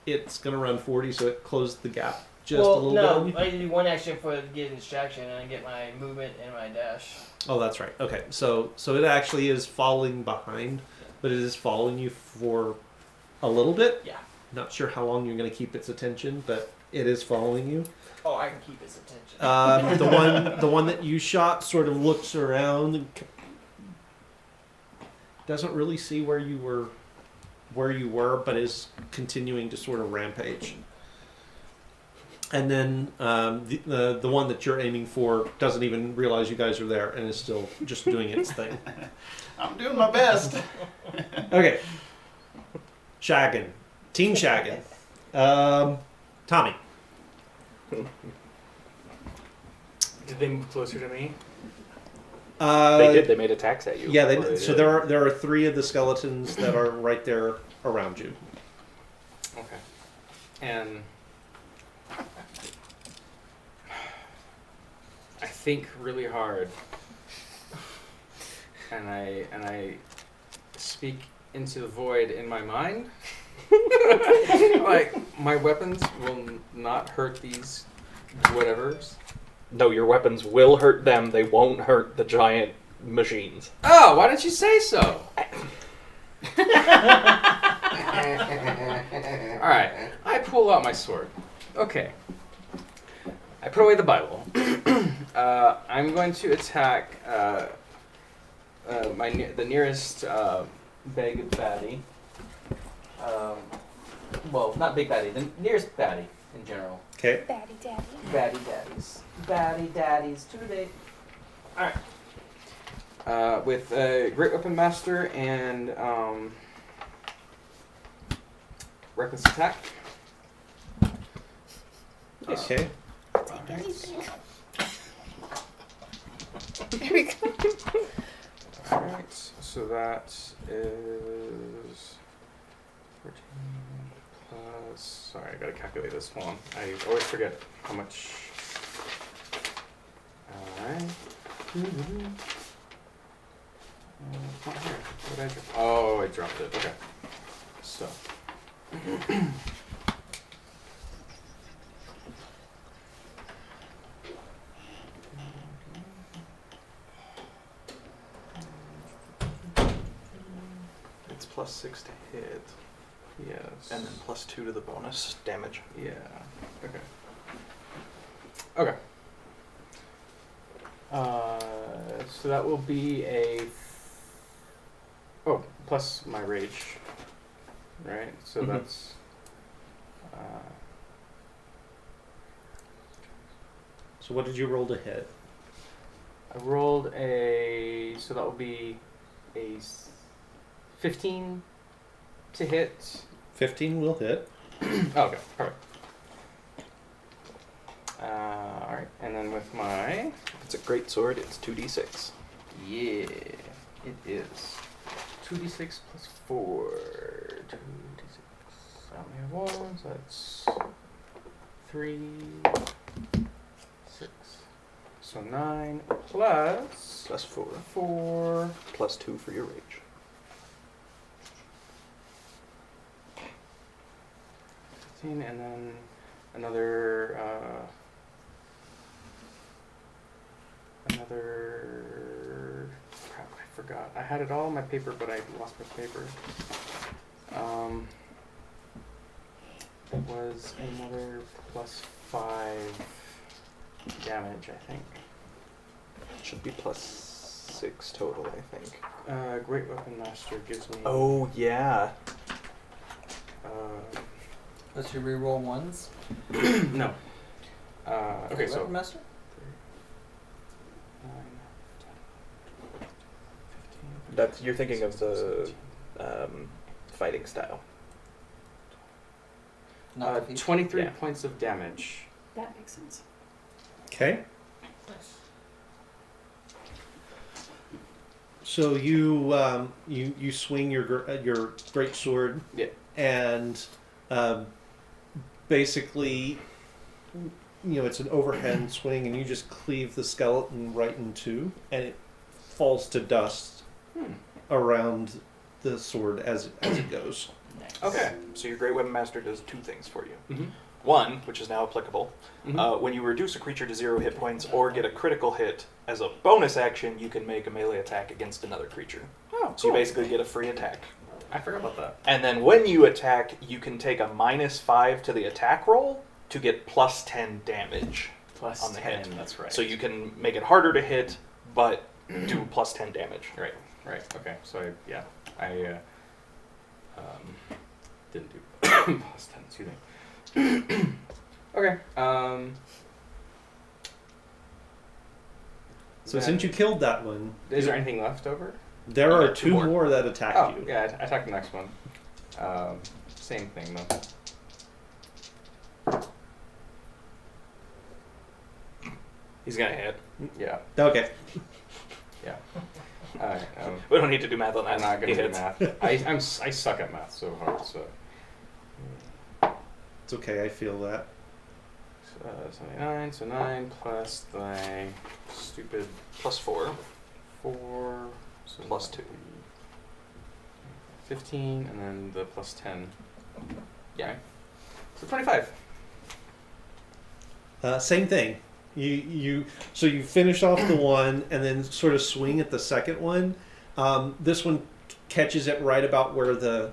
It's gonna run 40, so it closed the gap just a little bit. On you. I do one action for get distraction and I get my movement and my dash. Oh, that's right. Okay, so it actually is falling behind, but it is following you for a little bit. Yeah. Not sure how long you're going to keep its attention, but it is following you. Oh, I can keep its attention. The one that you shot sort of looks around and doesn't really see where you were, but is continuing to sort of rampage. And then the one that you're aiming for doesn't even realize you guys are there and is still just doing its thing. I'm doing my best. Okay. Shaggin. Team Shaggin. Tommy. Did they move closer to me? They did. They made attacks at you. Yeah, Or so did. there are 3 of the skeletons that are right there around you. Okay. And I think really hard, and I speak into the void in my mind. Like, my weapons will not hurt these whatevers. No, your weapons will hurt them. They won't hurt the giant machines. Oh, why didn't you say so? Alright, I pull out my sword. Okay. I put away the Bible. I'm going to attack the nearest big baddie. Well, not big baddie, the nearest baddie in general. Okay. Daddy, daddy. Baddie daddies. Baddie daddies today. Alright. With a Great Weapon Master and Reckless Attack. Okay. There we go. Alright, so that is 14 plus. Sorry, I gotta calculate this one. I always forget how much. Alright. It's not here. What did I drop? Oh, I dropped it. Okay. So. It's +6 to hit, Yes. and then +2 to the bonus damage. Yeah. Okay. Okay. So that will be a. Oh, plus my rage. Right. So Mhm. that's. So what did you roll to hit? I rolled a. So that will be a 15 to hit. 15 will hit. Oh, okay. Perfect. All right, and then with my. It's a great sword. It's 2d6. Yeah, it is. 2d6 plus 4. 2d6. I only have 1, so that's 3, 6. So 9 plus +4. 4. +2 for your rage. 15, and then another. Crap, I forgot. I had it all on my paper, but I lost my paper. It was another +5 damage, I think. It should be +6 total, I think. Great Weapon Master gives me. Oh, yeah. Let's you reroll ones. No. Okay, so. Weapon Master? 9, 10, 15. That's you're thinking of the fighting style. Not defeat. 23 Yeah. points of damage. That makes sense. Okay. So you swing your great sword. Yeah. And basically, it's an overhand swing, and you just cleave the skeleton right in two, and it falls to dust around the sword as it goes. Okay. So your Great Weapon Master does 2 things for you. Mm-hmm. One, which is now applicable, Mhm. when you reduce a creature to 0 hit points or get a critical hit, as a bonus action, you can make a melee attack against another creature. Oh, So you basically get a free attack. I forgot about that. And then when you attack, you can take a -5 to the attack roll to get +10 damage Plus on the 10, hit. that's right. So you can make it harder to hit, but do +10 damage. Right, okay. So I didn't do plus 10, excuse me. Okay. So since you killed that one, Is there anything left over? there Oh, are yeah, 2 2 more. more. that attack Oh, you. yeah, I attack the next one. Same thing though. He's gonna hit. Yeah. Okay. Yeah. Alright. We don't need to do math on that. I'm not He gonna do hits. math. I suck at math so hard. So. It's okay, I feel that. 79. So 9 plus the stupid +4. 4. So Plus 2. 15, and then the plus 10. Yeah. So 25. Same thing. So you finish off the one and then sort of swing at the second one. This one catches it right about where the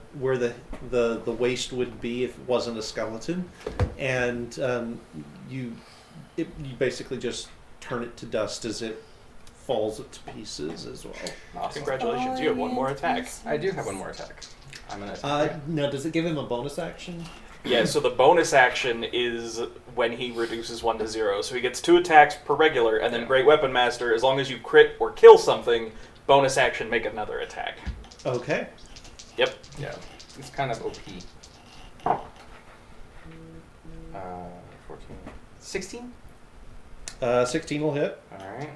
waist would be if it wasn't a skeleton, and you basically just turn it to dust as it falls to pieces as well. Awesome. Congratulations, you have 1 more attack. I do have 1 more attack. I'm gonna attack. Now, does it give him a bonus action? Yeah, so the bonus action is when he reduces 1 to 0. So he gets 2 attacks per regular, and then Yeah. Great Weapon Master, as long as you crit or kill something, bonus action, make another attack. Okay. Yep. Yeah. It's kind of OP. 14. 16? 16 will hit. Alright.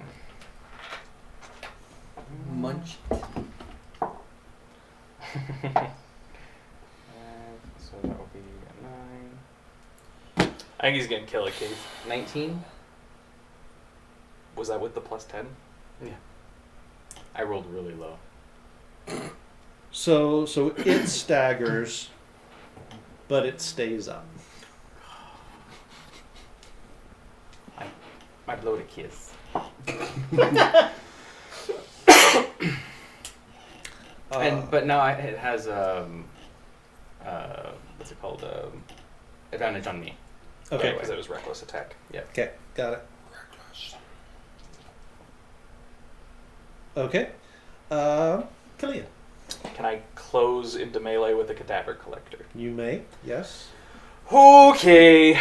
Munch. So that will be a 9. I think he's gonna kill a cave. 19? Was that with the +10? I rolled really low. So it staggers, but it stays up. I blowed a kiss. But now it has what's it called? Advantage on me. Okay. Because it was reckless attack. Okay, got it. Okay. Killian, Can I close into melee with a Cadaver Collector? you may. Yes. Okay.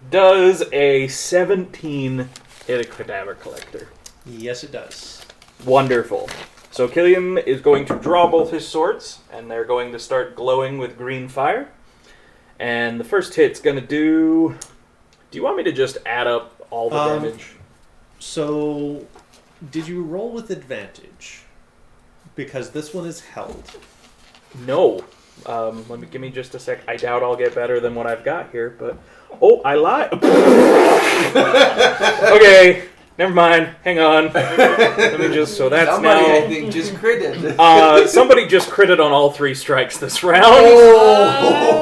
Does a 17 hit a Cadaver Collector? Yes, it does. Wonderful. So Killian is going to draw both his swords, and they're going to start glowing with green fire. And the first hit's going to do... Do you want me to just add up all the damage? So, did you roll with advantage? Because this one is held. No. Give me just a sec. I doubt I'll get better than what I've got here, but... Oh, I lied. Okay, never mind. Hang on. Let me just... So that's Somebody, now... I think, just critted. Somebody just critted on all 3 strikes this round. Oh!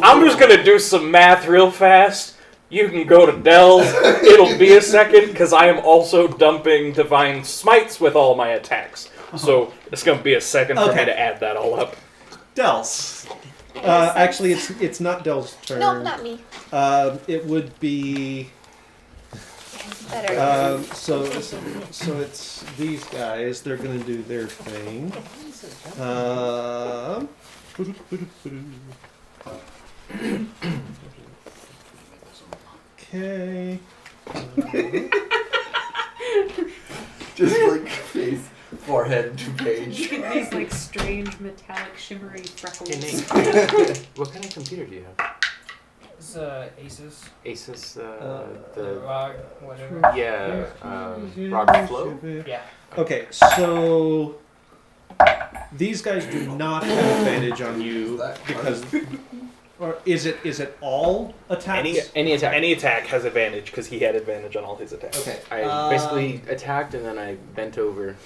I'm just gonna do some math real fast. You can go to Dell's. It'll be a second, because I am also dumping Divine Smites with all my attacks. So it's gonna be a second for me Okay. to add that all up. Dels. Actually, it's not Del's turn. No, not me. It would be. Better. So it's these guys. They're gonna do their thing. Okay. Just like face, forehead to page. Look at these like strange metallic shimmery freckles. Hey, Nate. What kind of computer do you have? It's Asus. Asus, The ROG, whatever. yeah, ROG Flow? Yeah. Okay, so these guys do not have advantage on you because, or is it all attacks? Any attack. Any attack has advantage because he had advantage on all his attacks. Okay. I basically attacked and then I bent over.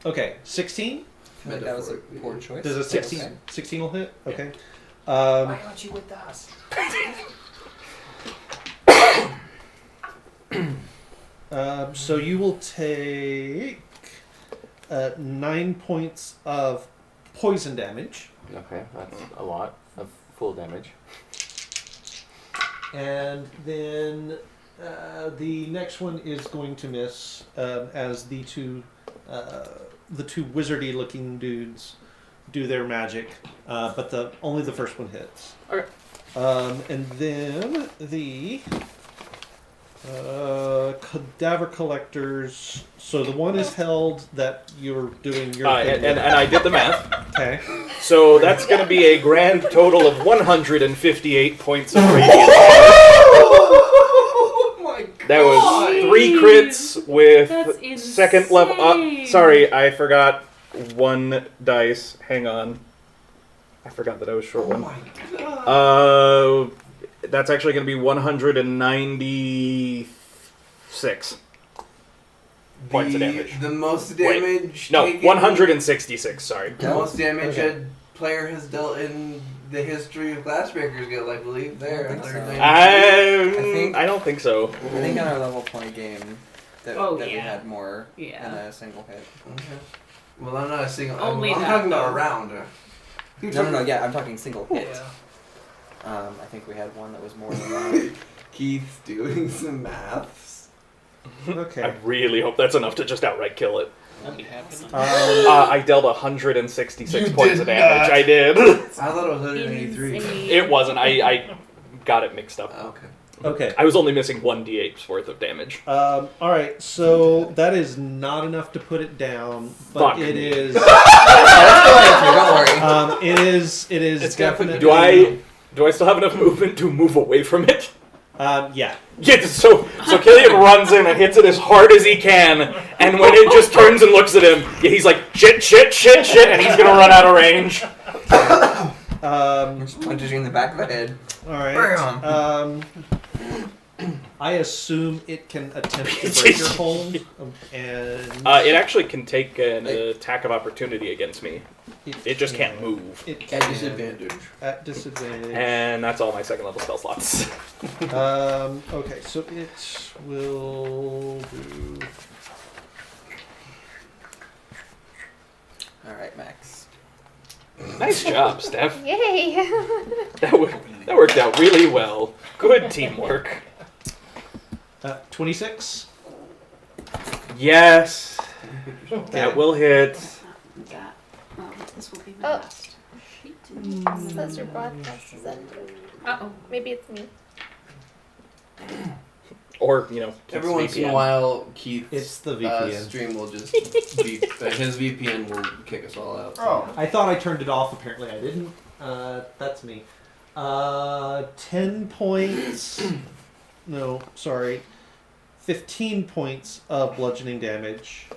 Okay, 16. That was a poor choice. Does a 16 Yes. 16 will hit? Okay. Why aren't you with us? So you will take 9 points of poison damage, Okay, that's a lot of full damage. and then the next one is going to miss as the two wizardy-looking dudes do their magic, but only the first one hits. And then the cadaver collectors. So the one is held that you're doing your thing And I did the math. okay. So that's going to be a grand total of 158 points of radiant. Oh my god! That was 3 crits with That's second level. insane. Sorry, I forgot 1 dice. Hang on. I forgot that I was short Oh one. my god! That's actually going to be 196 points of damage. The most Wait, damage. No, taken- 166. Sorry. The most damage Okay. a player has dealt in the history of Glassbreakers Guild, I believe. There, I don't think so. 192. I don't think so. I think on our level 20 game that, Oh, that we yeah. had more Yeah. than a single hit. Okay. Well, I'm not a single. Only I'm that, talking about though. a round. No, yeah, I'm talking single hit. Yeah. I think we had one that was more than that. Keith's doing some maths. Okay. I really hope that's enough to just outright kill it. Um, I dealt 166 You points did of damage. not. I did. I thought it was 183. Insane. It wasn't. I got it mixed up. Okay. okay. I was only missing 1d8's worth of damage. All right. So that is not enough to put it down, but Fuck it me. is. Don't worry. It is. It is It's gonna put definitely. Do I still have enough movement to move away from it? Yeah. Yeah, so Killian runs in and hits it as hard as he can, and when it just turns and looks at him, yeah, he's like, shit, and he's gonna run out of range. Just punches you in the back of the head. All right. Bam. I assume it can attempt to break your hold, and It actually can take an attack of opportunity against me. It just can't move. It At can, disadvantage. At disadvantage. And that's all my second level spell slots. Okay, so it will do. Alright, Max. Nice job, Steph. Yay! That worked out really well. Good teamwork. 26. Yes. That will hit. That. This will be my Oh. last sheet. It says your broadcast is ended. Uh-oh. Maybe it's me. Or, Every once in a VPN. while, Keith's It's the VPN. stream will just his VPN will kick us all out. Oh. I thought I turned it off. Apparently, I didn't. That's me. 10 points. No, sorry. 15 points of bludgeoning damage.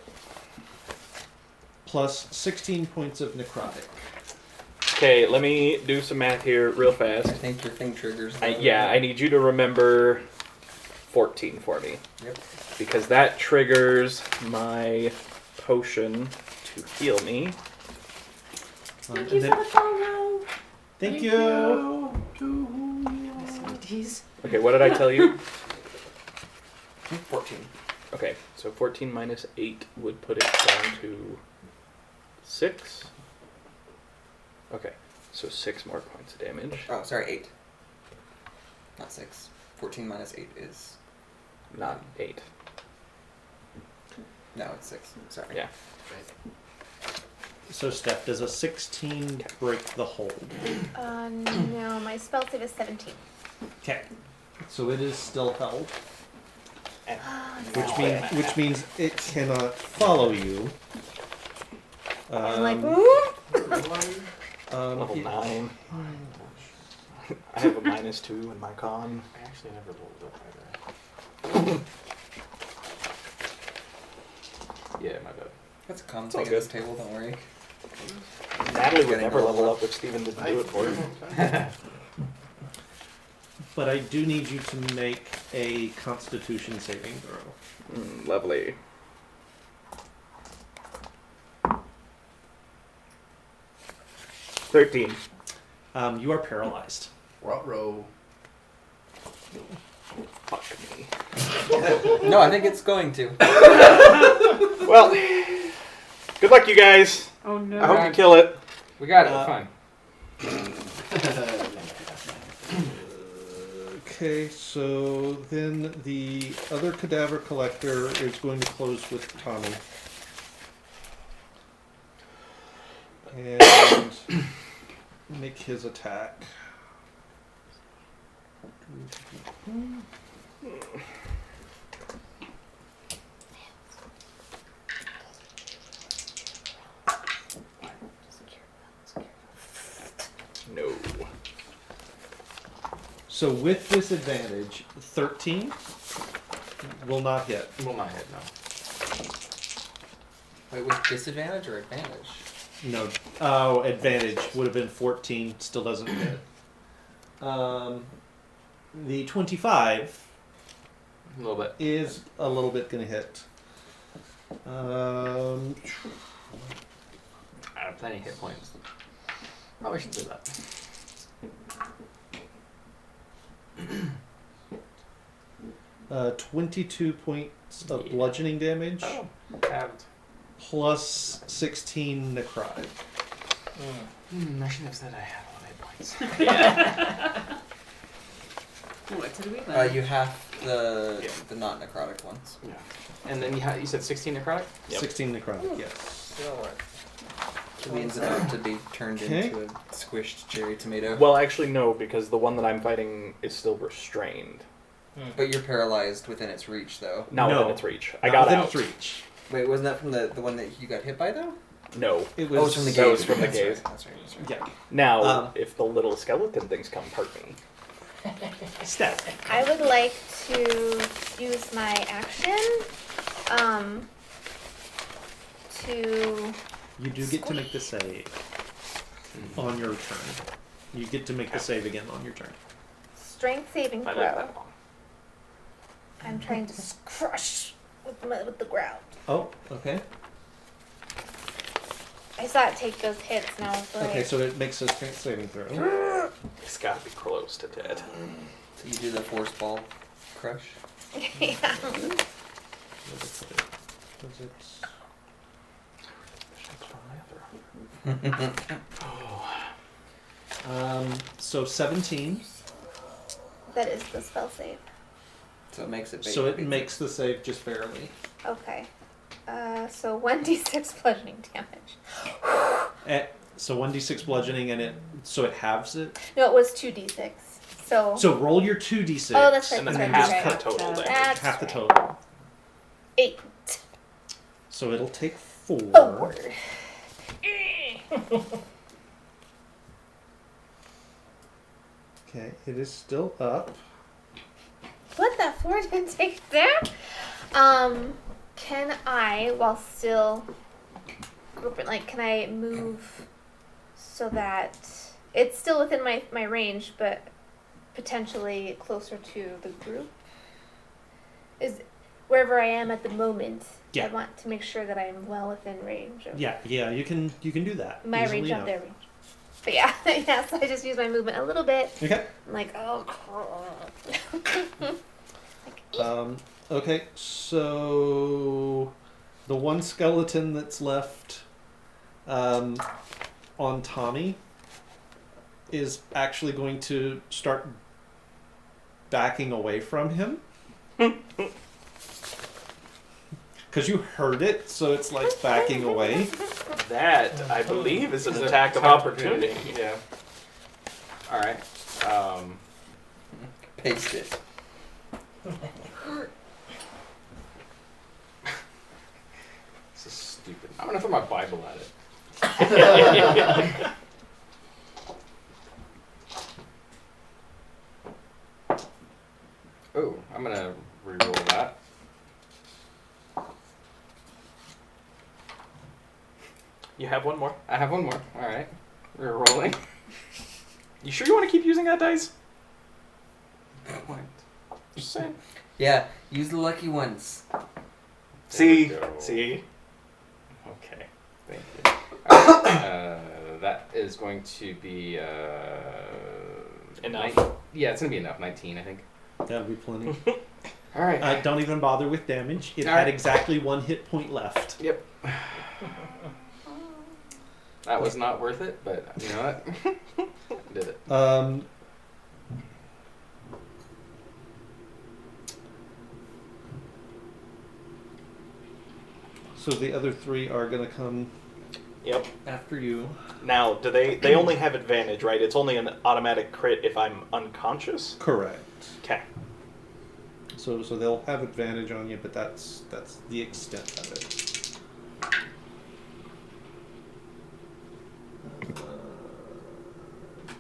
Plus 16 points of necrotic. Okay, let me do some math here real I fast. think your thing triggers. I need you to remember 14 for me. Yep. Because that triggers my potion to heal me. Thank and you then- for the follow. Thank you. Sweeties. Okay, what did I tell you? 14. Okay, so 14 minus 8 would put it down to 6. Okay, so 6 more points of damage. Oh, sorry, 8. Not 6. 14 minus 8 is. Not 8. No, it's 6. Sorry. Yeah. So, Steph, does a 16 break the hold? No, my spell save is 17. Okay. So it is still held, Oh, which means it cannot follow you. I'm like, Level it- 9. I have a -2 in my con. I actually never rolled up either. Yeah, my bad. That's a common It's all thing at this good. table, don't worry. Natalie would Getting never leveled level up. up if Steven didn't do it for her. But I do need you to make a Constitution saving throw. Lovely. $13. You are paralyzed. Row. Fuck me. No, I think it's going to. Well, good luck, you guys. Oh no. I hope you kill it. We got it. We're fine. Okay, so then the other cadaver collector is going to close with Tommy. And make his attack. No. So with disadvantage, 13 will not hit. Will not hit, no. Wait, with disadvantage or advantage? No. Oh, advantage would have been 14. Still doesn't hit. The 25 A little bit. is a little bit going to hit. I have plenty of hit points. Probably should do that. 22 points of bludgeoning damage Oh, halved. plus 16 necrotic. I should have said I had a lot of hit points. What did we You have the Yeah. the not necrotic ones. Yeah. And then you said 16 necrotic? Yep. 16 necrotic, yes. Still work. Kilian's about to be turned Okay. into a squished cherry tomato. Well, actually, no, because the one that I'm fighting is still restrained. But you're paralyzed within its reach, though. Not No. within its reach. I Not got within out. its reach. Wait, wasn't that from the one that you got hit by, though? No. It Oh, was it's from the that gaze. was from the That's gaze. right, That's right. That's right. Yeah. Now, if the little skeleton things come, hurt me. Step. I would like to use my action to You do get to make the save on your turn. You get to make the save again on your turn. strength saving I throw. like that one. I'm trying to crush with the ground. Oh, okay. I saw it take those hits now. So Okay, so it makes a strength saving throw. It's got to be close to dead. So you do the force ball crush. yeah. So 17. That is the spell save. So it makes it. So it makes the save just barely. Okay. So 1d6 bludgeoning damage. So 1d6 bludgeoning, and it halves it. No, it was 2d6. So. So roll your 2d6. Oh, that's right. And That's then right. half That's the right. total damage. That's half the right. total. 8. So it'll take 4. Oh, word. Okay, it is still up. What the 4 didn't take it down? Can I, while still grouping, can I move so that it's still within my range, but potentially closer to the group? Is wherever I am at the moment. Yeah. I want to make sure that I'm well within range of Yeah, you can do that. my easily range of enough. their range. But yeah, yeah, so I just use my movement a little bit. Okay. I'm like, oh, Okay, so the one skeleton that's left on Tommy is actually going to start backing away from him. Because you heard it, so it's like backing away. That, I believe, is an It's an attack of opportunity. Yeah. Alright. Paste it. This is stupid. I'm gonna throw my Bible at it. Oh, I'm gonna reroll that. You have one more. I have one more. Alright. Rerolling. You sure you want to keep using that dice? What? Just saying. Yeah, use the lucky ones. See? There we go. See? Okay. Thank you. Alright, that is going to be Enough. Yeah, it's gonna be enough. 19, I think. That'll be plenty. Alright. Don't even bother with damage. It All had right. exactly 1 hit point left. Yep. That was not worth it, but you know what? Did it. So the other 3 are going to come Yep. After you. Now, do they only have advantage, right? It's only an automatic crit if I'm unconscious? Correct. Okay. So they'll have advantage on you, but that's the extent of it.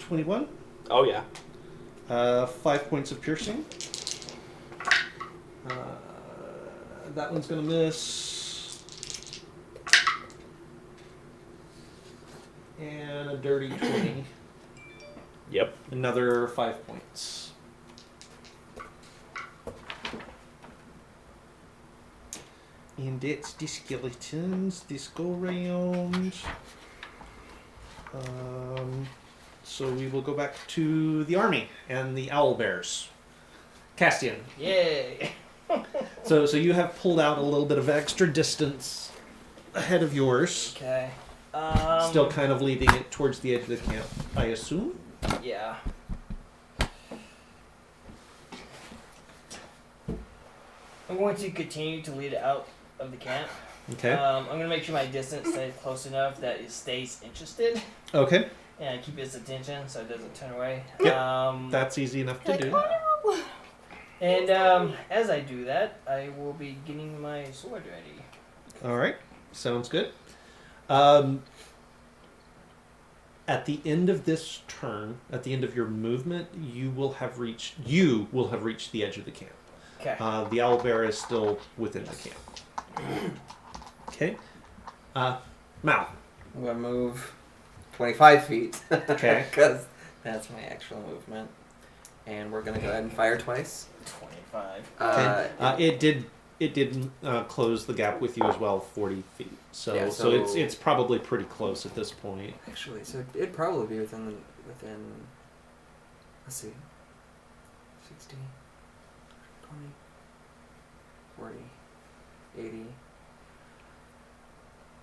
21. Oh, yeah. 5 points of piercing. That one's gonna miss. And a dirty 20. Yep. Another 5 points. And it's the skeletons this go round. So we will go back to the army and the owl bears. Castian. Yay! So you have pulled out a little bit of extra distance ahead of yours. Okay. Still kind of leading it towards the edge of the camp, I assume. Yeah. I'm going to continue to lead it out of the camp. Okay. I'm going to make sure my distance stays close enough that it stays interested. Okay. And keep its attention so it doesn't turn away. Yep. That's easy enough to do. And as I do that, I will be getting my sword ready. All right. Sounds good. At the end of this turn, at the end of your movement, you will have reached the edge of the camp. Okay. The owlbear is still within the camp. Okay. Mal. I'm gonna move 25 feet. Okay. Because that's my actual movement. And we're gonna go ahead and fire twice. 25. Okay. It did close the gap with you as well, 40 feet. So Yeah, so so- it's probably pretty close at this point. Actually, so it'd probably be within let's see, 60, 20, 40, 80.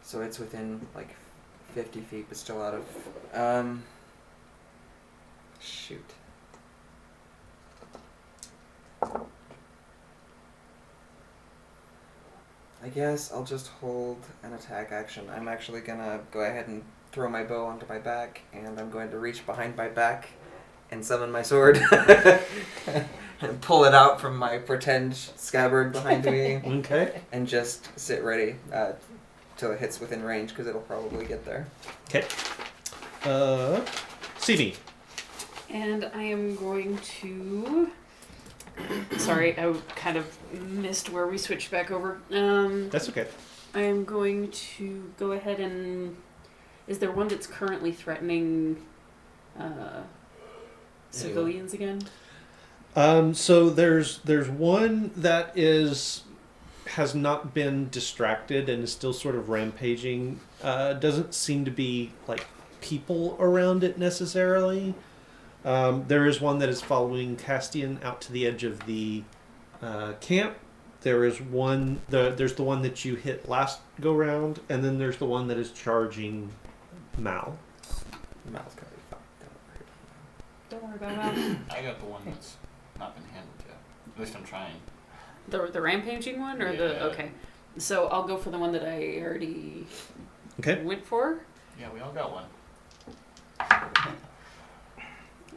So it's within like 50 feet, but still out of, shoot. I guess I'll just hold an attack action. I'm actually gonna go ahead and throw my bow onto my back, and I'm going to reach behind my back and summon my sword and pull it out from my pretend scabbard behind me Okay. and just sit ready till it hits within range, because it'll probably get there. Okay. CV. And I am going to. Sorry, I kind of missed where we switched back over. That's okay. I am going to go ahead and. Is there one that's currently threatening civilians again? So there's one that has not been distracted and is still sort of rampaging. Doesn't seem to be like people around it necessarily. There is one that is following Castian out to the edge of the camp. There is one. There's the one that you hit last go round, and then there's the one that is charging Mal. Mal's gonna be fine. Don't worry about that. I got the one that's not been handled yet. At least I'm trying. The rampaging one, or Yeah. the okay. So I'll go for the one that I already Okay. went for. Yeah, we all got one.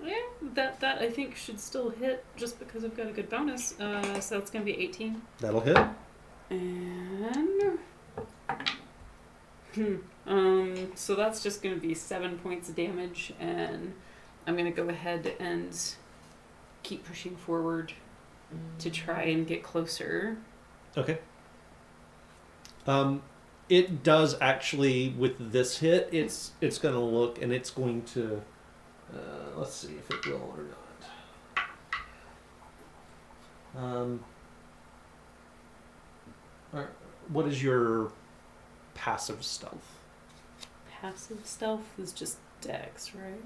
Yeah, that I think should still hit just because I've got a good bonus. So that's gonna be 18. That'll hit. And so that's just gonna be 7 points of damage, and I'm gonna go ahead and keep pushing forward to try and get closer. Okay. It does actually, with this hit, it's going to look, and it's going to, let's see if it will or not. What is your passive stealth? Passive stealth is just dex, right?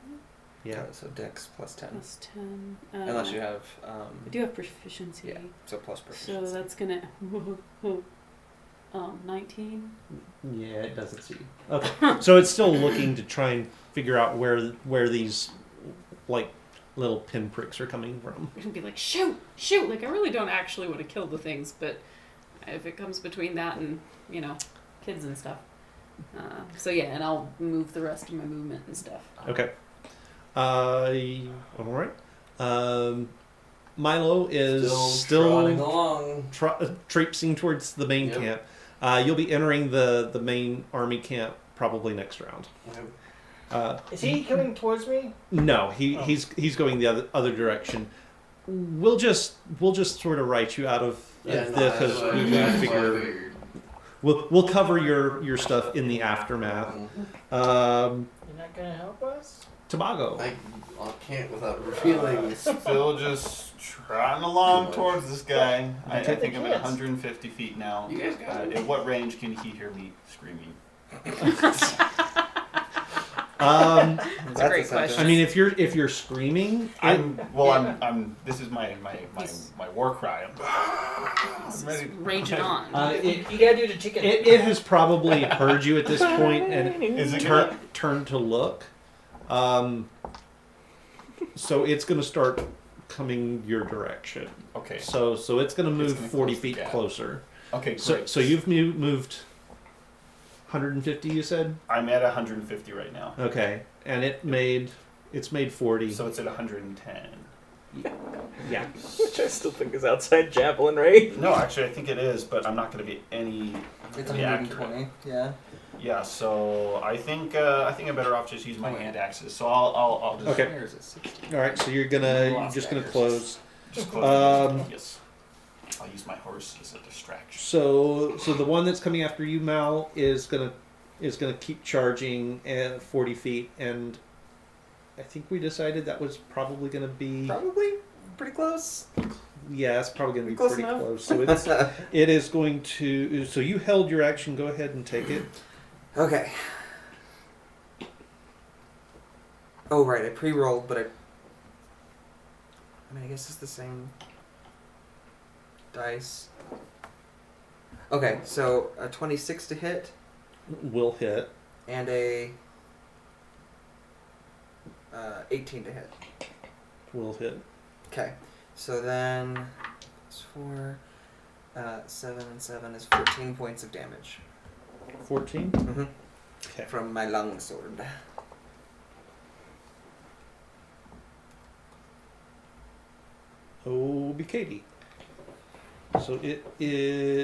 Yeah. So Dex plus 10. Plus 10. Unless you have, I do have proficiency. yeah, so plus proficiency. So that's gonna 19. Yeah, it doesn't see. Okay. So it's still looking to try and figure out where these, like, little pinpricks are coming from. It'll be like, shoot! Like, I really don't actually want to kill the things, but if it comes between that and, kids and stuff. So yeah, and I'll move the rest of my movement and stuff. Okay. All right. Milo is trotting along. traipsing towards the main Yep. camp. You'll be entering the main army camp probably next round. Is he coming towards me? No, Oh. he's going the other direction. We'll just sort of write you out of Yeah, this no, because that's we what I figure figured. we'll cover your stuff in the aftermath. You're not gonna help us? Tobago. I can't without revealing. Still just trotting along towards this guy. I think I'm at Kids. 150 feet now. You guys got it. At what range can he hear me screaming? That's a great essential. question. I mean, if you're screaming, I'm this is my war cry. I'm ready. Rage it on. it, You gotta do the chicken. it has probably heard you at this point and Is it turned to look. So it's going to start coming your direction. Okay. So it's going to move gonna 40 close the feet gap. closer. Okay, So great. so you've moved 150, you said? I'm at 150 right now. Okay, and it's made 40. So it's at 110. Yeah. Which I still think is outside javelin range. No, actually, I think it is, but I'm not going to be any. It's any accurate. 120. Yeah. Yeah, so I think I'm better off just using my hand axes. So I'll just Okay. Where is it? 60. All right, so you're Lost just gonna daggers. close. just close. Um, Yes. I'll use my horse as a distraction. So the one that's coming after you, Mal, is gonna keep charging at 40 feet, and I think we decided that was probably gonna be Probably pretty close. yeah, it's probably gonna be Close pretty enough. close. So it is going to. So you held your action. Go ahead and take it. Okay. Oh right, I pre-rolled, but I mean, I guess it's the same dice. Okay, so a 26 to hit Will hit. and a 18 to hit. Will hit. Okay, so then it's 4, 7 and 7 is 14 points of damage 14. mm-hmm. Okay. from my longsword. Oh, be Katie. So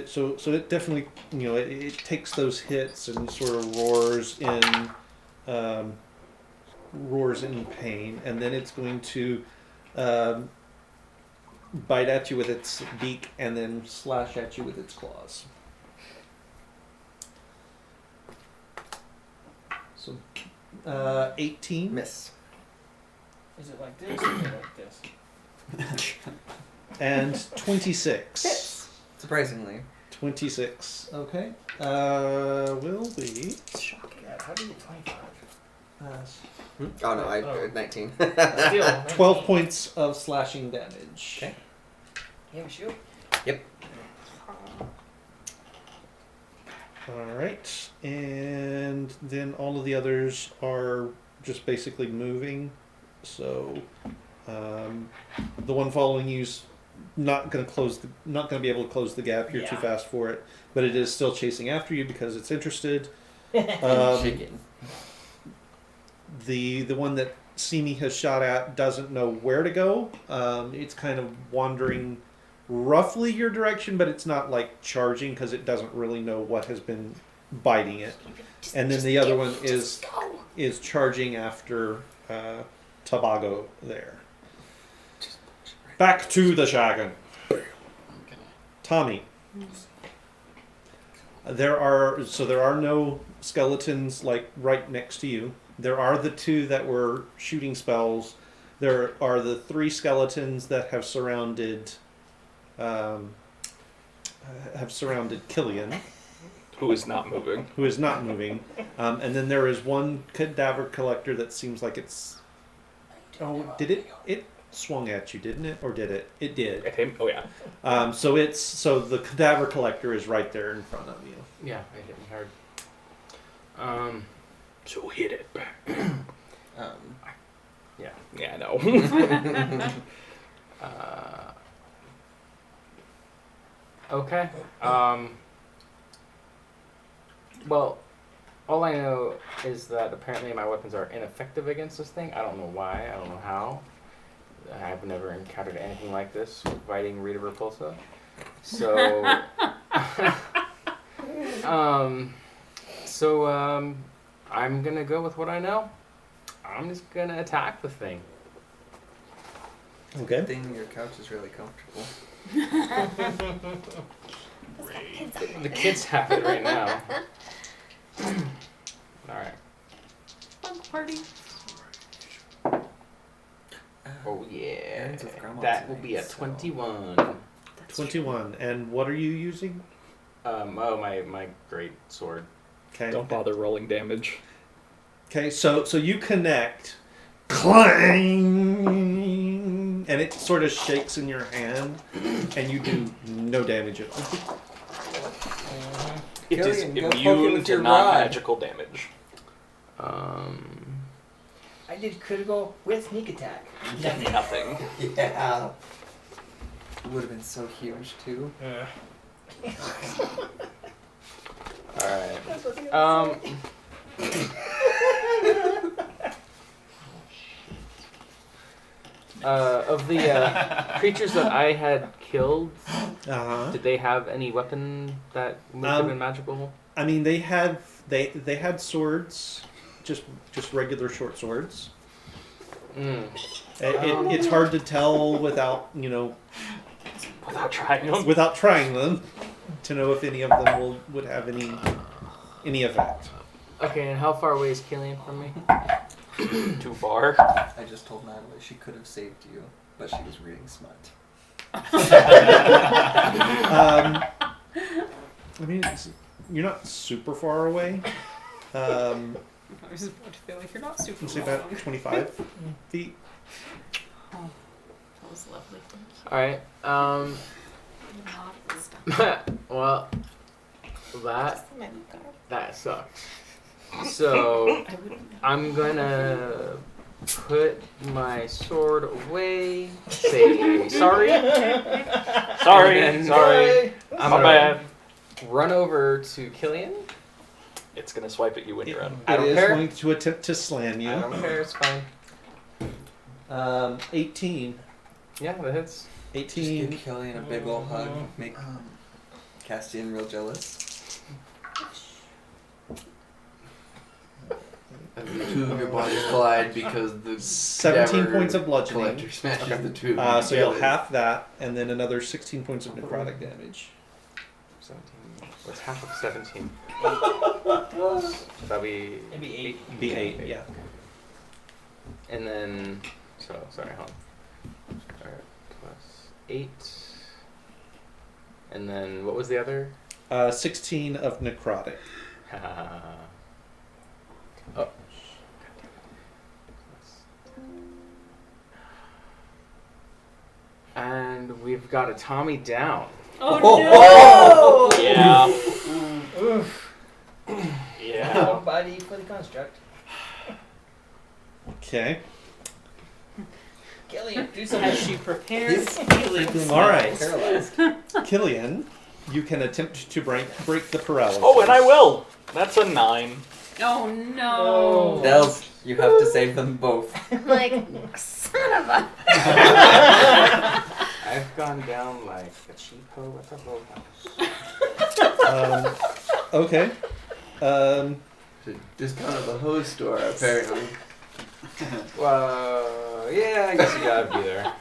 so it definitely it takes those hits and sort of roars in pain, and then it's going to bite at you with its beak and then slash at you with its claws. So 18 Is Miss. it like this or is it like this? and 26. Surprisingly. 26. Okay. Will be. God, how do you 25? Oh no, I Oh. 19. Still, 12 points of slashing damage. Okay. You have a shield? Alright. And then all of the others are just basically moving. So the one following you's not going to be able to close the gap. You're too Yeah. fast for it. But it is still chasing after you because it's interested. Chicken. The one that Simi has shot at doesn't know where to go. It's kind of wandering roughly your direction, but it's not like charging because it doesn't really know what has been biting it. And then the other one is charging after Tobago there. Back to the Shagan. Tommy. There are no skeletons like right next to you. There are the two that were shooting spells. There are the 3 skeletons that have surrounded Killian, Who is not moving. who is not moving. And then there is one cadaver collector that seems like it's. Oh, did it? It swung at you, didn't it? Or did it? It did. At him? Oh yeah. So the cadaver collector is right there in front of you. Yeah, it hit me hard. So hit it back. Yeah. Yeah, I know. Okay. Well, All I know is that apparently my weapons are ineffective against this thing. I don't know why. I don't know how. I've never encountered anything like this with fighting Rita Repulsa. So, I'm gonna go with what I know. I'm just gonna attack the thing. Okay. Thing, your couch is really comfortable. The kids have it right now. All right. Fun party. Oh yeah. Errands with Grandma That will be a tonight, so- 21. 21. And what are you using? My great sword. Okay. Don't bother rolling damage. Okay, so you connect, clang, and it sort of shakes in your hand, and you do no damage at all. It is Killian, go poke it immune with to your non-magical damage. I did critical with sneak attack. Nothing. Yeah. It would have been so huge too. All right. Of the creatures that I had killed, Uh-huh. did they have any weapon that would have been magical? I mean, they had swords, just regular short swords. It's hard to tell without Without trying them. without trying them to know if any of them would have any effect. Okay, and how far away is Killian from me? Too far. I just told Natalie she could have saved you, but she was reading smut. I mean, you're not super far away. I was about to feel like you're not super Let's say long. about 25 feet. Oh, that was lovely. Thank All right. you. Well, that sucks. So I wouldn't know. I'm gonna put my sword away. Say sorry. Sorry. And then Sorry. I'm My gonna bad. run over to Killian. It's gonna swipe at you when you're out. I It don't is care. going to attempt to slam I you. don't care. It's fine. 18. Yeah, that hits. Just give 18. Killian a big ol' hug. Make Castian real jealous. Two of your bodies collide because the 17 cadaver points of bludgeoning. collector smashes the two. So you'll together. half that, and then another 16 points of necrotic damage. 17. What's half of 17? So that'll be Maybe 8. Be 8, yeah. And then, sorry, hold on. Alright, plus 8. And then, what was the other? 16 of necrotic. Oh. And we've got a Tommy down. Oh, no! Yeah. Oof. Yeah. Body for the construct. Okay. Killian, do As something. she prepares, He's Felix. All right. Paralyzed. Killian, you can attempt to break the paralysis. Oh, and I will. That's a 9. Oh no! Dels, you have to save them both. I'm like, son of a. I've gone down like a cheapo at the whole house. Okay. Discount at the hose store, apparently. Well, yeah, I guess you gotta be there.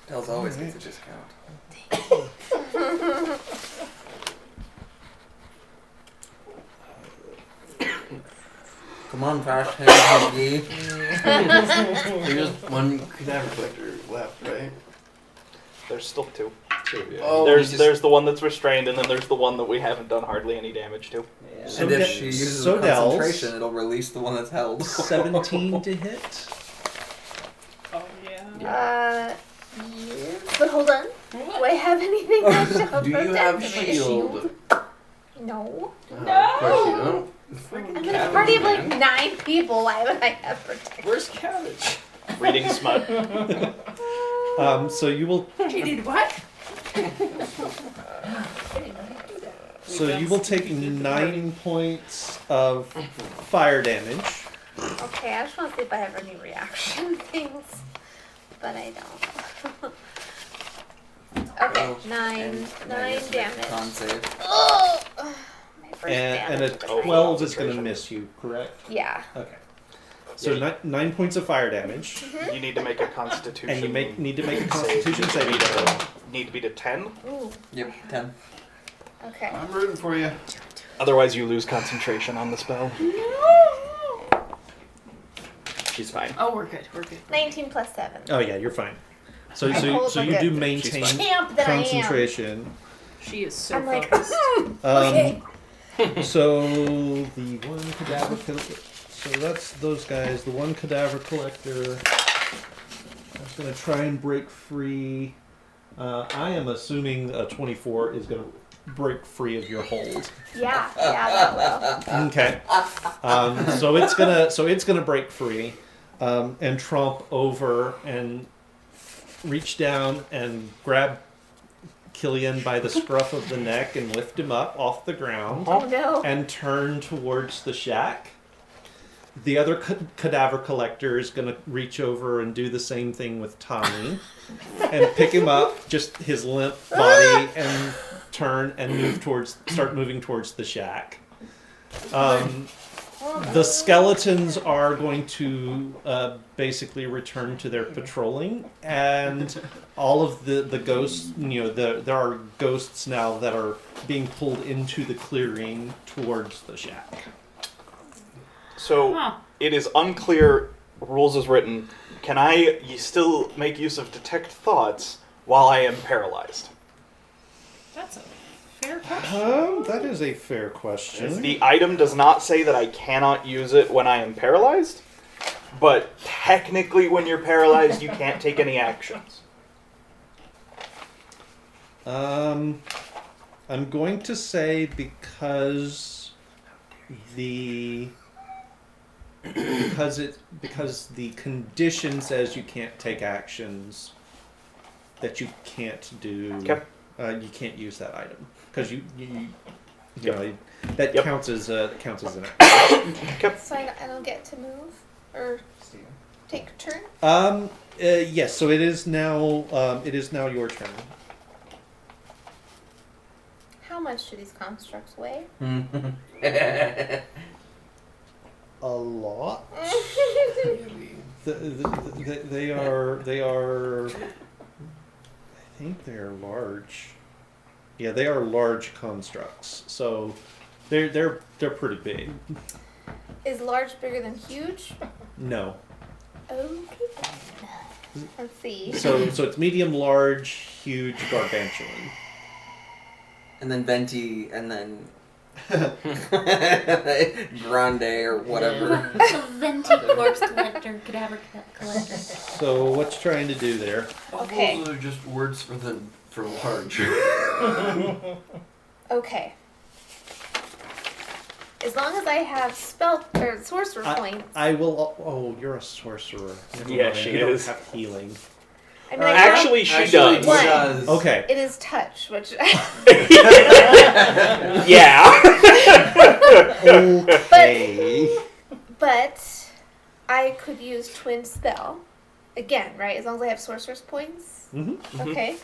Dels always gets a discount. Come on, fast hands, McGee. There's just one cadaver collector left, right? There's still 2. Yeah. Oh, There's the one that's restrained, and then there's the one that we haven't done hardly any damage to. Yeah. So And if Del- she uses so a Dels- concentration, it'll release the one that's held. 17 to hit. Oh yeah. Yes. But hold on. Do I have anything that shall Do you protect have me? shield? No. Of course you don't. I'm in a party of like 9 people. Why would I have protection? Where's Cabbage? Reading smut. So you will He did what? So you will take 9 points of fire damage. Okay, I just want to see if I have any reaction things, but I don't. Okay, Oh, nine and now you have to make a damage. con save. Oh, my first And damage. a 12 is going to miss you, correct? Yeah. Okay. So 9 points of fire damage. You need to make a Constitution. And you need to make a save. Constitution You saving need throw. to- Need to be to 10. Ooh. Yep, 10. Okay. I'm rooting for you. Otherwise, you lose concentration on the spell. She's fine. Oh, we're good. We're good. 19 plus 7. Oh yeah, you're fine. So I hold so like you a do maintain champ that concentration. She is so I'm like, focused. okay. So the one cadaver collector. So that's those guys. The one cadaver collector. I was going to try and break free. I am assuming a 24 is going to break free of your hold. Yeah, that will. Okay. So it's gonna break free, and tromp over and reach down and grab Killian by the scruff of the neck and lift him up off the ground Oh no. and turn towards the shack. The other cadaver collector is going to reach over and do the same thing with Tommy and pick him up, just his limp body, and turn and start moving towards the shack. The skeletons are going to basically return to their patrolling, and all of the ghosts, there are ghosts now that are being pulled into the clearing towards the shack. So Huh. it is unclear, rules as written. Can I still make use of detect thoughts while I am paralyzed? That's a fair question. That is a fair question. The item does not say that I cannot use it when I am paralyzed, but technically when you're paralyzed you can't take any actions. I'm going to say because the condition says you can't take actions that you can't do. Okay. You can't use that item because you know that Yep. counts as an action. So I don't get to move or take a turn? Yes. So it is now. It is now your turn. How much do these constructs weigh? A lot. They are. I think they're large. Yeah, they are large constructs. So they're pretty big. Is large bigger than huge? No. Okay. Let's see. So it's medium, large, huge, gargantuan. And then Venti, and then Grande or whatever. Venti corpse collector, cadaver collector. So what you trying to do there? Okay. Those are just words for large. Okay. As long as I have spell or sorcerer points. I will. Oh, you're a sorcerer. Never Yeah, mind. she You don't is. have healing. I mean, Actually, she Actually, does. he does. Okay. it is touch, which. Yeah. Okay. But I could use twin spell again, right? As long as I have sorcerer's points. Mm-hmm. Okay.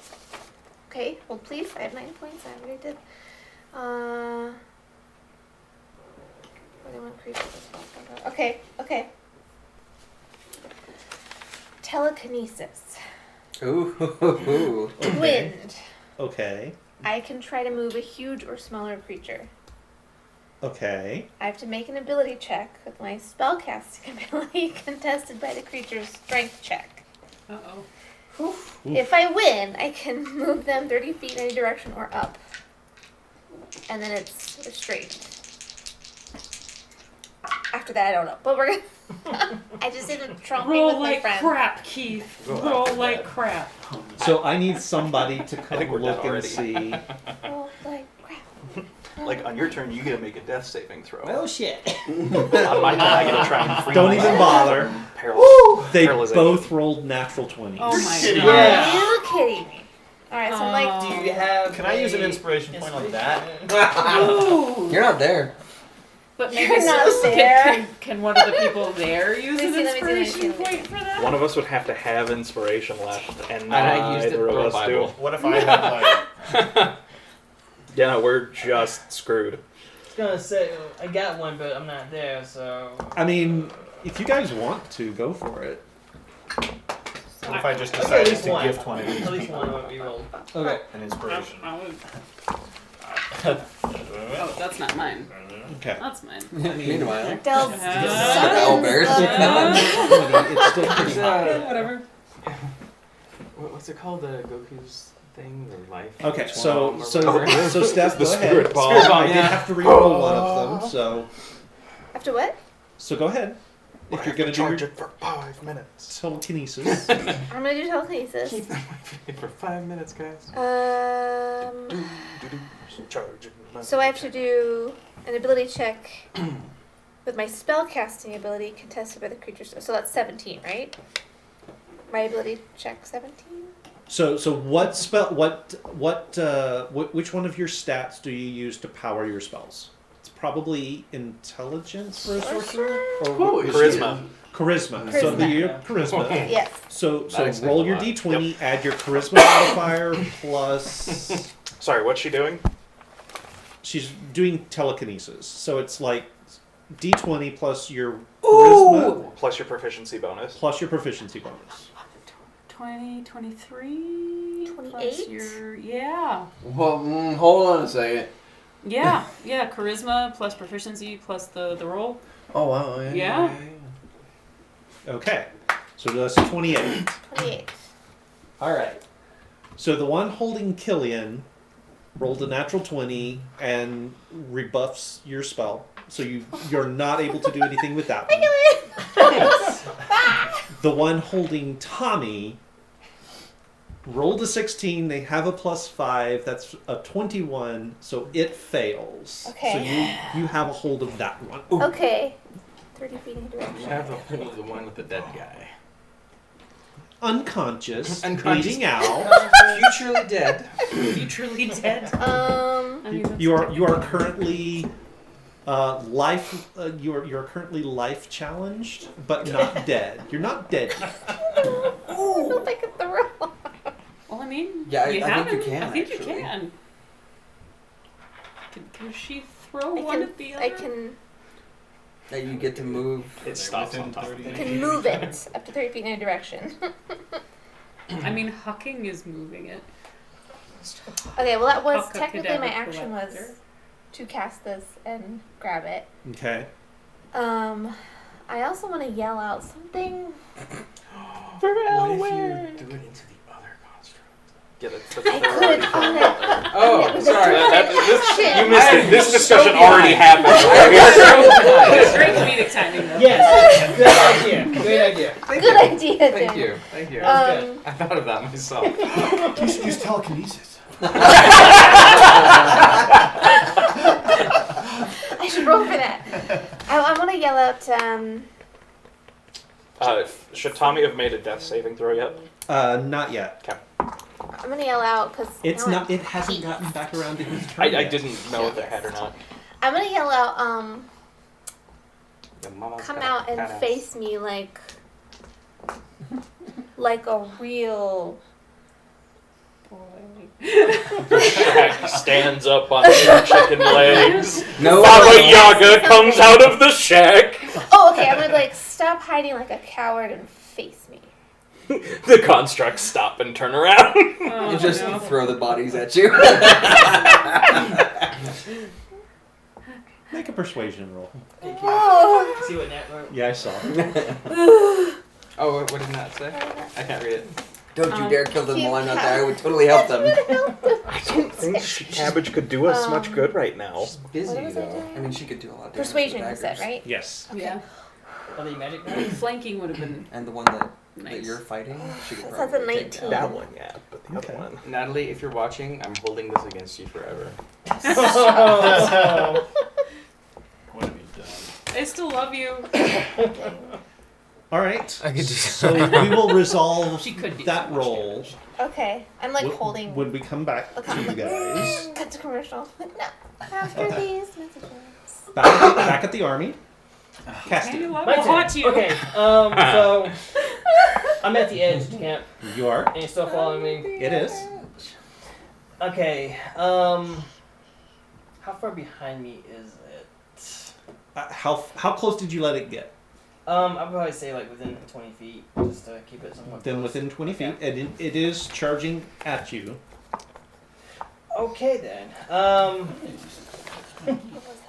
Okay. Hold please. I have 9 points. I already did. More than one creature. Okay. Okay. Telekinesis. Ooh. Wind. Okay. I can try to move a huge or smaller creature. Okay. I have to make an ability check with my spellcasting ability contested by the creature's strength check. Uh-oh. Oof. If I win, I can move them 30 feet in any direction or up. And then it's straight. After that, I don't know. But we're gonna. I just did a tromping with Roll my like friend. crap, Keith. Roll like crap. So I need somebody to come think we're look dead and already. see. Oh, like crap. Like on your turn, you get to make a death saving throw. Oh shit! On my turn, I get to try and free Don't myself even bother. from They paralyzation. both rolled natural 20s. Oh my Yeah. god. Are you kidding me? All right, so I'm like, Do you have? Can I use an a inspiration point on that? You're not there. But You're maybe not so- there. Can one of the people there use Let an me see, let me see, let me inspiration see. point for that? One of us would have to have inspiration left, and And I used it neither for of a us Bible. do. What if I had like? Yeah, we're just screwed. I was gonna say I got one, but I'm not there, so. I mean, if you guys want to, go for it. What if I just Okay, at decided least to one. gift one of these At least people one won't be rolled. Okay. an inspiration? Oh, that's not mine. Okay. That's mine. Meanwhile, Del's Albert. It's still pretty hot. Whatever. What's it called? Goku's thing, the life. Okay, Bomb so or so whatever? so Steph, The go ahead. spirit bomb. I did Yeah. have to re-roll one of them, After what? so go ahead. If you're gonna do charge your it for 5 minutes. telekinesis, I'm gonna do telekinesis. Keep them away for 5 minutes, guys. Charge it. So I have to do an ability check with my spellcasting ability contested by the creature. So that's 17, right? My ability check 17. so what spell? Which one of your stats do you use to power your spells? It's probably intelligence for a sorcerer or Charisma. Charisma. So Charisma. your charisma. Yes. So That explains roll a your lot. d20, add your charisma modifier plus. Sorry, what's she doing? She's doing telekinesis, so it's like d20 plus your charisma Plus your proficiency bonus. plus your proficiency bonus. 20, 23. 28? Plus your, yeah. Well, hold on a second. Yeah. Charisma plus proficiency plus the roll. Oh wow. Yeah. Okay, so that's 28. 28. All right. So the one holding Killian rolled a natural 20 and rebuffs your spell, so you're not able to do anything with that one. The one holding Tommy rolled a 16. They have a +5. That's a 21. So it fails. Okay. So you have a hold of that one. Okay. 30 feet in You direction. have the hold of the one with the dead guy. Unconscious, Unconscious. bleeding out. Futurely dead. Futurely dead. I mean, that's You are currently you are currently life challenged, but not dead. You're not dead yet. I don't know if I can throw. Well, I mean, Yeah, you I have think you him. can, I think actually. you can. Can she throw I one can. at the other? I can. that you get to move. It stops within on top of 30 I it. can move it up to 30 feet in a direction. I mean, hucking is moving it. Okay, well that was Huck a technically my cadaver action was collector. to cast this and grab it. Okay. I also want to yell out something. What if you do it into the other construct? Get it. I could. Oh, sorry. You missed it. This discussion already happened. Great comedic timing, though. Yes. Good idea. Great idea. Good idea, Thank Tim. you. Thank you. Um, I thought of that myself. You should use telekinesis. I should roll for that. I want to yell out. Should Tommy have made a death saving throw yet? Not yet. I'm gonna yell out because It's not. It hasn't gotten back around to his turn I yet. didn't know if it had or not. I'm gonna yell out. Your mama's Come got a out and badass. face me like a real. Stands up on his chicken legs. No. Baba Yaga comes out of the shack. Oh, okay. I'm gonna like stop hiding like a coward and face me. The constructs stop and turn around. Oh, You just no. throw the bodies at you. Make a persuasion roll. Oh. See what that wrote. Yeah, I saw. Oh, what did that say? I can't read it. Don't you dare kill them Keep while I'm not there. I would totally help them. I don't think Cabbage could do us much good right now. She's busy What was I though. doing? I mean, she could do a lot of damage Persuasion, with you said, daggers. right? Yes. Yeah. Are they magic I mean, knives? flanking would have been And the one that nice. you're fighting, she could That's a probably take 19. down. That one, yeah, but the Okay. other one. Natalie, if you're watching, I'm holding this against you forever. What have you done? I still love you. All right. I could do So we will resolve She could do that so much roll damage. Okay, I'm like Wh- holding. when we come back Look, to I'm you like, guys. Cut to commercial. No, after these messages. Back at the army. Castian, Love My to turn. haunt you. Okay, so I'm at the edge of the camp, you are. and you're still following me. It is. Okay, how far behind me is it? How close did you let it get? I'd probably say like within 20 feet, just to keep it somewhat Then close. within 20 feet, Okay. and it is charging at you. Okay then.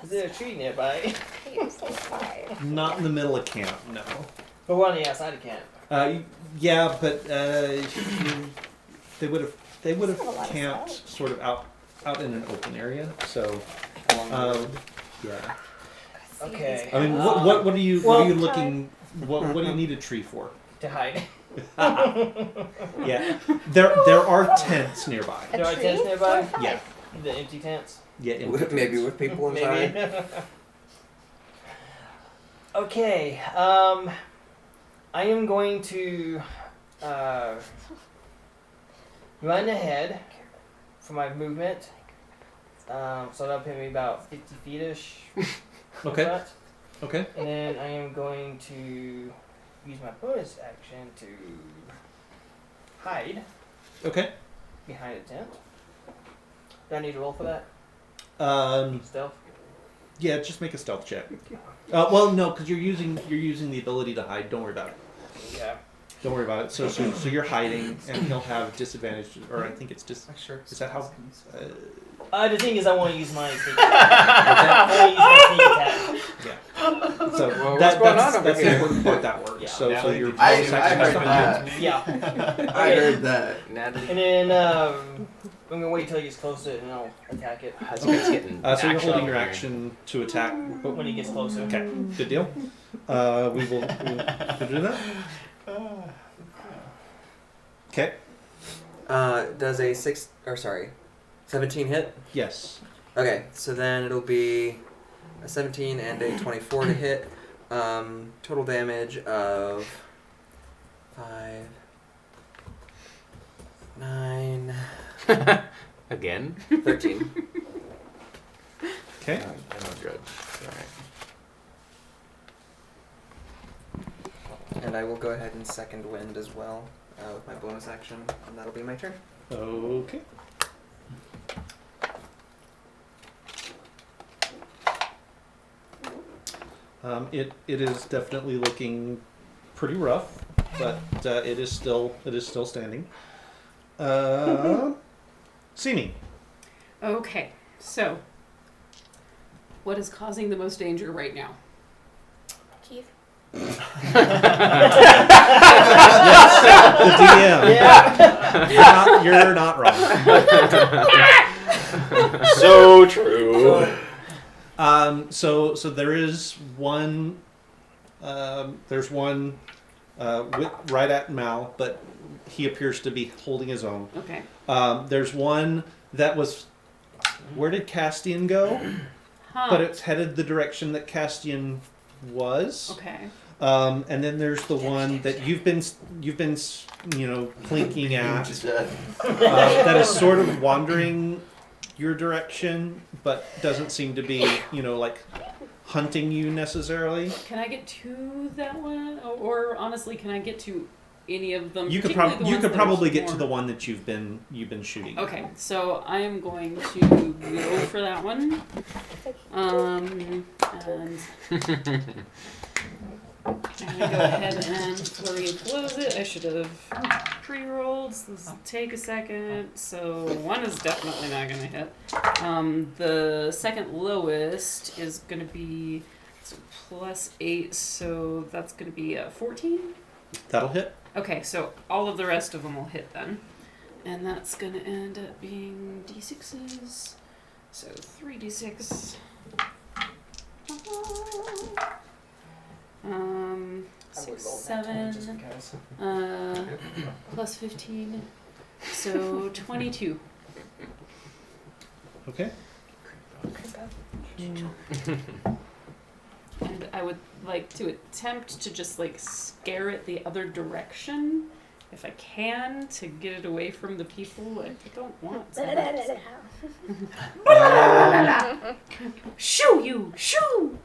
Is there a tree nearby? You're so tired. Not in the middle of camp, no. But we're on the outside of camp. Yeah, but they would have That's not a lot of camped stuff. sort of out in an open area. So Along the road. yeah. Okay. I mean, what are you looking? What do you need a tree for? To hide. Yeah, there are tents nearby. A There are tree? tents nearby? For Yeah, fun. The empty tents. yeah. empty Maybe tents. with people inside. Maybe. Okay. I am going to run ahead for my movement. So that'll put me about 50 feet-ish. Okay. That. Okay. And then I am going to use my bonus action to hide Okay. behind a tent. Do I need to roll for that? Stealth? Yeah, just make a stealth check. Well, no, because you're using the ability to hide. Don't worry about it. Yeah. Don't worry about it. So you're hiding, and he'll have disadvantage, or I think it's just. Is that how? The thing is, I want to use my sneak attack. I want to use my sneak attack. Yeah. So Well, that's what's going on over the here? important part that works. Yeah. So Natalie, your did I bonus action heard has to hide. that. Yeah. I heard that. Natalie. And then I'm gonna wait till he gets closer and I'll attack it Husband's getting So you're action holding your over here. action to attack. when he gets closer. Okay, good deal. We will do that. Okay. Does a 17 hit? Yes. Okay, so then it'll be a 17 and a 24 to hit. Total damage of 5, 9, Again? 13. Okay. I don't judge. Alright. And I will go ahead and second wind as well with my bonus action, and that'll be my turn. Okay. It is definitely looking pretty rough, but it is still standing. Seeming. Okay, so what is causing the most danger right now? Keith. The DM. Yeah. You're not wrong. So true. So there is one. There's one right at Mal, but he appears to be holding his own. Okay. There's one that was. Where did Castian go? Huh. But it's headed the direction that Castian was. Okay. And then there's the one that you've been plinking at. That is sort of wandering your direction, but doesn't seem to be, like hunting you necessarily. Can I get to that one, or honestly, can I get to any of them? You could particularly the ones that are probably get to more- the one that you've been shooting. Okay, so I am going to go for that one. And I'm gonna go ahead and flurry of blows it. I should have pre-rolled, so this will take a second. So one is definitely not gonna hit. The second lowest is gonna be +8, so that's gonna be a 14. That'll hit. Okay, so all of the rest of them will hit then. And that's gonna end up being d6s. So 3d6. I would 6, roll that one just 7, because. plus 15. So 22. Okay. And I I would like to attempt to just like scare it the other direction if I can to get it away from the people. I don't want to. Shoo you! Shoo!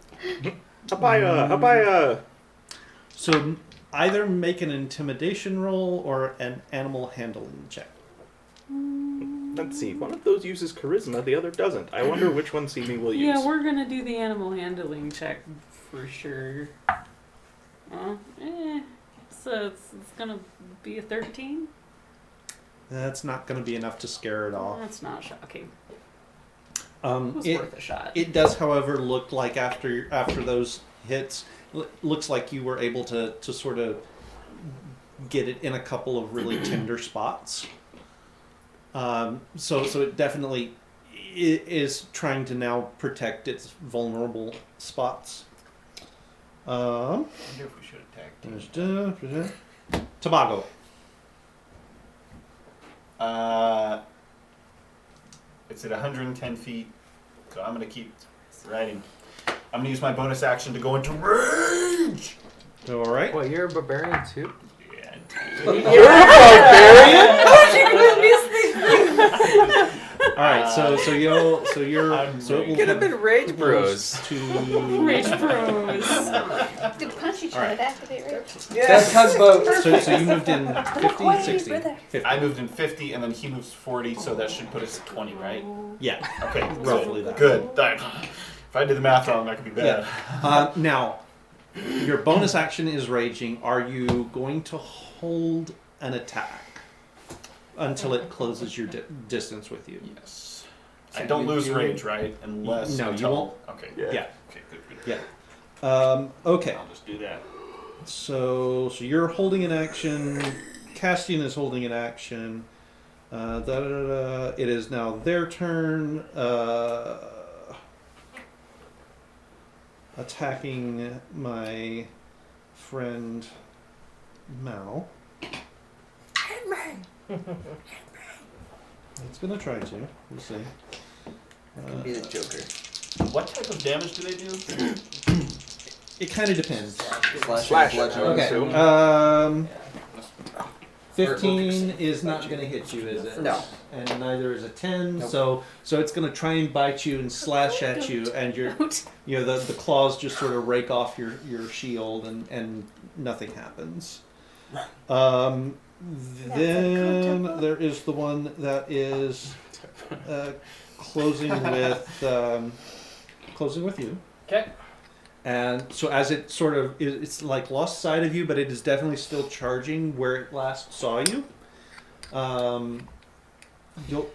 Abaya. So either make an intimidation roll or an animal handling check. Let's see. One of those uses charisma, the other doesn't. I wonder which one Simi will use. Yeah, we're gonna do the animal handling check for sure. So it's gonna be a 13. That's not going to be enough to scare it off. That's not shocking. It was It, worth a shot. it does, however, look like after those hits, looks like you were able to sort of get it in a couple of really tender spots. So it definitely is trying to now protect its vulnerable spots. I wonder if we should attack. Tobago. It's at 110 feet, so I'm gonna keep riding. I'm gonna use my bonus action to go into rage. All right. Well, you're a barbarian too. Yeah. You're a barbarian? All right. So it will Could have been Rage Bros. Rage Bros. Did punch each All other right. to activate rage? That tugboat. So you moved in 50, Quiet, 60, brother. 50. I moved in 50, and then he moves 40, so that should put us at 20, right? Yeah. Okay, Roughly that. Good. If I did the math wrong, that could be bad. Now, your bonus action is raging. Are you going to hold an attack until it closes your distance with you? Yes. I don't lose rage, right? Unless No, you until- won't. Okay. Yeah. Okay. Good. Yeah. Okay. I'll just do that. So you're holding an action. Castian is holding an action. It is now their turn. Attacking my friend Mal. It's gonna try to. We'll see. Could be the Joker. What type of damage do they do? It kind of depends. Slash bludgeon. Okay. 15 is not going to hit you, is it? No. And neither is a 10. Nope. So it's going to try and bite you and slash at you, and the claws just sort of rake off your shield, and nothing happens. Then there is the one that is closing with you. Okay. And so as it sort of, it's like lost sight of you, but it is definitely still charging where it last saw you.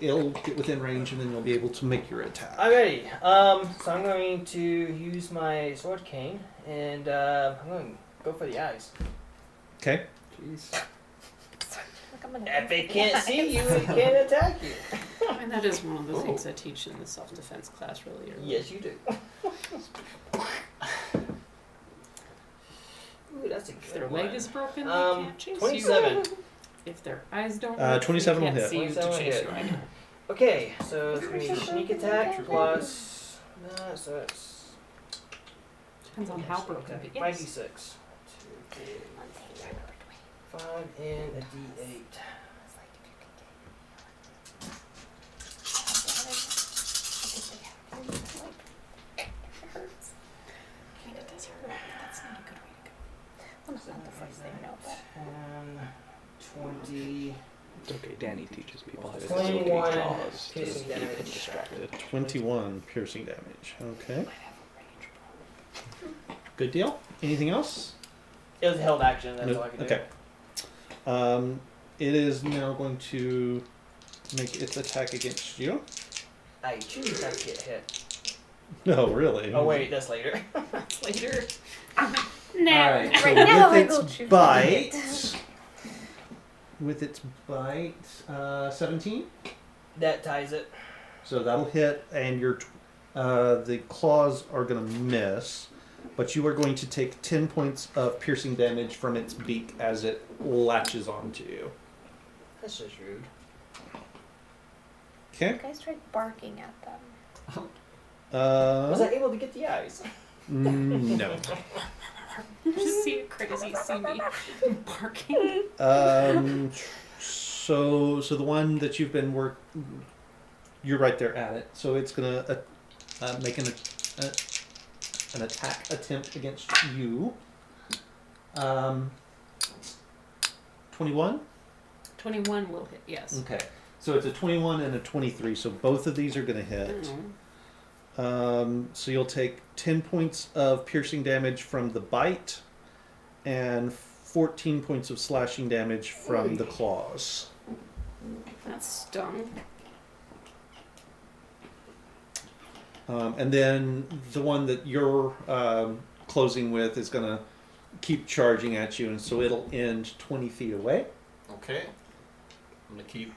It'll get within range, and then you'll be able to make your attack. I'm ready. So I'm going to use my sword cane, and I'm going to go for the eyes. Okay. Jeez. If they can't see you, they can't attack you. And that is one of the things I teach in the self-defense class really early. Yes, you do. Ooh, that's a If good their one. leg is broken, they can't chase 27. you. If their eyes don't work, 27 they will can't hit. see you to 27 will chase hit. you either. Okay, so it's going to be sneak attack plus... so it's... Depends on how broken. Okay, But yes. 5d6. 5 and a d8. That's not a good way to go. Well, it's not the first thing, no, but 10, 20... It's okay. Danny teaches people how to 21 dislocate jaws to piercing keep them damage. distracted. 21 piercing damage. Okay. Good deal. Anything else? It was a held action, that's No? all I could do. Okay. It is now going to make its attack against you. I choose not to get hit. No, really. Oh wait, that's later. Later. no. Alright, so Right now, I with go its choose bite, with its bite, 17. That ties it. So that'll hit, and the claws are going to miss, but you are going to take 10 points of piercing damage from its beak as it latches onto you. That's just rude. Okay. You guys tried barking at them. Was Uh, I able to get the eyes? No. Just see a crazy see me barking. So the one that you've been you're right there at it. So it's gonna make an attack attempt against you. 21. 21 will hit. Yes. Okay. So it's a 21 and a 23. So both of these are gonna hit. So you'll take 10 points of piercing damage from the bite, and 14 points of slashing damage from the claws. That's stung. And then the one that you're closing with is going to keep charging at you, and so it'll end 20 feet away. Okay. I'm gonna keep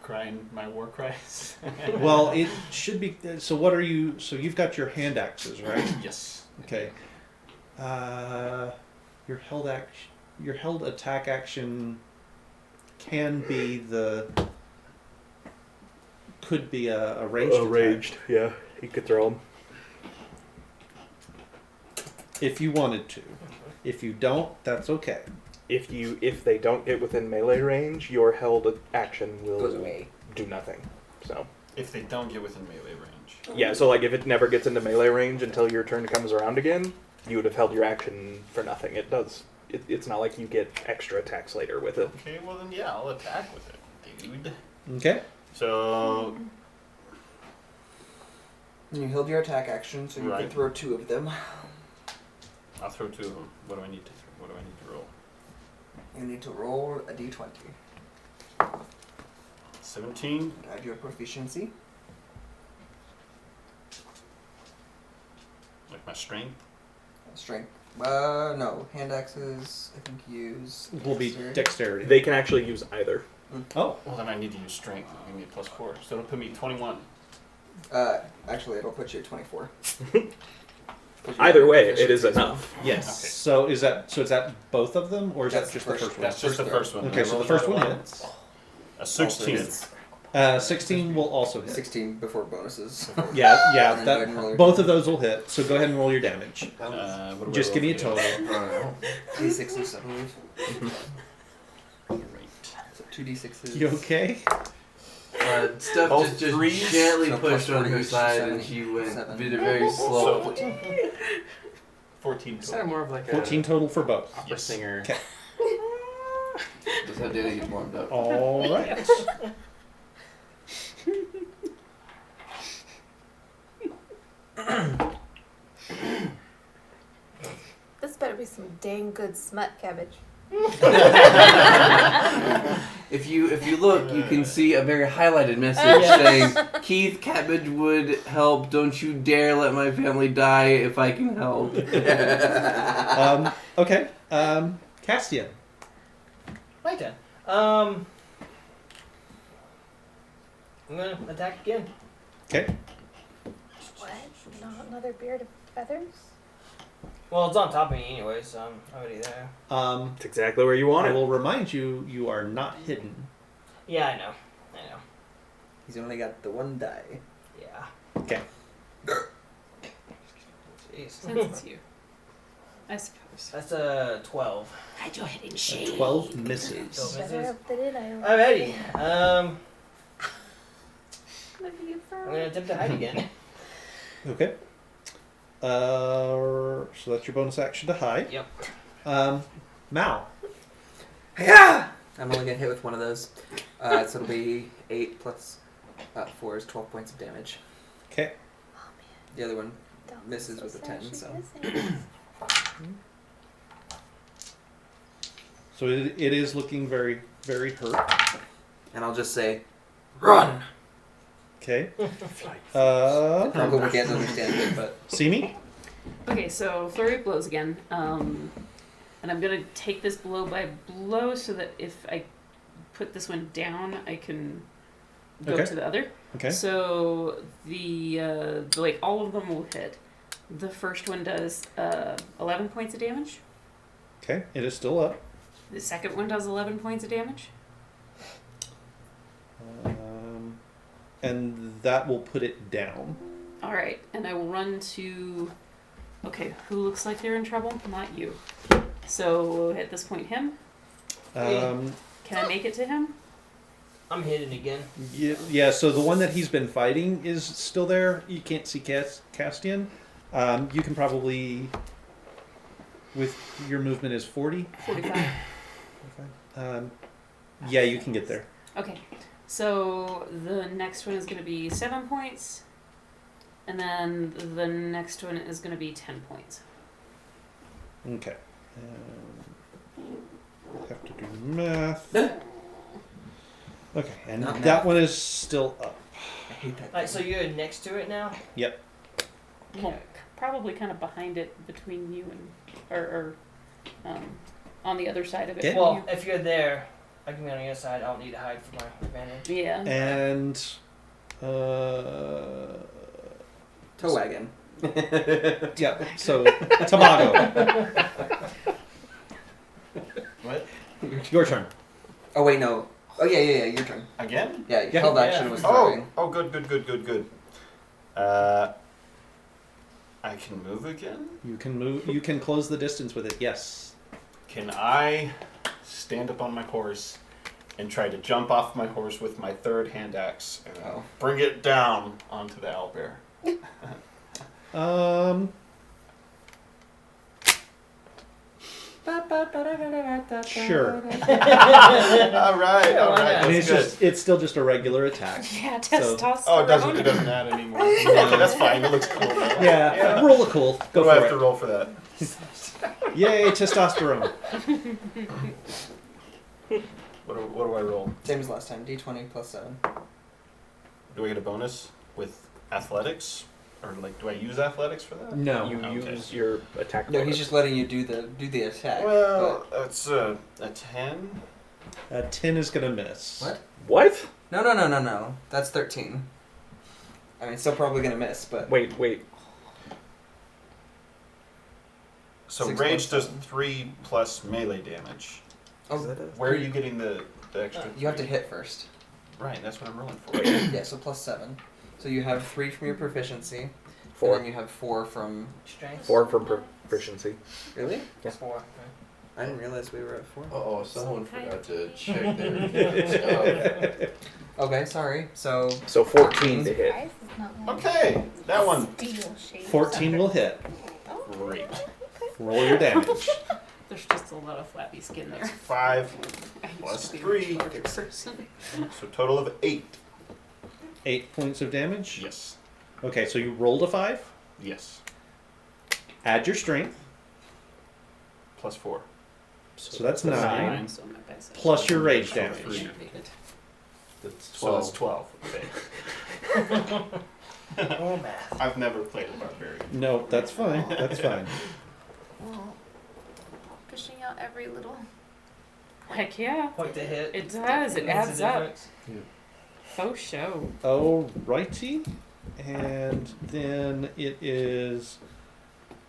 crying my war cries. Well, it should be. So what are you? So you've got your hand axes, right? Yes. Okay. Your held attack action could be a ranged attack. Raged, yeah. You could throw them. If you wanted to. If you don't, that's okay. If they don't get within melee range, your held action Goes will away. do nothing. So If they don't get within melee range. yeah, so like if it never gets into melee range until your turn comes around again, you would have held your action for nothing. It does. It's not like you get extra attacks later with it. Okay, well then yeah, I'll attack with it, dude. Okay. So You held your attack action, so you Right. can throw 2 of them. I'll throw 2 of them. What do I need to roll? You need to roll a d20. 17. Add your proficiency. Like my strength. Strength. No. Hand axes, I think, use. Will be dexterity. They can actually use either. Oh. Well then I need to use strength. It'll give me a +4. So it'll put me at 21. Actually, it'll put you at 24. Either way, it is enough. Yes. Okay. So is that both of them, or is That's that just the the first first one? That's just the first one. Okay, I so the rolled first another one hits. A 16. 16 will also hit. 16 before bonuses. Yeah, And then go ahead and roll that your both of those will hit. So go ahead and roll your damage. What do I Just roll give me a for total. D6s, I believe. Great. So 2d6s. You okay? Steph Both just threes? gently So pushed plus on her 4, side, 7, and she went 7. did a very slow. So 14 It's kind of total. more of like 14 a total for both. opera Yes. singer. Okay. Just how Danny get warmed up. All right. This better be some dang good smut cabbage. If you look, you can see a very highlighted message saying, "Keith, cabbage would help. Don't you dare let my family die if I can help." Okay. Castian. My turn. I'm gonna attack again. Okay. What? Not another beard of feathers? Well, it's on top of me anyway, so I'm already there. It's exactly where you want I it. will remind you, you are not hidden. Yeah, I know. He's only got the 1 die. Yeah. Okay. Jeez. Since it's you. I suppose. That's a 12. Hide your head in shade. 12 misses. So Better misses. hope that it I Alrighty. Love you I'm for gonna attempt to hide again. Okay. So that's your bonus action to hide. Yep. Mal. Yeah! I'm only gonna hit with one of those. So it'll be 8 plus 4 is 12 points of damage. Okay. Oh man. The other one Don't misses so with a sad 10, she's so. missing. So it is looking very, very hurt. And I'll just say, run! Okay. Probably can't understand it, but. See me? Okay, so flurry of blows again. And I'm gonna take this blow by blow so that if I put this one down, I can go Okay. to the other. Okay. So the like all of them will hit. The first one does 11 points of damage. Okay. It is still up. The second one does 11 points of damage. And that will put it down. All right, and I will run to Okay, who looks like they're in trouble? Not you. So at this point, him. Um, Can I make it to him? I'm hidden again. yeah, so the one that he's been fighting is still there. You can't see Castian. You can probably, with your movement is 40. 45. Yeah, you can get there. Okay, so the next one is going to be 7 points, and then the next one is going to be 10 points. Okay. Have to do math. Okay, and Not that math. one is still up. I hate that. Alright, so you're next to it now? Yep. Well, probably kind of behind it between you and, or on the other side of it. Okay. from Well, you. if you're there, I can be on the other side. I don't need to hide for my advantage. Yeah. And Toe wagon. yeah, so Tamago. What? Your turn. Oh wait, no. Oh yeah, your turn. Again? Yeah, Yeah. held action Yeah. was Oh, throwing. oh, good. I can move again? You can move. You can close the distance with it. Yes. Can I stand up on my horse and try to jump off my horse with my third hand axe and Oh. bring it down onto the owlbear? Sure. All right, all right. I mean, That's it's good. just it's still just a regular attack. Yeah, So- testosterone. Oh, it doesn't add anymore. Okay, that's fine. It looks cool. Though. Yeah, roll a cool. What Go do I have for to it. roll for that? Yay, testosterone. What do I roll? Same as last time. D20 plus 7. Do I get a bonus with athletics, or like, do I use athletics for that? No. You Okay. use your attack. No, he's bonus. just letting you do the attack. Well, that's a 10. 10 is gonna miss. What? What? No. That's 13. I mean, still probably gonna miss, but Wait. So 6 rage plus does 3 plus melee damage. oh, Where are you getting the extra? you have to 3? hit first. Right, that's what I'm rolling for. Yeah, so plus 7. So you have 3 from your proficiency. 4. And then you have 4 from. Strength? 4 from proficiency. Really? Yeah. 4. I didn't realize we were at 4. Oh, someone forgot to check their Okay, sorry. So So 14 to hit. Price is not one. Okay, that one. Steel shaped. 14 will hit. Oh, Great. Roll your damage. There's just a lot of flappy skin there. 5 I used plus to be a 3. larger person. So total of 8. 8 points of damage. Yes. Okay, so you rolled a 5. Yes. Add your strength. Plus 4. So that's 9. So my bicep- Plus your rage So damage. 3. Activated. So that's 12. Okay. Oh, math. I've never played a barbarian. No, that's fine. That's fine. Well, pushing out every little. Heck yeah. Point to hit. It does. It Makes a adds up. difference. Faux show. Alrighty. And then it is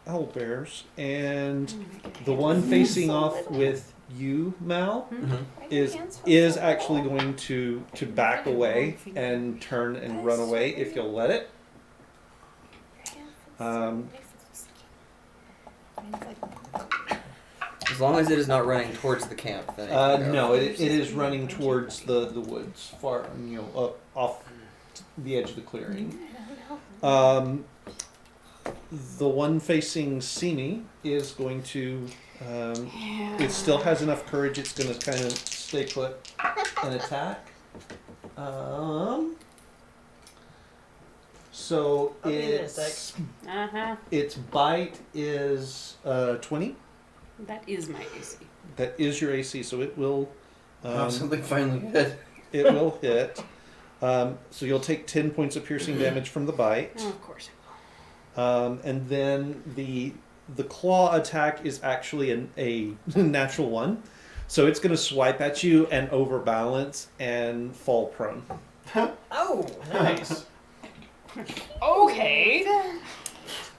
owlbears. And the one facing off with you, Mal, Mm-hmm. Why are your hands is so actually small? going to back away and turn and run away if you'll let it. Your hands are so Um, nice and sticky. As long as it is not running towards the camp, then it can go. No, it is running towards the woods, far, up off the edge of the clearing. The one facing Simi is going to. It still has enough courage. It's going to kind of stay put and attack. So I'll be there in a its Uh-huh. its bite is 20. That is my AC. That is your AC, so it will. Something finally hit. It will hit. So you'll take 10 points of piercing damage from the bite. Oh, of course. And then the claw attack is actually a natural one. So it's going to swipe at you and overbalance and fall prone. Oh, nice. Okay.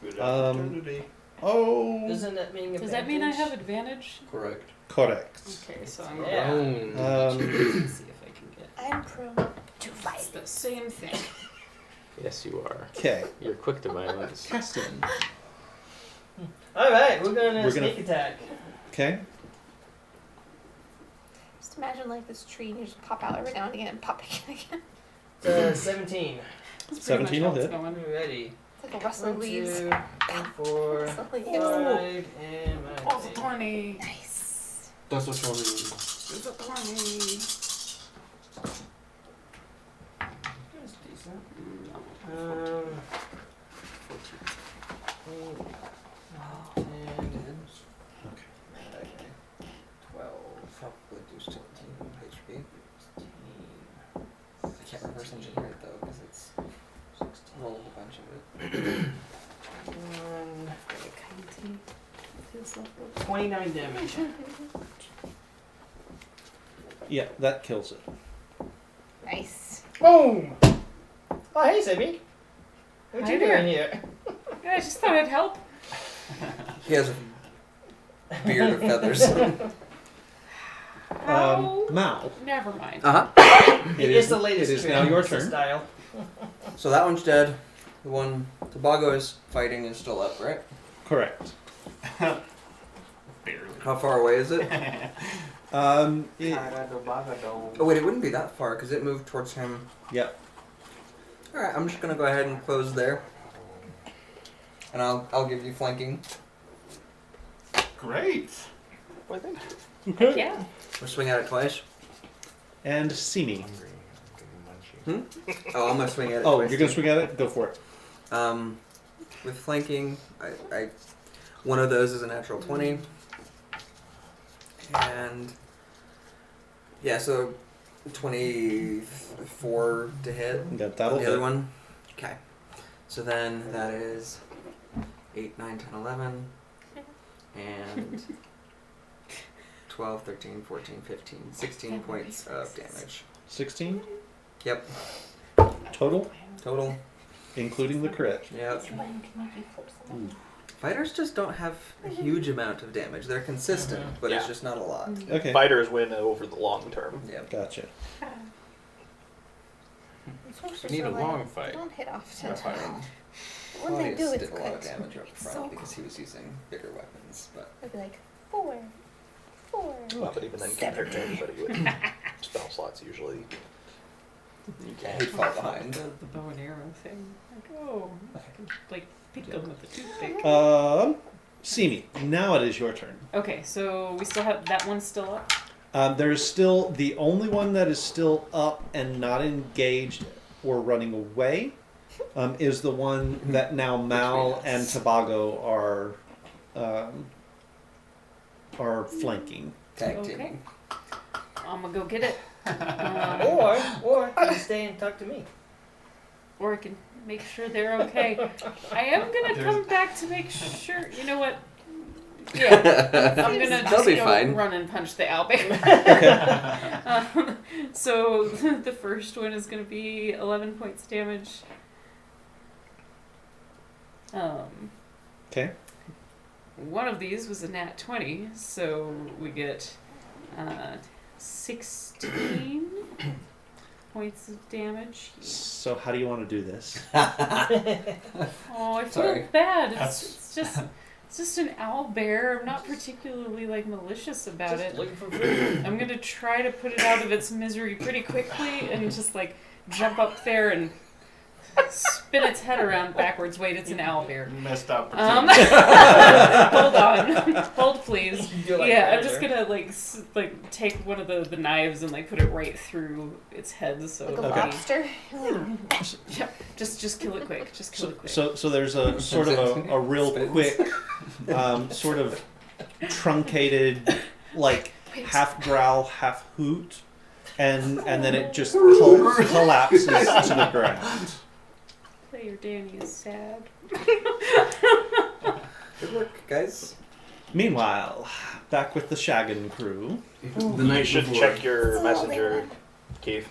Good Um, opportunity. Oh, Doesn't that mean Does that mean I have advantage? advantage? Correct. correct. Okay, so I'm Yeah. Um, gonna see if I can get. I'm prone to It's fight. the same thing. Yes, you are. Okay, You're quick to violence. Castian. All right, we're gonna We're sneak gonna- attack. Okay. Just imagine like this tree and you just pop out every now and again and pop back in again. It's 17. That's pretty 17 much will how it's hit. going. Ready. It's like a rustling 1, leaves. 2, 4, Rustling leaves. 5, and my Oh, it's a 20. Nice. That's what's wrong. It's a 20. That's decent. No. 10, Okay. 12, Probably do 17 HP. I can't reverse engineer it though, because it's rolled a bunch of it. 29 damage. Yeah, that kills it. Nice. Boom! Oh, hey, Sibby. What Hi you there. doing here? Yeah, I just thought I'd help. He has a beard of feathers. How? Mal. Never mind. Uh-huh. It It's is- the latest it is trick, now your it's the turn. Style. So that one's dead. The one Tobago is fighting is still up, right? Correct. Barely. How far away is it? It- Oh wait, it wouldn't be that far because it moved towards him. Yep. All right, I'm just gonna go ahead and close there, and I'll give you flanking. Great. Why, thank you. Okay. Yeah. We'll swing at it twice. And see me. Oh, I'm gonna swing at it. Oh, twice you're gonna too. swing at it? Go for it. With flanking, I one of those is a natural 20, and yeah, so 24 to hit. Got that'll The other hit. one. Okay. So then that is 8, 9, 10, 11, and 12, 13, 14, 15, 16 points of damage. 16 Yep. total, Total. including the crit. Yep. Fighters just don't have a huge amount of damage. They're consistent, but it's Yeah. just not a lot. Okay. Fighters win over the long term. Yep. Gotcha. Sorcerers Need are a like, long they fight. don't hit often. Not fighting. When they do, Claudius it's did a lot of good. damage up It's front so because he was using bigger weapons, but I'd be like 4, 4. Well, but even then, compared to anybody with spell slots, usually you can't. he'd fall behind. The bow and arrow thing. Like, oh, I can like pick them with a toothpick. See me. Now it is your turn. Okay, so we still have that one still up. There is still the only one that is still up and not engaged or running away. Is the one that now Mal and Tobago are flanking. tag Okay. teaming. I'm gonna go get it. Or you can stay and talk to me. Or I can make sure they're okay. I am gonna come back to make sure. You know what? Yeah, I'm gonna They'll just be go fine. run and punch the owlbear. So the first one is gonna be 11 points damage. Okay. One of these was a nat 20, so we get 16 points of damage. So how do you want to do this? Oh, I feel Sorry. bad. That's- It's just an owl bear. I'm not particularly like malicious about Just it. looking for food. I'm gonna try to put it out of its misery pretty quickly and just like jump up there and spin its head around backwards. Wait, it's an owl bear. Missed up. Hold on. Hold please. You're like Yeah, I'm just Predator. gonna like take one of the knives and like put it right through its head so Like a it'll be- lobster. Yeah, just kill it quick. Just kill it quick. So there's a sort of a real quick, sort of truncated, like half growl, half hoot, and then it just collapses to the ground. Player Danny is sad. Good work, guys. Meanwhile, back with the Shaggin crew. The You night should before. check your messenger, Keith.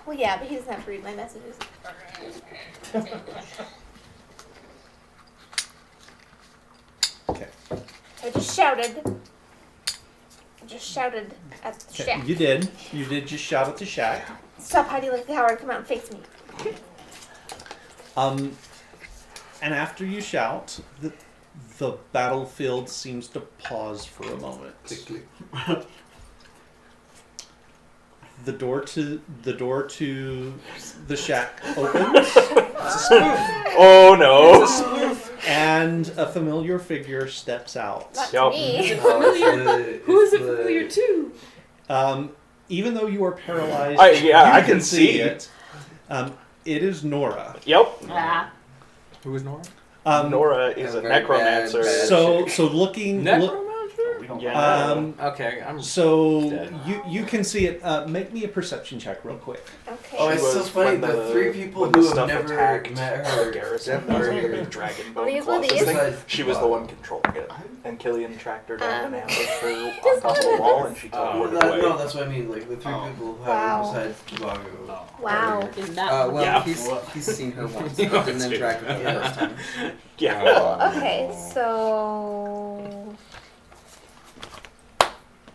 Well, yeah, but he doesn't have to read my messages. Okay. So I just shouted. At the Okay, shack. you did. You did just shout at the shack. Stop hiding like the coward. Come out and face me. And after you shout, the battlefield seems to pause for a moment. The door to the shack opens, Oh no! and a familiar figure steps out. Not Yup. to me. Who is it familiar to? Even though you are paralyzed, I you can see. it. It is Nora. Yep. Ah. Who is Nora? Nora is a very bad, necromancer. bad So looking. Necromancer? We don't Yeah. Okay, I'm. So Dead. you can see it. Make me a perception check real quick. Okay. Oh, it's so was funny. when The the- 3 people when the who have stuff never attacked met her. Garrison, Definitely. that was the dragon Well, bone these were colossus these. thing. She was the one controlling it, and Killian tracked her down and ambushed her on Just top of the one of wall, us. and she Oh, teleported away. No, that's what I mean. Like the 3 people who have Wow. besides Kivago. Wow. In that Well, Yeah. he's seen her once. Didn't interact with her the first time. Yeah. Cool. Okay, so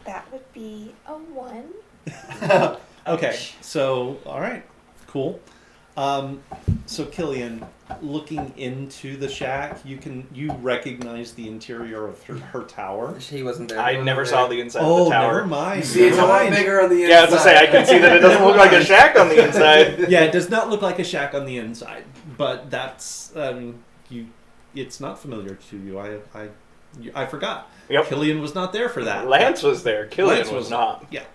that would be a 1. Okay, so all right, cool. So Killian, looking into the shack, you recognize the interior of her tower. He wasn't there. I never saw the inside Oh, of the tower. never mind. You see, it's a never lot mind. bigger on the inside. Yeah, I was gonna say I can see that it doesn't look like a shack on the inside. Yeah, it does not look like a shack on the inside, but that's it's not familiar to you. I forgot. Yep. Killian was not there for that. Lance was there. Killian Lance was not. Yeah.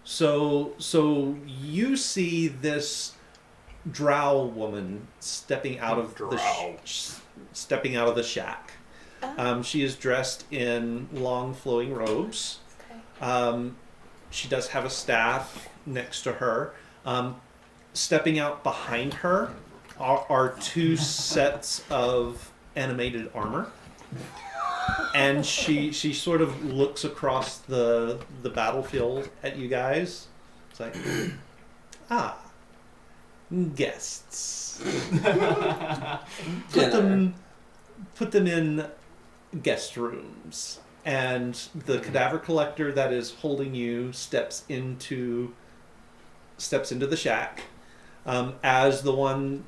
So you see this drow woman stepping out of stepping out of the shack. She is dressed in long flowing robes. She does have a staff next to her. Stepping out behind her are 2 sets of animated armor. And she sort of looks across the battlefield at you guys. It's like, guests. Put them in guest rooms. And the cadaver collector that is holding you steps into the shack. As the one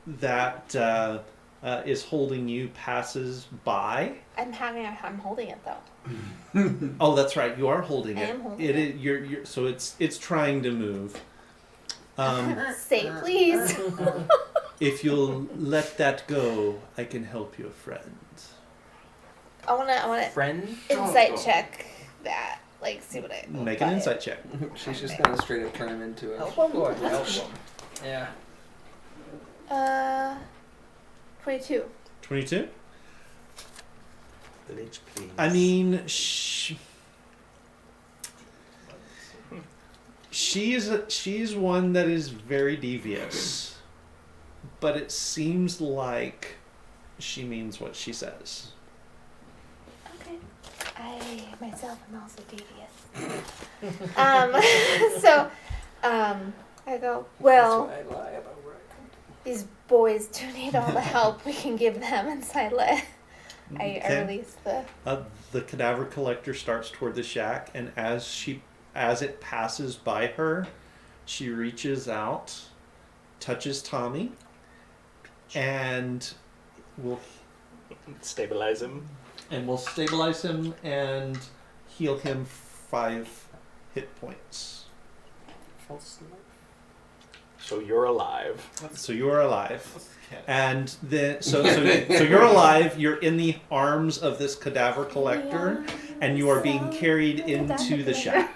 that is holding you passes by. I'm holding it though. Oh, that's right. You are holding I it. am holding It is. You're. So it's trying to move. Say please. If you'll let that go, I can help your friend. I wanna Friend? insight check that. Like see what I Make an insight check. She's just gonna straight up turn him into a. Help him, Lord, help him. Yeah. 22. 22. Village, please. I mean, she's one that is very devious, but it seems like she means what she says. Okay. I myself am also devious. So, I go, well, That's why I lie about where I come these boys do need all the help we can give them, and so I Okay. release the. The cadaver collector starts toward the shack, and as it passes by her, she reaches out, touches Tommy, and will Stabilize him. stabilize him and heal him 5 hit points. So you're alive. So you are alive. And then, so you're alive. You're in the arms of this cadaver collector, and you are being carried into the shack.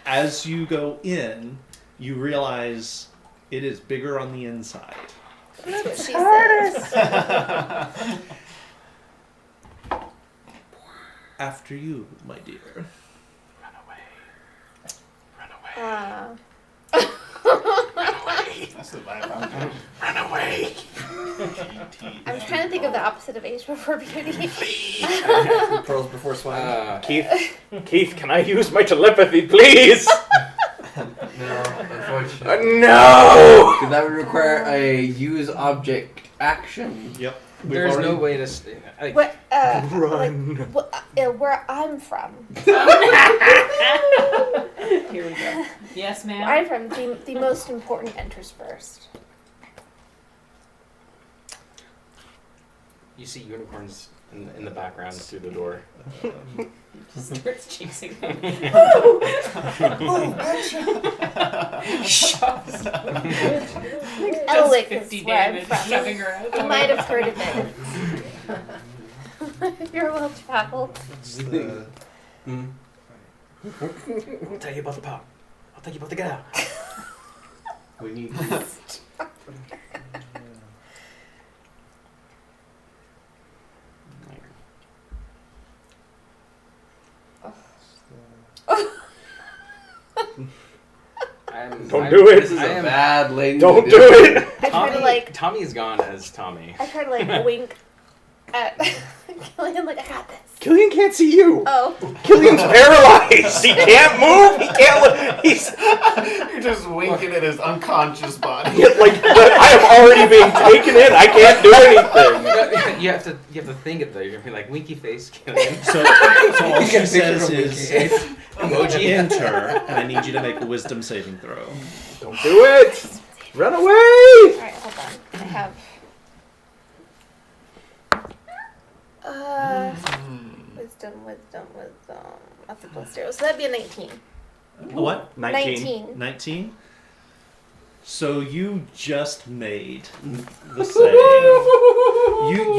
As you go in, you realize it is bigger on the inside. That's what she says. After you, my dear. Run away. Run away. Run away. That's the vibe I'm getting. Run away. I'm trying to think of the opposite of age before beauty. Pearls before swine. Keith, can I use my telepathy, please? No, unfortunately. No! Because that would require a use object action. Yep. There's no way to. Like, What? Run. Where I'm from. Here we go. Yes, ma'am. I'm from the most important enters first. You see unicorns in the background through the door. Starts chasing them. Elwick 50 is where I'm damage, from. shoving her out. You might have heard of it. You're well traveled. It's the- I'll tell you about the pop. I'll tell you about the gal. We need. Don't do it. This is I a am- bad lady. Don't to do it. I try to like Tommy's gone as Tommy. I try to like wink at Killian like I got this. Killian can't see you. Oh. Killian's paralyzed. He can't move. He can't. He's You're just winking at his unconscious body. I am already being taken in. I can't do anything. You have to think it though. You're gonna be like winky face Killian. So all she says is Emoji. enter, and I need you to make a wisdom saving throw. Don't do it. Run away. Alright, hold on. I have wisdom. That's a plus 0. So that'd be a 19. What? 19. 19? So you just made the save.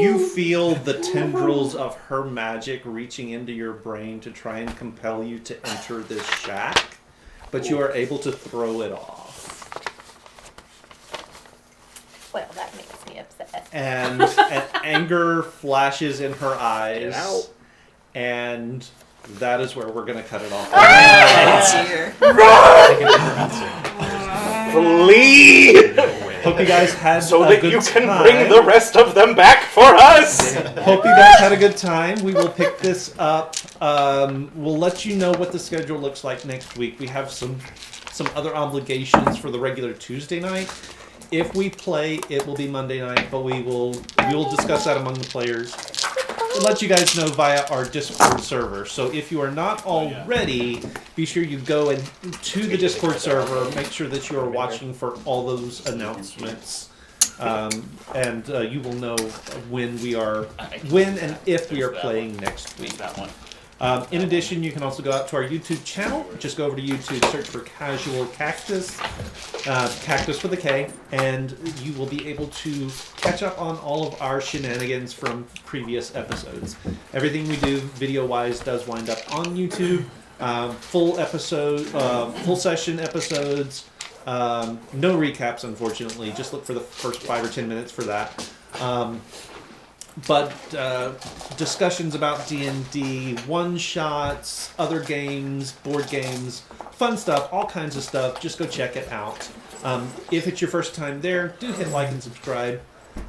You feel the tendrils of her magic reaching into your brain to try and compel you to enter this shack, but you are able to throw it off. Well, that makes me upset. And anger flashes in her eyes. Ow. And that is where we're going to cut it off. Flee. Hope you guys had So a that good you can time. bring the rest of them back for us. Hope you guys had a good time. We will pick this up. We'll let you know what the schedule looks like next week. We have some other obligations for the regular Tuesday night. If we play, it will be Monday night, but we will discuss that among the players. We'll let you guys know via our Discord server. So if you are not already, be sure you go to the Discord server. Make sure that you are watching for all those announcements, and you will know when and if we are playing next week. That one. In addition, you can also go out to our YouTube channel. Just go over to YouTube, search for Casual Cactus, Cactus with a K, and you will be able to catch up on all of our shenanigans from previous episodes. Everything we do video-wise does wind up on YouTube. Full session episodes. No recaps, unfortunately. Just look for the first 5 or 10 minutes for that. But discussions about D&D, one-shots, other games, board games, fun stuff, all kinds of stuff. Just go check it out. If it's your first time there, do hit like and subscribe.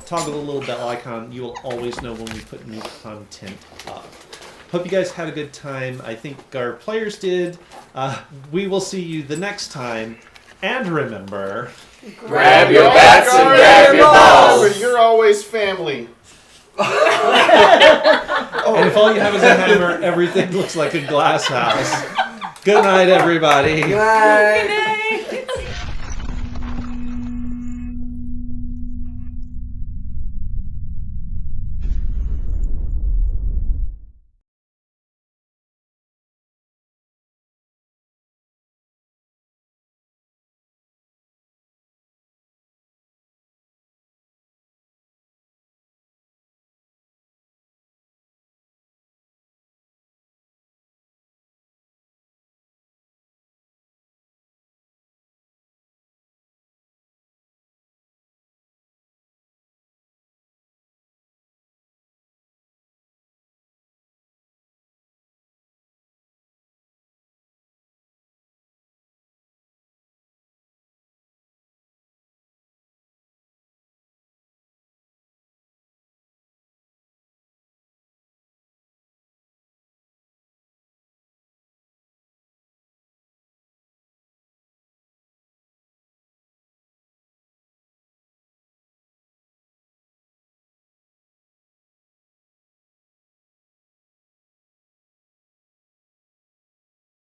Toggle the little bell icon. You will always know when we put new content up. Hope you guys had a good time. I think our players did. We will see you the next time. And remember... Grab your bats and grab your balls. You're always family. And if all you have is a hammer, everything looks like a glass house. Good night, everybody. Bye. Good night.